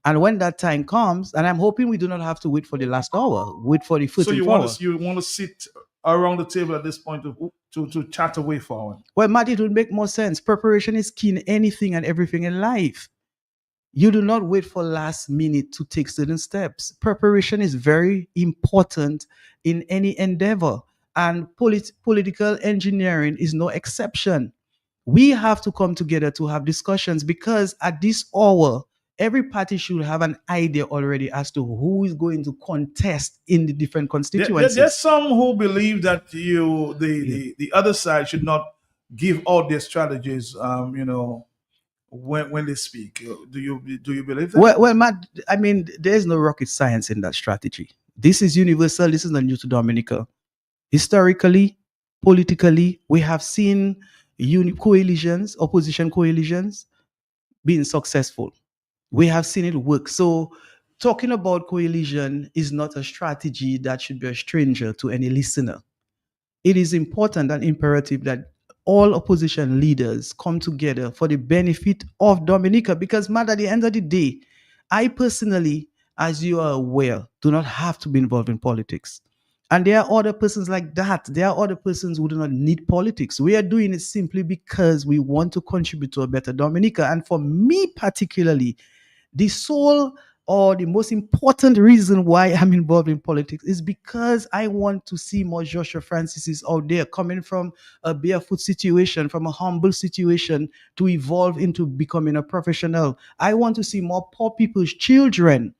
And when that time comes, and I'm hoping we do not have to wait for the last hour, wait for the first So and you forward. want to sit around the table at this point to chat a way forward? Well, Matt, it would make more sense. Preparation is key in anything and everything in life. You do not wait for last minute to take certain steps. Preparation is very important in any endeavor, and political engineering is no exception. We have to come together to have discussions, because at this hour, every party should have an idea already as to who is going to contest in the different constituencies. There's some who believe that the other side should not give out their strategies. When they speak, do you believe that? Well, Matt, I mean, there's no rocket science in that strategy. This is universal. This is not new to Dominica. Historically, politically, we have seen coalitions, opposition coalitions, being successful. We have seen it work. So, talking about coalition is not a strategy that should be a stranger to any listener. It is important and imperative that all opposition leaders come together for the benefit of Dominica, because, man, at the end of the day, I personally, as you are aware, do not have to be involved in politics. And there are other persons like that. There are other persons who do not need politics. We are doing it simply because we want to contribute to a better Dominica. And for me particularly, the sole or the most important reason why I'm involved in politics is because I want to see more Joshua Francises out there coming from a barefoot situation, from a humble situation, to evolve into becoming a professional. I want to see more poor people's children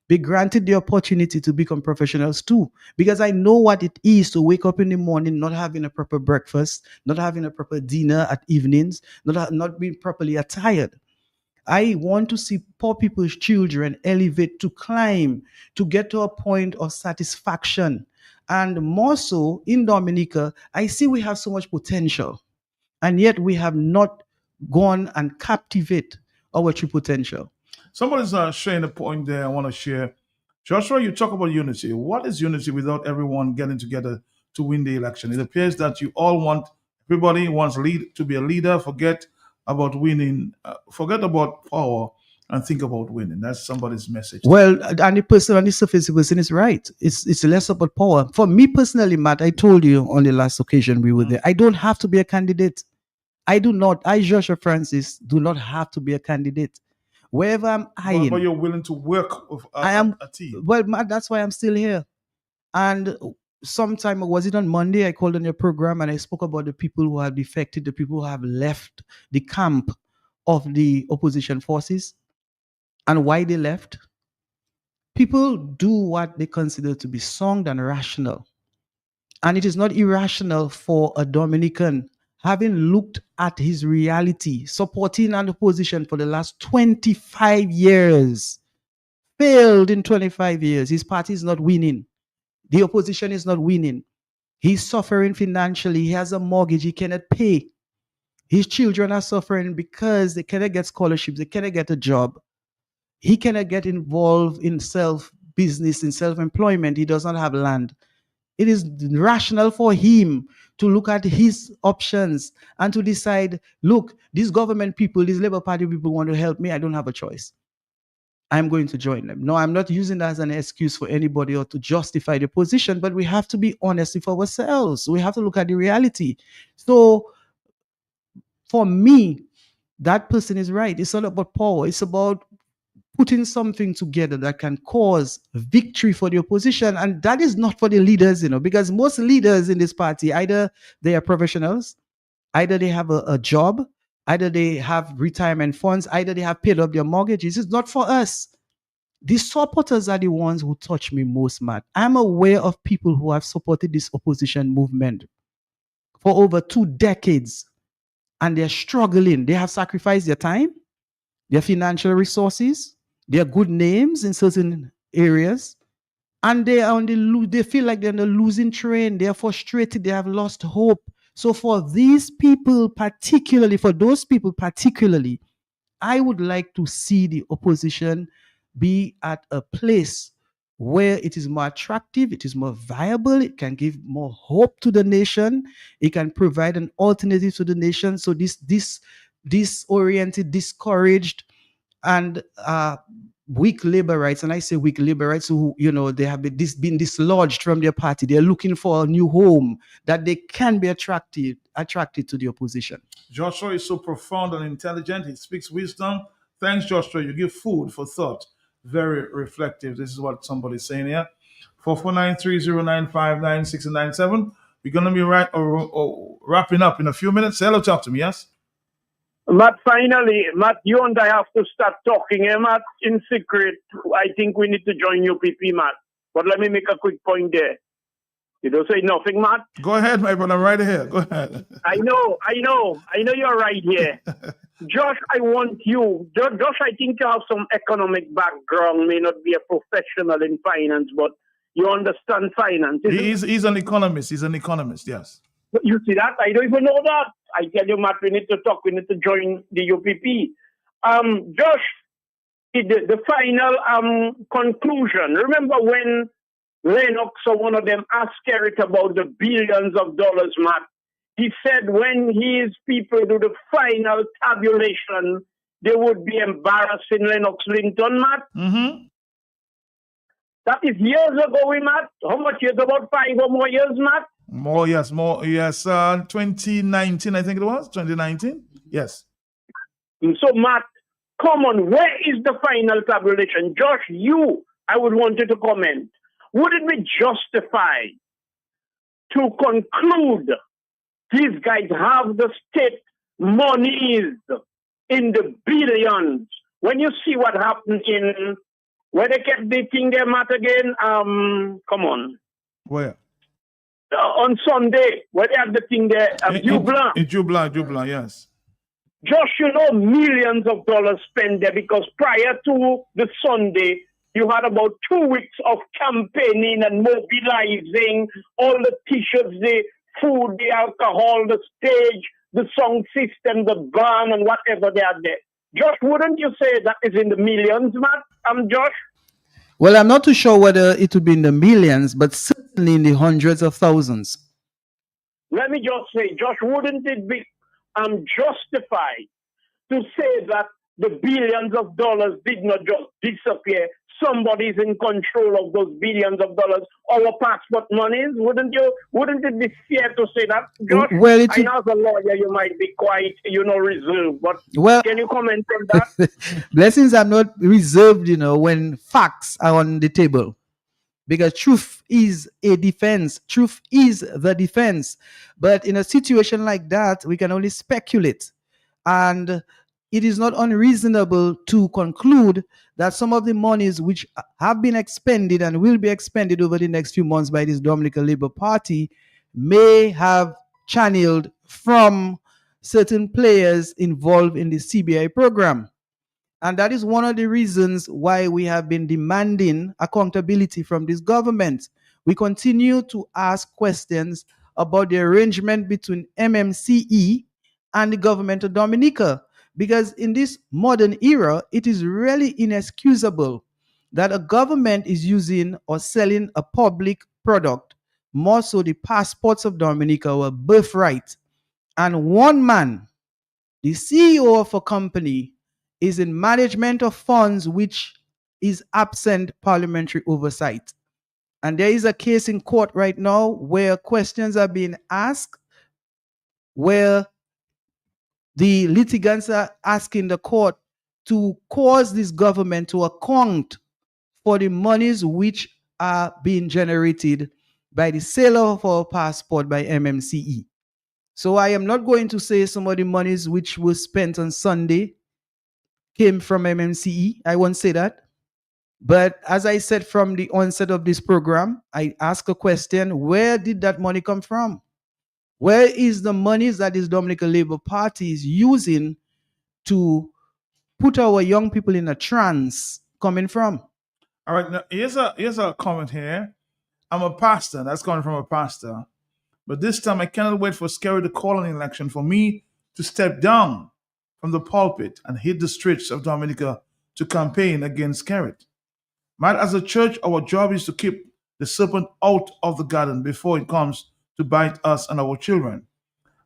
be granted the opportunity to become professionals too. Because I know what it is to wake up in the morning, not having a proper breakfast, not having a proper dinner at evenings, not being properly attired. I want to see poor people's children elevate, to climb, to get to a point of satisfaction. And more so in Dominica, I see we have so much potential, and yet we have not gone and captivate our true potential. Somebody's sharing a point there I want to share. Joshua, you talk about unity. What is unity without everyone getting together to win the election? It appears that you all want, everybody wants to be a leader, forget about winning, forget about power and think about winning. That's somebody's message. Well, and the person on the surface, the person is right. It's less about power. For me personally, Matt, I told you on the last occasion we were there, I don't have to be a candidate. I do not. I, Joshua Francis, do not have to be a candidate. Wherever I'm eyeing, But you're willing to work with I am. a team. Well, Matt, that's why I'm still here. And sometime, was it on Monday, I called on your program and I spoke about the people who have defected, the people who have left the camp of the opposition forces, and why they left. People do what they consider to be sound and rational. And it is not irrational for a Dominican, having looked at his reality, supporting an opposition for the last 25 years, failed in 25 years. His party is not winning. The opposition is not winning. He's suffering financially. He has a mortgage he cannot pay. His children are suffering because they cannot get scholarships. They cannot get a job. He cannot get involved in self-business, in self-employment. He does not have land. It is rational for him to look at his options and to decide, look, these government people, these Labour Party people want to help me. I don't have a choice. I'm going to join them. No, I'm not using that as an excuse for anybody or to justify the position, but we have to be honest with ourselves. We have to look at the reality. So for me, that person is right. It's not about power. It's about putting something together that can cause victory for the opposition. And that is not for the leaders, because most leaders in this party, either they are professionals, either they have a job, either they have retirement funds, either they have paid up their mortgages. It's not for us. The supporters are the ones who touch me most, Matt. I'm aware of people who have supported this opposition movement for over 2 decades, and they're struggling. They have sacrificed their time, their financial resources, their good names in certain areas, and they are on the they feel like they're on the losing train. They are frustrated. They have lost hope. So for these people, particularly, for those people particularly, I would like to see the opposition be at a place where it is more attractive, it is more viable, it can give more hope to the nation, it can provide an alternative to the nation. So this disoriented, discouraged, and weak labor rights, and I say weak labor rights, who they have been dislodged from their party. They're looking for a new home that they can be attracted to the opposition. Joshua is so profound and intelligent. He speaks wisdom. Thanks, Joshua. You give food for thought. Very reflective. This is what somebody's saying here. 449-309-5997. We're going to be wrapping up in a few minutes. Hello, talk to me, yes? Matt, finally, Matt, you and I have to start talking, Matt, in secret. I think we need to join UPP, Matt. But let me make a quick point there. You don't say nothing, Matt? Go ahead, my brother. I'm right here. Go ahead. I know you're right here. Josh, I want you. Josh, I think you have some economic background, may not be a professional in finance, but you understand finance. He's an economist. He's an economist, yes. You see that? I don't even know that. I tell you, Matt, we need to talk. We need to join the UPP. Josh, the final conclusion. Remember when Lennox or one of them asked Kerrit about the billions of dollars, Matt? He said when his people do the final tabulation, they would be embarrassing Lennox Linton, Matt. Mm-hmm. That is years ago, Matt. How much years? About 5 or more years, Matt? More, yes. 2019, I think it was. 2019? Yes. So, Matt, come on. Where is the final tabulation? Josh, I would want you to comment. Would it be justified to conclude these guys have the state monies in the billions? When you see what happened in where they kept the thing there, Matt, again. Come on. Where? On Sunday, where they have the thing there, View Blanc. In View Blanc, yes. Just, millions of dollars spent there because prior to the Sunday, you had about 2 weeks of campaigning and mobilizing all the t-shirts, the food, the alcohol, the stage, the sound system, the band, and whatever they are there. Josh, wouldn't you say that is in the millions, Matt? Josh? Well, I'm not too sure whether it would be in the millions, but certainly in the hundreds of thousands. Let me just say, Josh, wouldn't it be justified to say that the billions of dollars did not just disappear? Somebody's in control of those billions of dollars, our passport monies. Wouldn't it be fair to say that, Josh? Well, I know as a lawyer you might be quite, reserved, but can you comment on that? Blessings, I'm not reserved, when facts are on the table. Because truth is a defense. Truth is the defense. But in a situation like that, we can only speculate. And it is not unreasonable to conclude that some of the monies which have been expended and will be expended over the next few months by this Dominican Labour Party may have channeled from certain players involved in the CBI program. And that is one of the reasons why we have been demanding accountability from this government. We continue to ask questions about the arrangement between MMCE and the government of Dominica. Because in this modern era, it is really inexcusable that a government is using or selling a public product, more so the passports of Dominica, our birthright. And one man, the CEO of a company, is in management of funds which is absent parliamentary oversight. And there is a case in court right now where questions are being asked, where the litigants are asking the court to cause this government to account for the monies which are being generated by the sale of our passport by MMCE. So I am not going to say some of the monies which were spent on Sunday came from MMCE. I won't say that. But as I said from the onset of this program, I ask a question: where did that money come from? Where is the money that this Dominican Labour Party is using to put our young people in a trance coming from? All right, now here's a comment here. I'm a pastor. That's coming from a pastor. But this time I cannot wait for Scary to call an election for me to step down from the pulpit and hit the streets of Dominica to campaign against Scarrett. Might as a church, our job is to keep the serpent out of the garden before it comes to bite us and our children.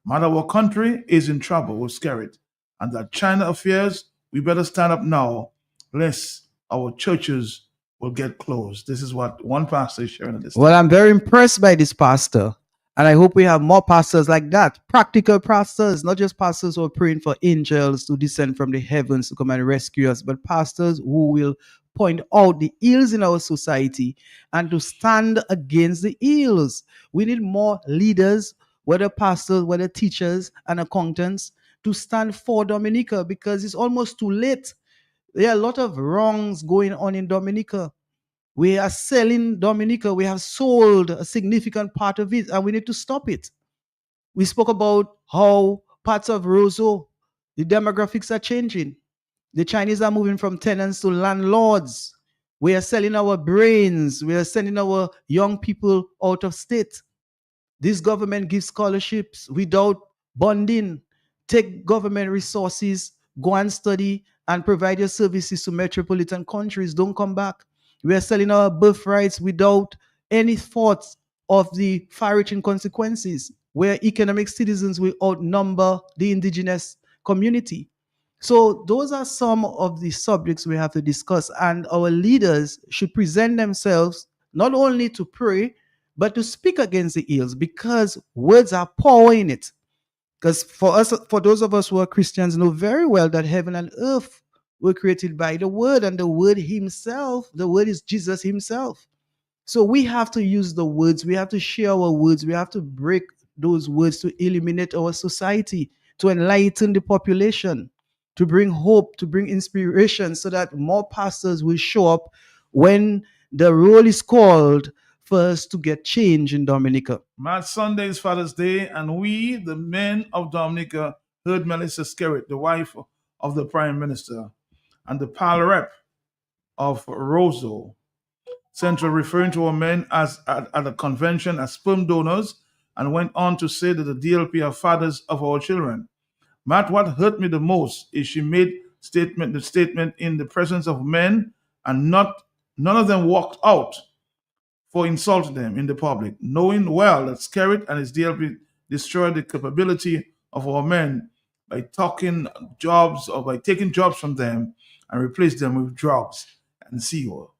Might our country is in trouble with Scarrett, and that China affairs, we better stand up now, lest our churches will get closed. This is what one pastor is sharing at this time. Well, I'm very impressed by this pastor. And I hope we have more pastors like that. Practical pastors, not just pastors who are praying for angels to descend from the heavens to come and rescue us, but pastors who will point out the ills in our society and to stand against the ills. We need more leaders, whether pastors, whether teachers and accountants, to stand for Dominica, because it's almost too late. There are a lot of wrongs going on in Dominica. We are selling Dominica. We have sold a significant part of it, and we need to stop it. We spoke about how parts of Roseau, the demographics are changing. The Chinese are moving from tenants to landlords. We are selling our brains. We are sending our young people out of state. This government gives scholarships without bonding. Take government resources, go and study, and provide your services to metropolitan countries. Don't come back. We are selling our birthrights without any thoughts of the far-reaching consequences, where economic citizens will outnumber the indigenous community. So those are some of the subjects we have to discuss, and our leaders should present themselves not only to pray, but to speak against the ills, because words are power in it. Because for those of us who are Christians, know very well that heaven and earth were created by the Word, and the Word Himself, the Word is Jesus Himself. So we have to use the words, we have to share our words, we have to break those words to illuminate our society, to enlighten the population, to bring hope, to bring inspiration, so that more pastors will show up when the roll is called for us to get change in Dominica? Matt, Sunday is Father's Day, and we, the men of Dominica, heard Melissa Skerritt, the wife of the Prime Minister, and the pal rep of Roseau Central, referring to our men as at a convention as sperm donors, and went on to say that the DLP are fathers of our children. Matt, what hurt me the most is she made the statement in the presence of men, and none of them walked out for insulting them in the public, knowing well that Skerritt and his DLP destroyed the capability of our men by taking jobs from them and replace them with drugs and sea oil.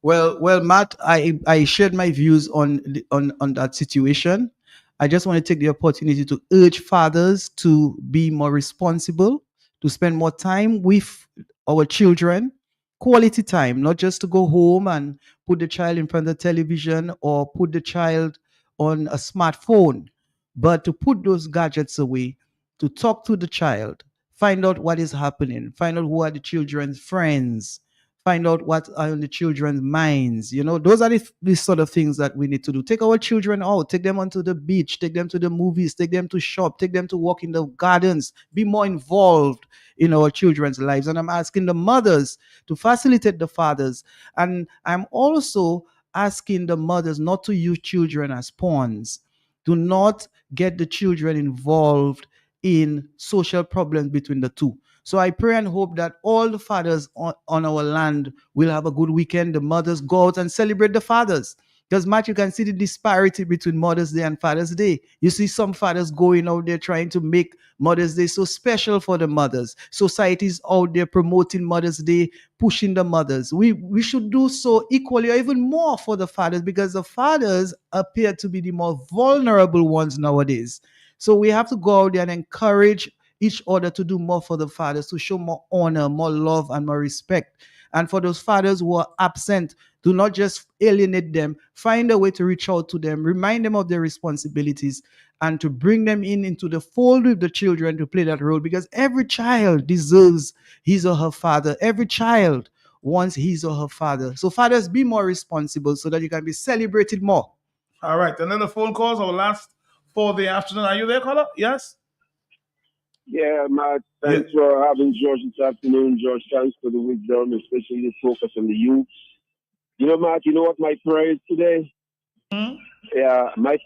Well, Matt, I shared my views on that situation. I just want to take the opportunity to urge fathers to be more responsible, to spend more time with our children, quality time, not just to go home and put the child in front of the television or put the child on a smartphone, but to put those gadgets away, to talk to the child, find out what is happening, find out who are the children's friends, find out what are on the children's minds. Those are the sort of things that we need to do. Take our children out, take them onto the beach, take them to the movies, take them to shop, take them to walk in the gardens, be more involved in our children's lives. And I'm asking the mothers to facilitate the fathers. And I'm also asking the mothers not to use children as pawns. Do not get the children involved in social problems between the two. So I pray and hope that all the fathers on our land will have a good weekend. The mothers go out and celebrate the fathers. Because, Matt, you can see the disparity between Mother's Day and Father's Day. You see some fathers going out there trying to make Mother's Day so special for the mothers. Society's out there promoting Mother's Day, pushing the mothers. We should do so equally or even more for the fathers, because the fathers appear to be the more vulnerable ones nowadays. So we have to go out there and encourage each other to do more for the fathers, to show more honor, more love, and more respect. And for those fathers who are absent, do not just alienate them. Find a way to reach out to them, remind them of their responsibilities, and to bring them into the fold with the children to play that role, because every child deserves his or her father. Every child wants his or her father. So fathers, be more responsible so that you can be celebrated more. All right, another phone calls, our last for the afternoon. Are you there, caller? Yes? Yeah, Matt, thanks for having George this afternoon. George, thanks for the wisdom, especially the focus on the youth. Matt, you know what my prayer is today? Hmm? Yeah, my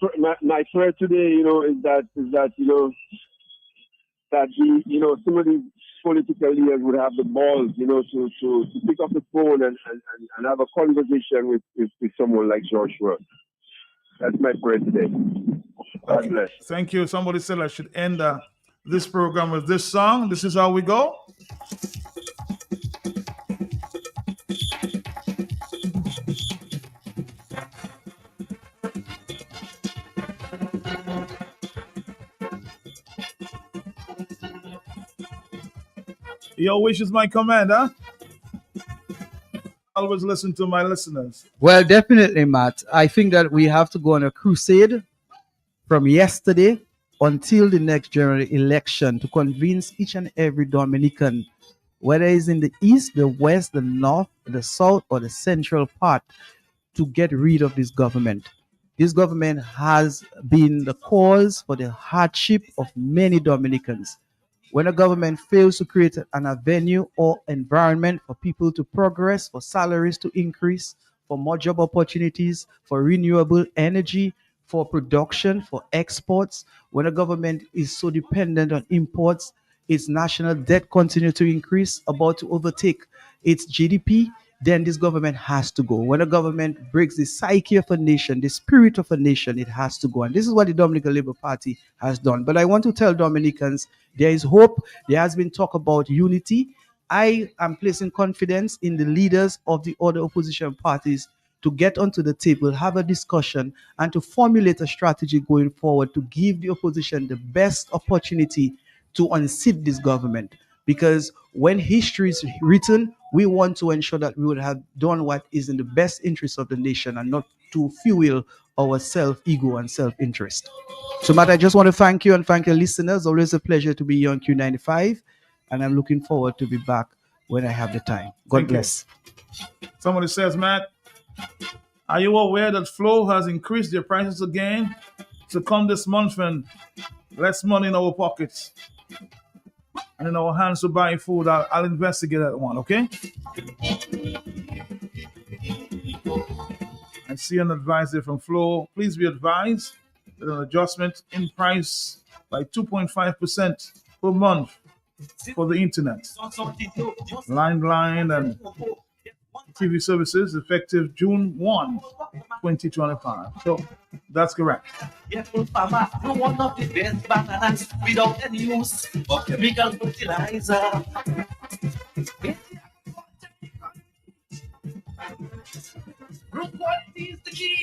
prayer today, is that that some of these political leaders would have the balls, to pick up the phone and have a conversation with someone like George Ross. That's my prayer today. God bless. Thank you. Somebody said I should end this program with this song. This is how we go. Your wish is my command, huh? Always listen to my listeners. Well, definitely, Matt. I think that we have to go on a crusade from yesterday until the next general election to convince each and every Dominican, whether it's in the east, the west, the north, the south, or the central part, to get rid of this government. This government has been the cause for the hardship of many Dominicans. When a government fails to create an avenue or environment for people to progress, for salaries to increase, for more job opportunities, for renewable energy, for production, for exports, when a government is so dependent on imports, its national debt continues to increase, about to overtake its GDP, then this government has to go. When a government breaks the psyche of a nation, the spirit of a nation, it has to go. And this is what the Dominican Labour Party has done. But I want to tell Dominicans, there is hope. There has been talk about unity. I am placing confidence in the leaders of the other opposition parties to get onto the table, have a discussion, and to formulate a strategy going forward to give the opposition the best opportunity to unseat this government. Because when history is written, we want to ensure that we would have done what is in the best interest of the nation and not to fuel our self-ego and self-interest. So, Matt, I just want to thank you and thank your listeners. Always a pleasure to be here on Q95. And I'm looking forward to be back when I have the time. God Thank you. bless. Somebody says, Matt, are you aware that Flow has increased their prices again to come this month and less money in our pockets and in our hands to buy food? I'll investigate that one, okay? I see an advice there from Flow. Please be advised that an adjustment in price by 2.5% per month for the internet, landline, and TV services effective June 1, 2025. So that's correct. Farmer, no one of the best bananas without any use of chemical fertilizer. Root quality is the key.